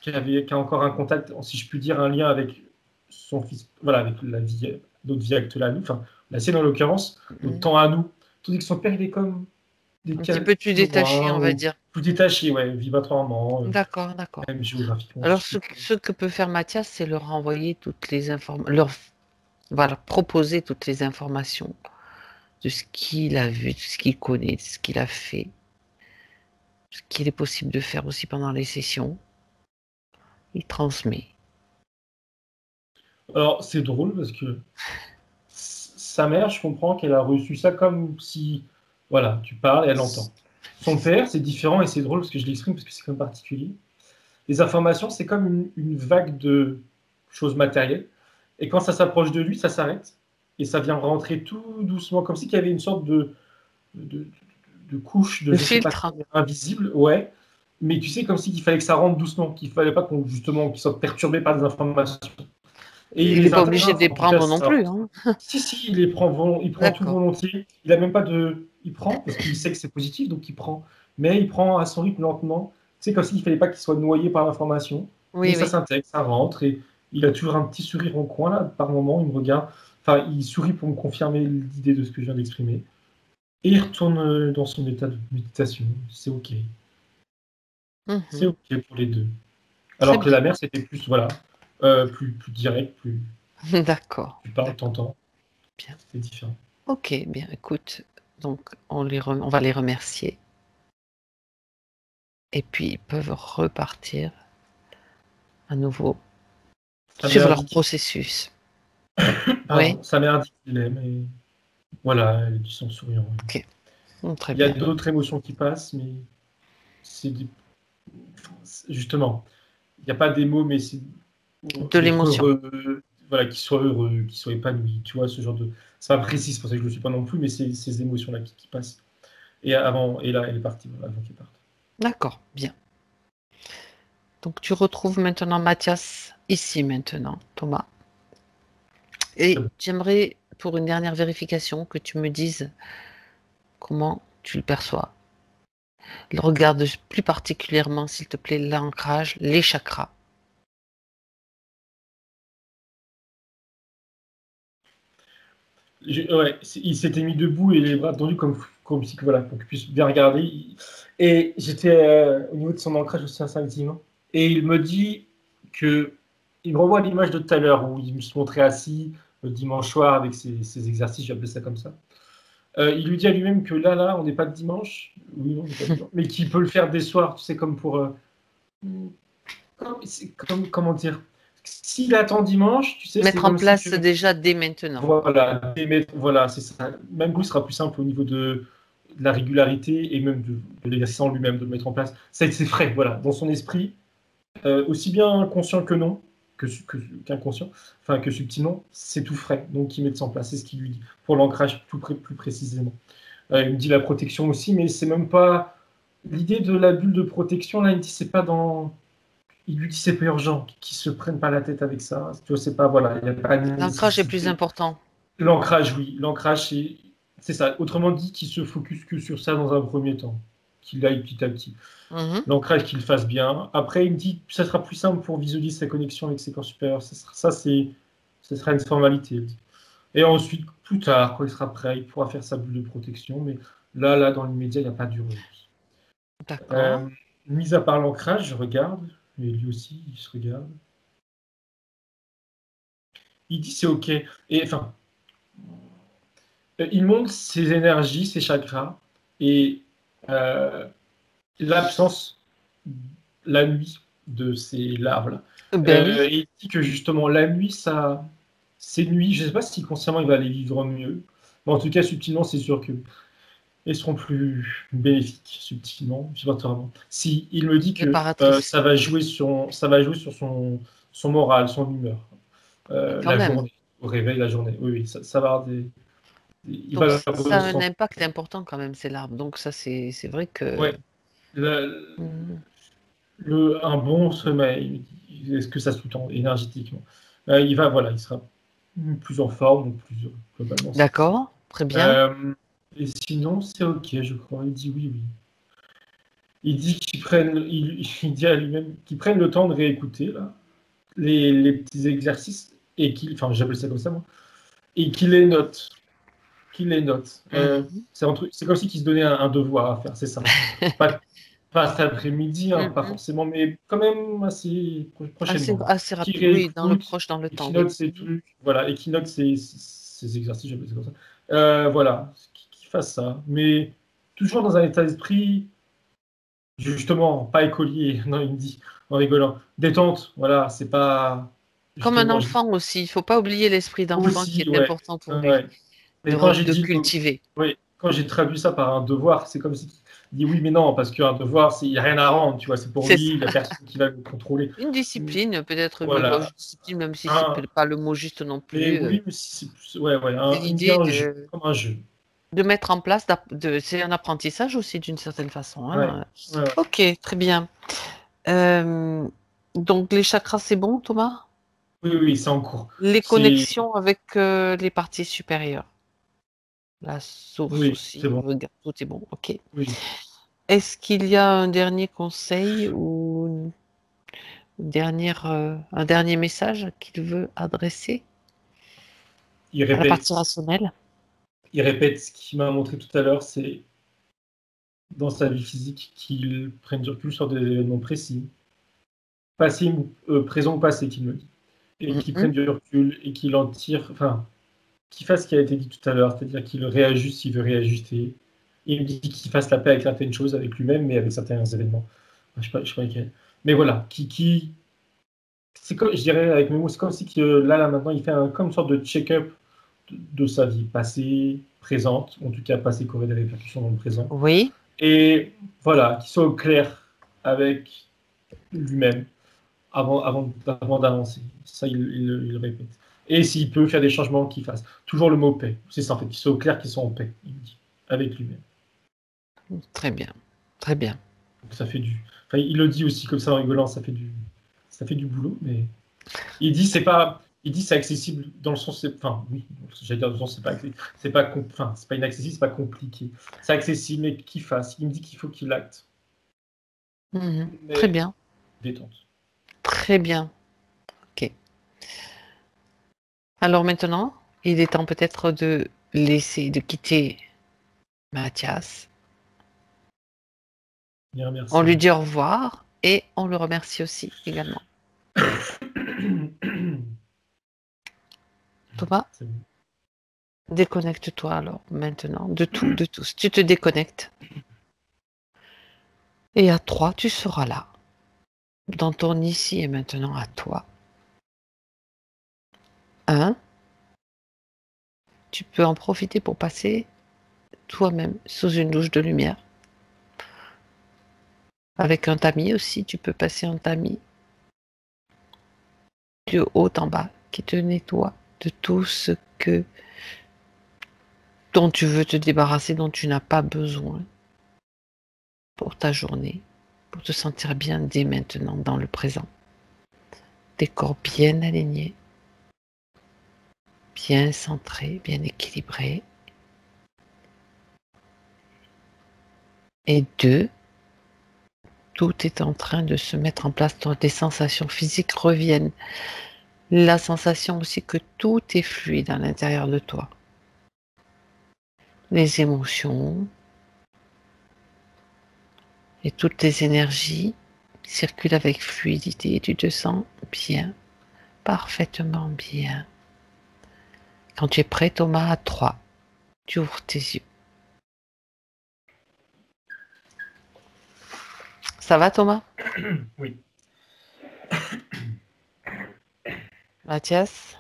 a encore un contact, si je puis dire, un lien avec son fils, voilà, avec la vie, d'autres vies actuelles à nous, enfin, la sienne en l'occurrence, notre temps à nous. Tandis que son père, il est comme un petit peu plus détaché, on va dire. Plus détaché, ouais, vibratoirement. D'accord. Même géographiquement. Alors, ce que peut faire Mathias, c'est leur envoyer toutes les informations, leur proposer toutes les informations de ce qu'il a vu, de ce qu'il connaît, de ce qu'il a fait, ce qu'il est possible de faire aussi pendant les sessions. Il transmet. Alors, c'est drôle parce que sa mère, je comprends qu'elle a reçu ça comme si, voilà, tu parles et elle entend. Son père, c'est différent et c'est drôle parce que je l'exprime parce que c'est comme particulier. Les informations, c'est comme une vague de choses matérielles. Et quand ça s'approche de lui, ça s'arrête. Et ça vient rentrer tout doucement, comme s'il y avait une sorte de couche de je filtre. Sais pas, invisible, ouais. Mais tu sais, comme s'il fallait que ça rentre doucement, qu'il fallait pas qu'il soit perturbé par des informations. Et il n'est pas obligé de les prendre non plus. Hein. Si, il prend tout volontiers. Il a même pas de. Il prend parce qu'il sait que c'est positif, donc il prend. Mais il prend à son rythme lentement. C'est comme s'il ne fallait pas qu'il soit noyé par l'information. Mais ça s'intègre, ça rentre. Et il a toujours un petit sourire en coin, là, par moment. Il me regarde. Enfin, il sourit pour me confirmer l'idée de ce que je viens d'exprimer. Et il retourne dans son état de méditation. C'est OK. C'est OK pour les deux. Très Alors que bien. la mère, c'était plus, voilà, plus direct, plus D'accord. tu parles, D'accord. t'entends. Bien. C'est différent. Ok, bien. Écoute, donc on va les remercier. Et puis ils peuvent repartir à nouveau, Sa suivre mère leur dit qu'il processus. Oui. pardon, sa mère dit qu'il aime et voilà, elle dit en souriant. Ok. Très Il y a bien. d'autres émotions qui passent, mais c'est des justement, il y a pas des mots, mais c'est De d'être l'émotion. heureux, voilà, qu'il soit heureux, qu'il soit épanoui, tu vois? Ce genre de c'est pas précis, c'est pour ça que je le suis pas non plus, mais c'est ces émotions-là qui passent et avant et là, elle est partie, voilà, avant qu'elle parte. D'accord. Bien. Donc tu retrouves maintenant Mathias ici maintenant, Thomas. C'est Et bon. j'aimerais, pour une dernière vérification, que tu me dises comment tu le perçois. Regarde plus particulièrement, s'il te plaît, l'ancrage, les chakras. Ouais, il s'était mis debout et les bras tendus comme si, voilà, pour qu'il puisse bien regarder. Et j'étais au niveau de son ancrage aussi instinctivement. Et il me dit que il me renvoie l'image de tout à l'heure où il se montrait assis le dimanche soir avec ses exercices, j'appelais ça comme ça. Il lui dit à lui-même que là, on n'est pas de dimanche, oui, on n'est pas de dimanche, mais qu'il peut le faire des soirs, tu sais, comme pour, comment dire, s'il attend dimanche, tu sais, c'est Mettre en comme si que place déjà dès maintenant. voilà, c'est ça. Même coup, il sera plus simple au niveau de la régularité et même de l'exercice en lui-même, de le mettre en place. C'est frais, voilà, dans son esprit, aussi bien conscient que non, qu'inconscient, enfin que subtilement, c'est tout frais, donc il met ça en place, c'est ce qu'il lui dit, pour l'ancrage plus précisément. Il me dit la protection aussi, mais c'est même pas l'idée de la bulle de protection, là, il me dit c'est pas dans. Il lui dit c'est pas urgent, qu'ils se prennent pas la tête avec ça. Tu vois, c'est pas, voilà, il n'y a pas de L'ancrage est plus nécessité. important. L'ancrage, oui. L'ancrage, c'est ça. Autrement dit, qu'il se focus que sur ça dans un premier temps. Qu'il aille petit à petit. Mhm. L'ancrage, qu'il fasse bien. Après, il me dit que ça sera plus simple pour visualiser sa connexion avec ses corps supérieurs. Ça sera une formalité. Il dit. Et ensuite, plus tard, quand il sera prêt, il pourra faire sa bulle de protection. Mais là, dans l'immédiat, il n'y a pas d'urgence. D'accord. Mis à part l'ancrage, je regarde. Et lui aussi, il se regarde. Il dit c'est OK. Et enfin, il montre ses énergies, ses chakras. Et l'absence la nuit de ces larves-là. Ben oui. Et il dit que justement la nuit, ces nuits, je ne sais pas si consciemment il va les vivre mieux, mais en tout cas subtilement, c'est sûr que elles seront plus bénéfiques subtilement, vibratoirement. Si il me dit que Réparatrice. ça va jouer sur son moral, son humeur, Quand la même. journée, au réveil, la journée. Oui, oui, ça va avoir il Donc va ça a un ressentir. impact important quand même, ces larmes. Donc ça, c'est vrai que... Ouais, le, Mhm. un bon sommeil, est-ce que ça sous-tend énergétiquement? Il sera plus en forme, donc plus heureux, globalement, c'est ça. D'accord. Très bien. Et sinon, c'est OK, je crois. Il dit oui, oui. Il dit il dit à lui-même qu'ils prennent le temps de réécouter là, les petits exercices et enfin, j'appelle ça comme ça moi, et qu'il les note, qu'il les note. Mhm. C'est comme si qu'il se donnait un devoir à faire, c'est ça. Pas, pas cet après-midi, hein, pas Mhm. forcément, mais quand même assez prochainement. Assez Qui rapide. Oui, dans le réécoute proche, dans le et temps, qui oui. note ses trucs, voilà, et qui note ses exercices, j'appelle ça comme ça. Voilà, qui fasse ça. Mais toujours dans un état d'esprit, justement, pas écolier, non, il me dit, en rigolant. Détente, voilà, c'est pas. Comme un Justement, enfant aussi. Il ne faut pas oublier l'esprit d'enfant qui aussi, est ouais. important pour lui Ouais. Mais quand j'ai de dit, cultiver. oui, quand j'ai traduit ça par un devoir, c'est comme si il dit oui, mais non, parce qu'un devoir, il n'y a rien à rendre, tu vois, c'est pour C'est lui, ça. il n'y a personne qui va le contrôler. Une discipline, peut-être Voilà. discipline, même si c'est Un, peut-être pas le mot juste non mais plus. oui, mais si c'est plus, ouais, ouais, C'est il me dit l'idée un jeu, comme un jeu. de mettre en place, c'est un apprentissage aussi d'une certaine façon. Ouais, Hein. ouais. Ok, très bien. Euh, donc les chakras, c'est bon, Thomas? Oui, oui, c'est en cours. Les C'est, connexions avec les parties supérieures. La source oui, c'est aussi, bon. regarde, tout est bon. Ok. Oui. Est-ce qu'il y a un dernier conseil ou un dernier message qu'il veut adresser Il à la répète, partie rationnelle? il répète ce qu'il m'a montré tout à l'heure, c'est dans sa vie physique, qu'il prenne du recul sur des événements précis, passé, présent ou passé, qu'il me dit, et qu'il prenne du recul et qu'il en tire, enfin, qu'il fasse ce qui a été dit tout à l'heure, c'est-à-dire qu'il réajuste s'il veut réajuster. Il me dit qu'il fasse la paix avec certaines choses, avec lui-même, mais avec certains événements. Je sais pas lesquels. Mais voilà, c'est comme, je dirais avec mes mots, c'est comme si là, maintenant, il fait comme une sorte de check-up de sa vie passée, présente, en tout cas passée qui aurait des répercussions dans le présent. Oui. Et voilà, qu'il soit au clair avec lui-même avant d'avancer. Ça, il le répète. Et s'il peut faire des changements, qu'il fasse. Toujours le mot paix. C'est ça, en fait, qu'il soit au clair, qu'il soit en paix, il me dit, avec lui-même. Très bien. Très bien. Donc, ça fait Enfin, il le dit aussi comme ça en rigolant, ça fait du boulot, mais il dit c'est accessible dans le sens, enfin oui, j'allais dire dans le sens c'est pas inaccessible, c'est pas compliqué, c'est accessible mais qu'il fasse. Il me dit qu'il faut qu'il acte. Très bien. Détente. Très bien. Ok. Alors maintenant, il est temps peut-être de quitter Mathias. On lui dit au revoir et on le remercie aussi également. Thomas, déconnecte-toi alors maintenant de tout, de tous. Tu te déconnectes. Et à 3, tu seras là. Dans ton ici et maintenant à toi. 1. Tu peux en profiter pour passer toi-même sous une douche de lumière. Avec un tamis aussi, tu peux passer un tamis du haut en bas qui te nettoie de tout ce dont tu veux te débarrasser, dont tu n'as pas besoin pour ta journée, pour te sentir bien dès maintenant dans le présent. Tes corps bien alignés, bien centrés, bien équilibrés. Et 2, tout est en train de se mettre en place, tes sensations physiques reviennent. La sensation aussi que tout est fluide à l'intérieur de toi. Les émotions et toutes tes énergies circulent avec fluidité et tu te sens bien, parfaitement bien. Quand tu es prêt, Thomas, à 3, tu ouvres tes yeux. Ça va, Thomas? Oui. Mathias?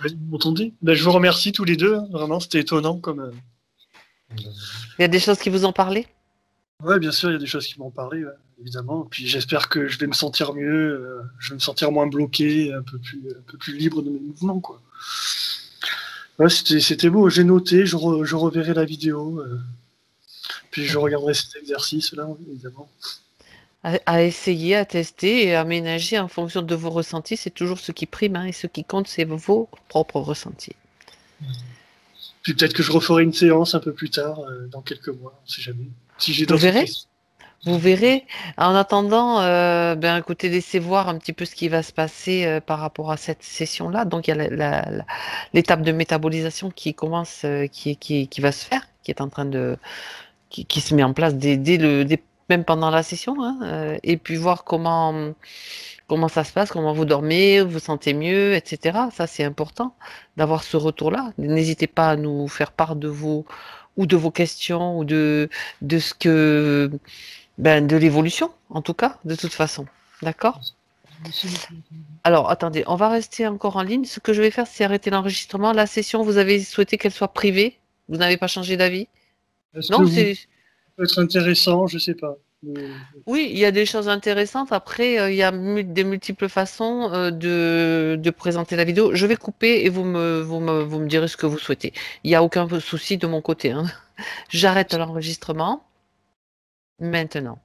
Vous m'entendez? Je vous remercie tous les deux. Vraiment, c'était étonnant comme. Il y a des choses qui vous ont parlé? Ouais, bien sûr, il y a des choses qui m'ont parlé, évidemment. Puis j'espère que je vais me sentir mieux, je vais me sentir moins bloqué, un peu plus libre de mes mouvements, quoi. Ouais, c'était beau. J'ai noté, je reverrai la vidéo, puis je regarderai cet exercice-là, évidemment. À essayer, à tester et à aménager en fonction de vos ressentis, c'est toujours ce qui prime, et ce qui compte, c'est vos propres ressentis. Puis peut-être que je referai une séance un peu plus tard, dans quelques mois, on sait jamais. Si j'ai d'autres questions. Vous verrez. En attendant, écoutez, laissez voir un petit peu ce qui va se passer par rapport à cette session-là. Donc, il y a l'étape de métabolisation qui commence, qui va se faire, qui est en train qui se met en place même pendant la session, et puis voir comment ça se passe, comment vous dormez, vous sentez mieux, etc. Ça, c'est important d'avoir ce retour-là. N'hésitez pas à nous faire part de vos questions ou de ce que de l'évolution, en tout cas, de toute façon. D'accord? Alors, attendez, on va rester encore en ligne. Ce que je vais faire, c'est arrêter l'enregistrement. La session, vous avez souhaité qu'elle soit privée? Vous n'avez pas changé d'avis? Non, c'est... peut être intéressant, je sais pas. Oui, il y a des choses intéressantes. Après, il y a des multiples façons de présenter la vidéo. Je vais couper et vous me direz ce que vous souhaitez. Il n'y a aucun souci de mon côté. J'arrête l'enregistrement maintenant.